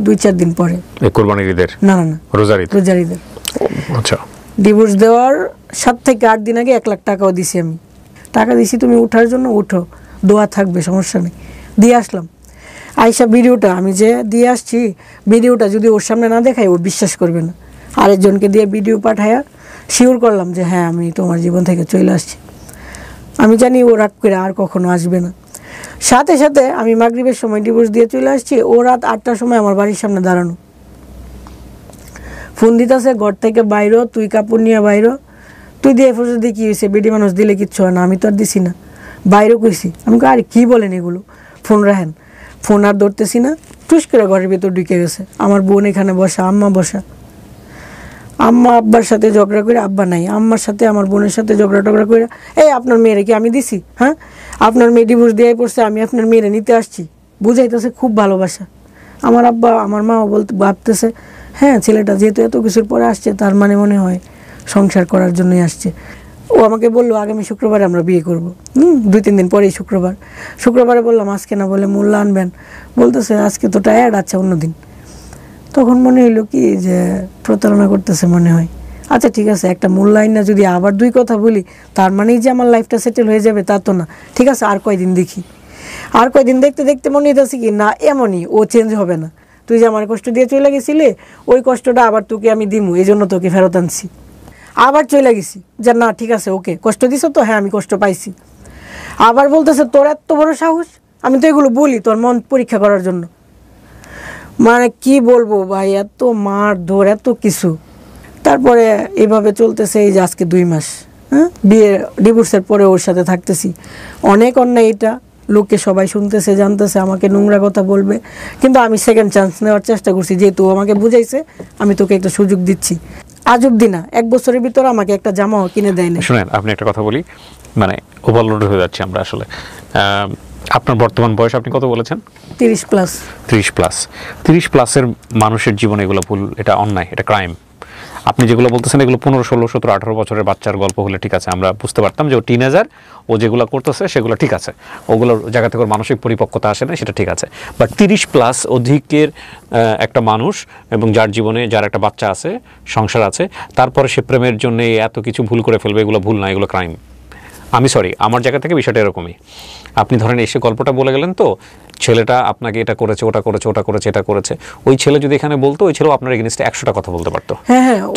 2-4 দিন পরে। কোরবানির ঈদের? না না না, রোজার ঈদের। আচ্ছা। ডিভোর্স দেওয়ার 7 থেকে 8 দিন আগে 1 লাখ টাকাও দিছি আমি। টাকা দিছি তুমি উঠার জন্য, উঠো, দোয়া থাকবে, সমস্যা নেই। দিয়ে আসলাম। আয়শা ভিডিওটা আমি যে দিয়ে আসছি, ভিডিওটা যদি ওর সামনে না দেখাই ও বিশ্বাস করবে না। আরেকজনকে দিয়ে ভিডিও পাঠায়া শিওর করলাম যে হ্যাঁ আমি তোমার জীবন থেকে চলে আসছি। আমি জানি ও রাগ করে আর কখনো আসবে না। সাথে সাথে আমি মাগরিবের সময় ডিভোর্স দিয়ে চলে আসছি, ও রাত 8টার সময় আমার বাড়ির সামনে দাঁড়ানো, ফোন দিতেছে ঘর থেকে বাইরো, তুই কাপড় নিয়ে বাইরো, তুই দিয়ে ফোন দিয়ে কী হয়েছে, বেডি মানুষ দিলে কিচ্ছু হয় না, আমি তো আর দিছি না, বাইরেও কইছি। আমি আরে কী বলেন এগুলো, ফোন রাখেন। ফোন আর ধরতেছি না, টুস করে ঘরের ভেতর ঢুকে গেছে। আমার বোন এখানে বসা, আম্মা বসা, আম্মা আব্বার সাথে ঝগড়া করে, আব্বা নাই, আম্মার সাথে আমার বোনের সাথে ঝগড়া টগড়া করে, এই আপনার মেয়েরে কি আমি দিছি? হ্যাঁ, আপনার মেয়ে ডিভোর্স দিয়ে পড়ছে, আমি আপনার মেয়েরে নিতে আসছি। বুঝাইতেছে খুব ভালোবাসা। আমার আব্বা আমার মাও ভাবতেছে হ্যাঁ ছেলেটা যেহেতু এত কিছুর পরে আসছে, তার মানে মনে হয় সংসার করার জন্যই আসছে। ও আমাকে বললো আগামী শুক্রবারে আমরা বিয়ে করবো। 2-3 দিন পরেই শুক্রবারে বললাম আজকে না, বলে মূল্য আনবেন, বলতেছে আজকে তো টায়ার্ড, আচ্ছা অন্যদিন। তখন মনে হইলো কি যে প্রতারণা করতেছে মনে হয়। আচ্ছা ঠিক আছে, একটা মূল্যায়ন না, যদি আবার 2 কথা বলি তার মানেই যে আমার লাইফটা সেটেল হয়ে যাবে তা তো না। ঠিক আছে, আর কয়দিন দেখি। আর কয়দিন দেখতে দেখতে মনে হইতেছে কি না, এমনই, ও চেঞ্জ হবে না। তুই যে আমার কষ্ট দিয়ে চলে গেছিলে, ওই কষ্টটা আবার তোকে আমি দিমু, এই জন্য তোকে ফেরত আনছি। আবার চলে গেছি যে না ঠিক আছে, ওকে কষ্ট দিছ তো, হ্যাঁ আমি কষ্ট পাইছি। আবার বলতেছে তোর এত বড় সাহস, আমি তো এগুলো বলি তোর মন পরীক্ষা করার জন্য। মানে কি বলবো ভাই, এত মার ধর, এত কিছু। তারপরে এভাবে চলতেছে এই যে আজকে 2 মাস, হ্যাঁ, বিয়ে ডিভোর্সের পরে ওর সাথে থাকতেছি। অনেক অন্যায় এটা, লোককে সবাই শুনতেছে, জানতেছে, আমাকে নোংরা কথা বলবে, কিন্তু আমি সেকেন্ড চান্স নেওয়ার চেষ্টা করছি। যেহেতু আমাকে বুঝাইছে, আমি তোকে একটা সুযোগ দিচ্ছি। আজ অব্দি না, 1 বছরের ভিতরে আমাকে একটা জামাও কিনে দেয় না। শুনেন, আপনি একটা কথা বলি, মানে ওভারলোড হয়ে যাচ্ছে আমরা আসলে। আপনার বর্তমান বয়স আপনি কত বলেছেন? 30 প্লাস। 30 প্লাসের মানুষের জীবনে এগুলো ভুল, এটা অন্যায়, এটা ক্রাইম। আপনি যেগুলো বলতেছেন এগুলো 15, 16, 17, 18 বছরের বাচ্চার গল্প হলে ঠিক আছে, আমরা বুঝতে পারতাম যে ও টিনেজার, ও যেগুলো করতেছে সেগুলো ঠিক আছে, ওগুলোর জায়গা থেকে ওর মানসিক পরিপক্কতা আসে না, সেটা ঠিক আছে। বাট 30 প্লাস অধিকের একটা মানুষ, এবং যার জীবনে যার একটা বাচ্চা আছে, সংসার আছে, তারপরে সে প্রেমের জন্য এত কিছু ভুল করে ফেলবে, এগুলো ভুল না, এগুলো ক্রাইম। আমি সরি, আমার জায়গা থেকে বিষয়টা এরকমই। আপনি ধরেন এসে গল্পটা বলে গেলেন, তো ছেলেটা আপনাকে এটা করেছে, ওটা করেছে, ওটা করেছে, এটা করেছে, ওই ছেলে যদি এখানে বলতো, ওই ছেলেও আপনার এগেইনস্টে 100টা কথা বলতে পারতো।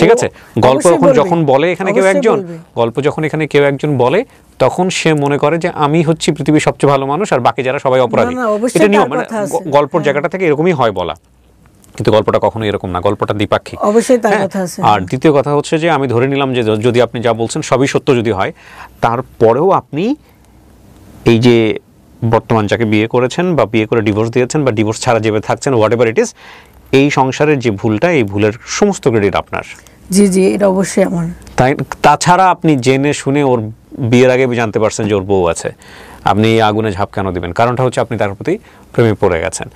ঠিক আছে, গল্প যখন বলে এখানে কেউ একজন, গল্প যখন এখানে কেউ একজন বলে, তখন সে মনে করে যে আমি হচ্ছি পৃথিবীর সবচেয়ে ভালো মানুষ আর বাকি যারা সবাই অপরাধী। এটা নিয়ম, মানে গল্পের জায়গাটা থেকে এরকমই হয় বলা। কিন্তু গল্পটা কখনোই এরকম না, গল্পটা দ্বিপাক্ষিক। অবশ্যই তার কথা আছে। আর দ্বিতীয় কথা হচ্ছে যে আমি ধরে নিলাম যে যদি আপনি যা বলছেন সবই সত্য যদি হয়, তারপরেও আপনি এই যে বর্তমান যাকে বিয়ে করেছেন বা বিয়ে করে ডিভোর্স দিয়েছেন বা ডিভোর্স ছাড়া যেভাবে থাকছেন, হোয়াট এভার ইট ইজ, এই সংসারের যে ভুলটা, এই ভুলের সমস্ত ক্রেডিট আপনার। জি জি, এটা অবশ্যই আমার। তাই তাছাড়া আপনি জেনে শুনে ওর বিয়ের আগে জানতে পারছেন যে ওর বউ আছে, আপনি এই আগুনে ঝাঁপ কেন দিবেন? কারণটা হচ্ছে আপনি তার প্রতি প্রেমে পড়ে গেছেন।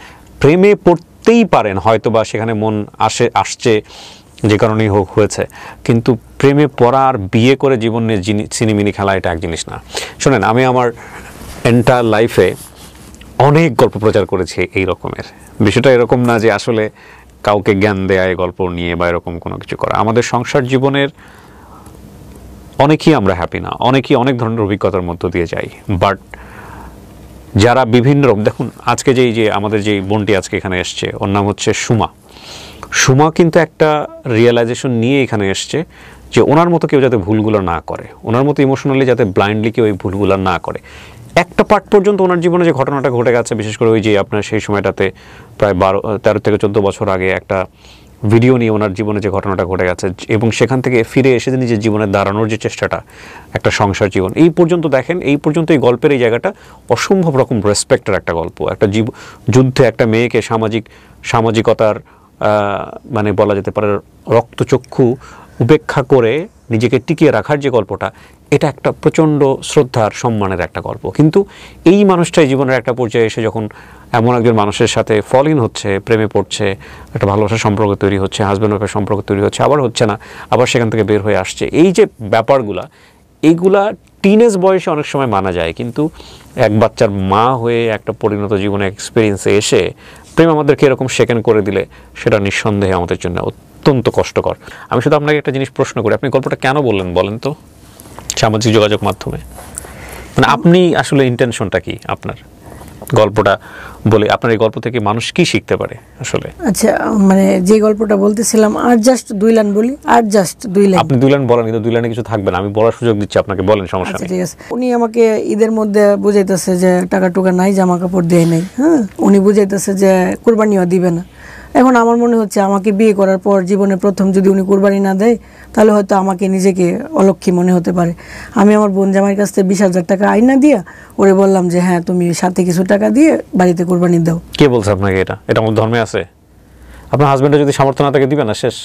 প্রেমে পড়তেই পারেন হয়তো বা সেখানে মন আসছে যে কারণেই হোক হয়েছে, কিন্তু প্রেমে পড়া আর বিয়ে করে জীবন নিয়ে সিনেমিনি খেলা এটা এক জিনিস না। শোনেন, আমি আমার এন্টায়ার লাইফে অনেক গল্প প্রচার করেছি এই রকমের। বিষয়টা এরকম না যে আসলে কাউকে জ্ঞান দেয়া এই গল্প নিয়ে বা এরকম কোনো কিছু করা। আমাদের সংসার জীবনের অনেকেই আমরা হ্যাপি না, অনেকেই অনেক ধরনের অভিজ্ঞতার মধ্য দিয়ে যাই, বাট যারা বিভিন্ন রকম, দেখুন আজকে যে আমাদের যে বোনটি আজকে এখানে এসছে, ওর নাম হচ্ছে সুমা কিন্তু একটা রিয়েলাইজেশন নিয়ে এখানে এসছে যে ওনার মতো কেউ যাতে ভুলগুলো না করে, ওনার মতো ইমোশনালি যাতে ব্লাইন্ডলি কেউ এই ভুলগুলো না করে। একটা পার্ট পর্যন্ত ওনার জীবনে যে ঘটনাটা ঘটে গেছে, বিশেষ করে ওই যে আপনার সেই সময়টাতে প্রায় 13 থেকে 14 বছর আগে একটা ভিডিও নিয়ে ওনার জীবনে যে ঘটনাটা ঘটে গেছে, এবং সেখান থেকে ফিরে এসে নিজের জীবনে দাঁড়ানোর যে চেষ্টাটা, একটা সংসার জীবন, এই পর্যন্ত দেখেন, এই পর্যন্ত এই গল্পের এই জায়গাটা অসম্ভব রকম রেসপেক্টের একটা গল্প। একটা যুদ্ধে একটা মেয়েকে সামাজিকতার মানে বলা যেতে পারে রক্তচক্ষু উপেক্ষা করে নিজেকে টিকিয়ে রাখার যে গল্পটা, এটা একটা প্রচণ্ড শ্রদ্ধার সম্মানের একটা গল্প। কিন্তু এই মানুষটাই জীবনের একটা পর্যায়ে এসে যখন এমন একজন মানুষের সাথে ফল ইন হচ্ছে, প্রেমে পড়ছে, একটা ভালোবাসার সম্পর্ক তৈরি হচ্ছে, হাজব্যান্ড ওয়াইফের সম্পর্ক তৈরি হচ্ছে, আবার হচ্ছে না, আবার সেখান থেকে বের হয়ে আসছে, এই যে ব্যাপারগুলা, এইগুলা টিনেজ বয়সে অনেক সময় মানা যায়, কিন্তু এক বাচ্চার মা হয়ে একটা পরিণত জীবনে এক্সপিরিয়েন্সে এসে প্রেম আমাদেরকে এরকম সেকেন্ড করে দিলে সেটা নিঃসন্দেহে আমাদের জন্য অত্যন্ত কষ্টকর। আমি শুধু আপনাকে একটা জিনিস প্রশ্ন করি, আপনি গল্পটা কেন বললেন বলেন তো সামাজিক যোগাযোগ মাধ্যমে? মানে আপনি আসলে ইন্টেনশনটা কি আপনার গল্পটা বলে? আপনার এই গল্প থেকে মানুষ কি শিখতে পারে আসলে? আচ্ছা, মানে যে গল্পটা বলতেছিলাম, আর জাস্ট 2 লাইন বলি, আর জাস্ট 2 লাইন। আপনি 2 লাইন বলেন, কিন্তু 2 লাইনে কিছু থাকবে না, আমি বলার সুযোগ দিচ্ছি আপনাকে, বলেন, সমস্যা নেই। ঠিক আছে। উনি আমাকে ঈদের মধ্যে বুঝাইতেছে যে টাকা টুকা নাই, জামা কাপড় দেয় নাই। হ্যাঁ, উনি বুঝাইতেছে যে কুরবানিও দিবে না। এখন আমার মনে হচ্ছে আমাকে বিয়ে করার পর জীবনে প্রথম যদি উনি কুরবানি না দেয়, তাহলে হয়তো আমাকে নিজেকে অলক্ষী মনে হতে পারে। আমি আমার বোন জামাইয়ের কাছ থেকে 20,000 টাকা আইনা দিয়া ওরে বললাম যে হ্যাঁ, তুমি সাথে কিছু টাকা দিয়ে বাড়িতে কুরবানি দাও। কে বলছে আপনাকে এটা? এটা আমার ধর্মে আছে? আপনার হাজবেন্ডের যদি সামর্থ্য না থাকে দিবে না, শেষ।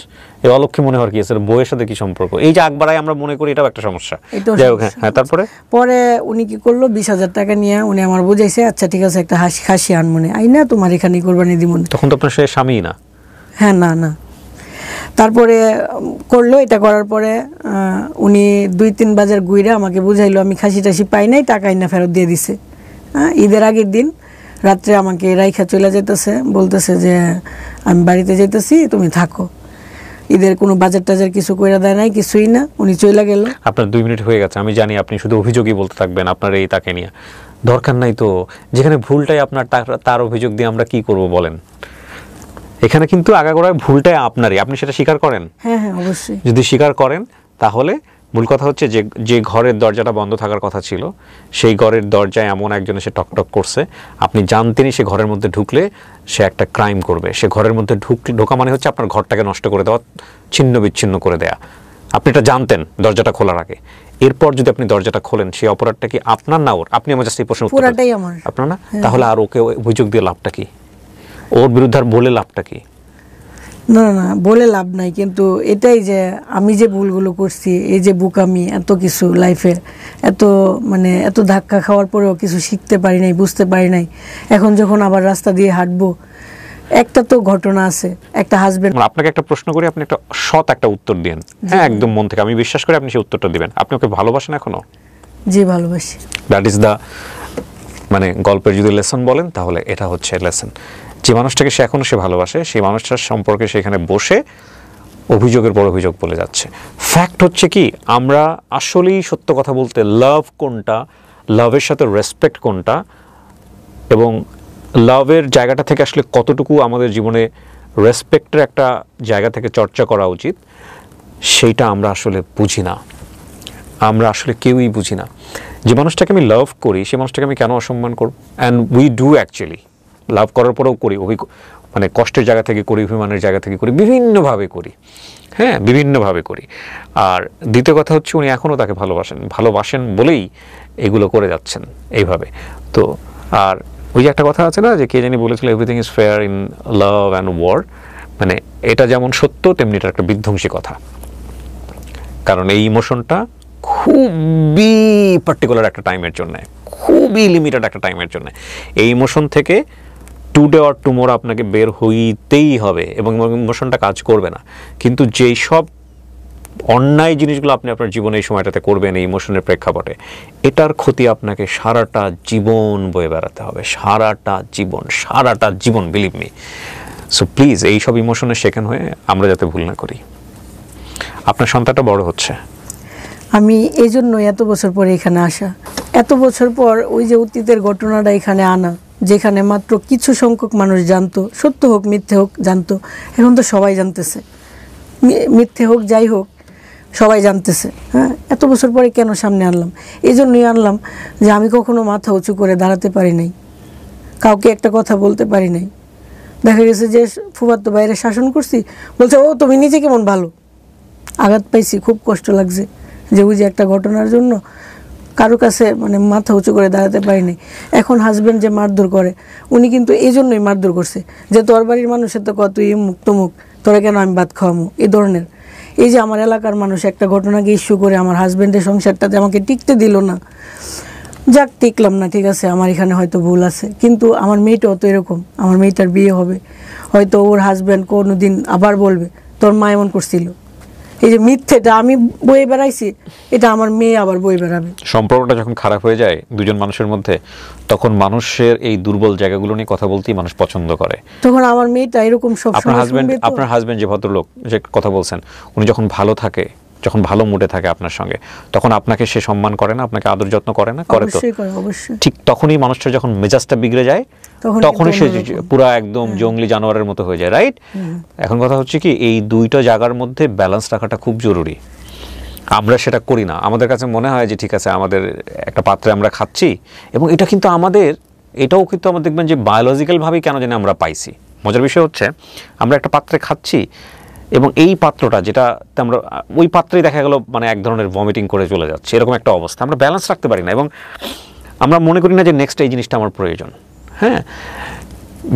এই অলক্ষী মনে হওয়ার কি আছে? বউয়ের সাথে কি সম্পর্ক? এই যে আকবারাই আমরা মনে করি, এটাও একটা সমস্যা। যাই হোক, হ্যাঁ, তারপরে পরে উনি কি করলো, 20,000 টাকা নিয়ে উনি আমার বুঝাইছে, আচ্ছা ঠিক আছে, একটা খাসি আনমনে আইনা তোমার এখানে কুরবানি দিব। তখন তো আপনার সে স্বামী না? হ্যাঁ, না না। তারপরে করলো, এটা করার পরে উনি 2-3 বাজার ঘুরে আমাকে বুঝাইলো আমি খাসি টাসি পাই নাই, টাকা আইনা ফেরত দিয়ে দিছে। হ্যাঁ, ঈদের আগের দিন রাত্রে আমাকে রাইখা চলে যেতেছে, বলতেছে যে আমি বাড়িতে যেতেছি, তুমি থাকো। ঈদের কোনো বাজার টাজার কিছু কইরা দেয় নাই, কিছুই না, উনি চলে গেল। আপনার 2 মিনিট হয়ে গেছে, আমি জানি আপনি শুধু অভিযোগই বলতে থাকবেন আপনার এই তাকে নিয়ে। দরকার নাই তো, যেখানে ভুলটাই আপনার, তার অভিযোগ দিয়ে আমরা কি করব বলেন? এখানে কিন্তু আগাগোড়ায় ভুলটাই আপনারই, আপনি সেটা স্বীকার করেন? হ্যাঁ হ্যাঁ, অবশ্যই। যদি স্বীকার করেন তাহলে মূল কথা হচ্ছে যে ঘরের দরজাটা বন্ধ থাকার কথা ছিল, সেই ঘরের দরজায় এমন একজন এসে টকটক করছে, আপনি জানতেনই সে ঘরের মধ্যে ঢুকলে সে একটা ক্রাইম করবে। সে ঘরের মধ্যে ঢোকা মানে হচ্ছে আপনার ঘরটাকে নষ্ট করে দেওয়া, ছিন্ন বিচ্ছিন্ন করে দেয়া। আপনি এটা জানতেন দরজাটা খোলার আগে। এরপর যদি আপনি দরজাটা খোলেন, সেই অপরাধটা কি আপনার না ওর? আপনি আমার জাস্ট এই প্রশ্ন পুরাটাই আমার। আপনার না? তাহলে আর ওকে অভিযোগ দিয়ে লাভটা কি? ওর বিরুদ্ধে আর বলে লাভটা কি? না না, বলে লাভ নাই, কিন্তু এটাই যে আমি যে ভুলগুলো করছি, এই যে বুকামি, এত কিছু লাইফে, এত ধাক্কা খাওয়ার পরেও কিছু শিখতে পারি নাই, বুঝতে পারি নাই। এখন যখন আবার রাস্তা দিয়ে হাঁটবো, একটা তো ঘটনা আছে, একটা হাজবেন্ড। আপনাকে একটা প্রশ্ন করি, আপনি একটা সৎ একটা উত্তর দিন। হ্যাঁ, একদম মন থেকে, আমি বিশ্বাস করি আপনি সেই উত্তরটা দিবেন। আপনি ওকে ভালোবাসেন এখনো? জি, ভালোবাসি। দ্যাট ইজ দ্য, মানে গল্পের যদি লেসন বলেন তাহলে এটা হচ্ছে লেসন। যে মানুষটাকে সে এখনো সে ভালোবাসে, সেই মানুষটার সম্পর্কে সেখানে বসে অভিযোগের পর অভিযোগ বলে যাচ্ছে। ফ্যাক্ট হচ্ছে কি, আমরা আসলেই সত্য কথা বলতে লাভ কোনটা, লাভের সাথে রেসপেক্ট কোনটা, এবং লাভের জায়গাটা থেকে আসলে কতটুকু আমাদের জীবনে রেসপেক্টের একটা জায়গা থেকে চর্চা করা উচিত, সেইটা আমরা আসলে বুঝি না। আমরা আসলে কেউই বুঝি না। যে মানুষটাকে আমি লাভ করি, সেই মানুষটাকে আমি কেন অসম্মান করব? অ্যান্ড উই ডু অ্যাকচুয়ালি লাভ করার পরেও করি, মানে কষ্টের জায়গা থেকে করি, অভিমানের জায়গা থেকে করি, বিভিন্নভাবে করি, হ্যাঁ বিভিন্নভাবে করি। আর দ্বিতীয় কথা হচ্ছে উনি এখনও তাকে ভালোবাসেন বলেই এগুলো করে যাচ্ছেন এইভাবে। তো আর ওই যে একটা কথা আছে না, যে কে জানি বলেছিল everything is fair in love and war, মানে এটা যেমন সত্য তেমনি এটা একটা বিধ্বংসী কথা। কারণ এই ইমোশনটা খুবই পার্টিকুলার একটা টাইমের জন্য, খুবই লিমিটেড একটা টাইমের জন্য। এই ইমোশন থেকে টুডে অর টুমোরো আপনাকে বের হইতেই হবে এবং ইমোশনটা কাজ করবে না। কিন্তু যেই সব অন্যায় জিনিসগুলো আপনি আপনার জীবনে এই সময়টাতে করবেন এই ইমোশনের প্রেক্ষাপটে, এটার ক্ষতি আপনাকে সারাটা জীবন বয়ে বেড়াতে হবে, সারাটা জীবন, বিলিভ মি। সো প্লিজ এইসব ইমোশনের শেখান হয়ে আমরা যাতে ভুল না করি। আপনার সন্তানটা বড় হচ্ছে, আমি এই জন্য এত বছর পরে এখানে আসা, এত বছর পর ওই যে অতীতের ঘটনাটা এখানে আনা, যেখানে মাত্র কিছু সংখ্যক মানুষ জানতো, সত্য হোক মিথ্যে হোক জানতো, এখন তো সবাই জানতেছে, মিথ্যে হোক যাই হোক সবাই জানতেছে। হ্যাঁ, এত বছর পরে কেন সামনে আনলাম? এই জন্যই আনলাম যে আমি কখনো মাথা উঁচু করে দাঁড়াতে পারি নাই, কাউকে একটা কথা বলতে পারি নাই। দেখা গেছে যে ফুফাতো বাইরে শাসন করছি, বলছে ও তুমি নিজে কেমন ভালো, আঘাত পাইছি, খুব কষ্ট লাগছে যে ওই যে একটা ঘটনার জন্য কারো কাছে মানে মাথা উঁচু করে দাঁড়াতে পারিনি। এখন হাজব্যান্ড যে মারধর করে, উনি কিন্তু এই জন্যই মারধর করছে যে তোর বাড়ির মানুষের তো কত মুখ তমুক, তোরা কেন আমি ভাত খাওয়ামো, এই ধরনের। এই যে আমার এলাকার মানুষ একটা ঘটনাকে ইস্যু করে আমার হাজব্যান্ডের সংসারটাতে আমাকে টিকতে দিল না, যাক টিকলাম না, ঠিক আছে আমার এখানে হয়তো ভুল আছে, কিন্তু আমার মেয়েটাও তো এরকম, আমার মেয়েটার বিয়ে হবে, হয়তো ওর হাজব্যান্ড কোনো দিন আবার বলবে তোর মা এমন করছিল। এই যে মিথ্যেটা আমি বয়ে বেড়াইছি, এটা আমার মেয়ে আবার বয়ে বেড়াবে। সম্পর্কটা যখন খারাপ হয়ে যায় দুজন মানুষের মধ্যে, তখন মানুষের এই দুর্বল জায়গাগুলো নিয়ে কথা বলতেই মানুষ পছন্দ করে। তখন আমার মেয়েটা এরকম সব আপনার হাজবেন্ড যে ভদ্রলোক যে কথা বলছেন, উনি যখন ভালো থাকে, যখন ভালো মুডে থাকে আপনার সঙ্গে, তখন আপনাকে সে সম্মান করে না, আপনাকে আদর যত্ন করে না? করে তো। ঠিক তখনই মানুষটা যখন মেজাজটা বিগড়ে যায়, তখনই সে পুরো একদম জঙ্গলি জানোয়ারের মতো হয়ে যায়, রাইট? এখন কথা হচ্ছে কি, এই দুইটা জায়গার মধ্যে ব্যালেন্স রাখাটা খুব জরুরি। আমরা সেটা করি না। আমাদের কাছে মনে হয় যে ঠিক আছে, আমাদের একটা পাত্রে আমরা খাচ্ছি, এবং এটা কিন্তু এটাও কিন্তু আমরা দেখবেন যে বায়োলজিক্যালভাবেই কেন জানি আমরা পাইছি। মজার বিষয় হচ্ছে, আমরা একটা পাত্রে খাচ্ছি এবং এই পাত্রটা যেটা আমরা ওই পাত্রেই দেখা গেল মানে এক ধরনের ভমিটিং করে চলে যাচ্ছে, এরকম একটা অবস্থা। আমরা ব্যালেন্স রাখতে পারি না এবং আমরা মনে করি না যে নেক্সট এই জিনিসটা আমার প্রয়োজন। হ্যাঁ,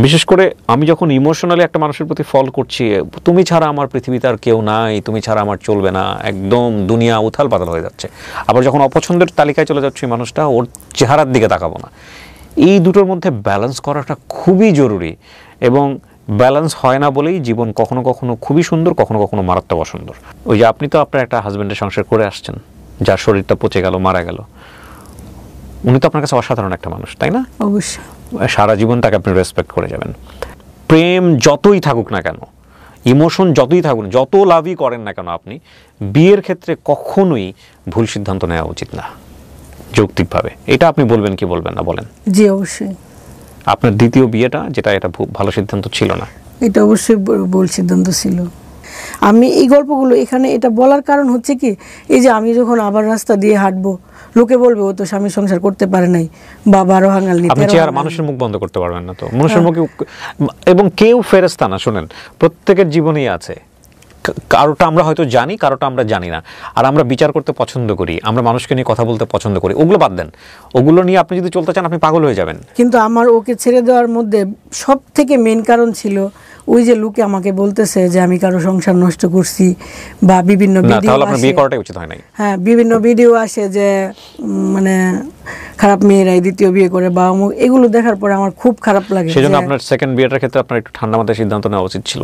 বিশেষ করে আমি যখন ইমোশনালি একটা মানুষের প্রতি ফল করছি, তুমি ছাড়া আমার পৃথিবীতে আর কেউ নাই, তুমি ছাড়া আমার চলবে না, একদম দুনিয়া উথাল পাতাল হয়ে যাচ্ছে। আবার যখন অপছন্দের তালিকায় চলে যাচ্ছে মানুষটা, ওর চেহারার দিকে তাকাবো না। এই দুটোর মধ্যে ব্যালেন্স করাটা খুবই জরুরি, এবং ব্যালেন্স হয় না বলেই জীবন কখনো কখনো খুবই সুন্দর, কখনো কখনো মারাত্মক অসুন্দর। ওই যে আপনি তো আপনার একটা হাজব্যান্ডের সংসার করে আসছেন, যার শরীরটা পচে গেল, মারা গেল, উনি তো আপনার কাছে অসাধারণ একটা মানুষ, তাই না? অবশ্যই সারা জীবন তাকে আপনি রেসপেক্ট করে যাবেন। প্রেম যতই থাকুক না কেন, ইমোশন যতই থাকুক না, যত লাভই করেন না কেন, আপনি বিয়ের ক্ষেত্রে কখনোই ভুল সিদ্ধান্ত নেওয়া উচিত না যৌক্তিকভাবে। এটা আপনি বলবেন কি বলবেন না বলেন? জি অবশ্যই। আপনার দ্বিতীয় বিয়েটা যেটা, এটা ভালো সিদ্ধান্ত ছিল না? এটা অবশ্যই ভুল সিদ্ধান্ত ছিল। আমি এই গল্পগুলো এখানে এটা বলার কারণ হচ্ছে কি, এই যে আমি যখন আবার রাস্তা দিয়ে হাঁটবো, লোকে বলবে ও তো স্বামী সংসার করতে পারে নাই, বা 12 হাঙ্গাল নিতে। আপনি চেহারা মানুষের মুখ বন্ধ করতে পারবেন না তো, মানুষের মুখে। এবং কেউ ফেরেশতা না, শুনেন, প্রত্যেকের জীবনেই আছে। কারোটা আমরা হয়তো জানি, কারোটা আমরা জানি না। আর আমরা বিচার করতে পছন্দ করি, আমরা মানুষকে নিয়ে কথা বলতে পছন্দ করি, ওগুলো বাদ দেন। ওগুলো নিয়ে আপনি যদি চলতে চান, আপনি পাগল হয়ে যাবেন। কিন্তু আমার ওকে ছেড়ে দেওয়ার মধ্যে সব থেকে মেন কারণ ছিল ওই যে লোকে আমাকে বলতেছে যে আমি কারো সংসার নষ্ট করছি, বা বিভিন্ন ভিডিও তাহলে আপনার বিয়ে করাটাই উচিত হয় নাই। হ্যাঁ, বিভিন্ন ভিডিও আসে যে মানে খারাপ মেয়েরাই দ্বিতীয় বিয়ে করে, বা এগুলো দেখার পরে আমার খুব খারাপ লাগে। সেজন্য আপনার সেকেন্ড বিয়েটার ক্ষেত্রে আপনার একটু ঠান্ডা মাথায় সিদ্ধান্ত নেওয়া উচিত ছিল।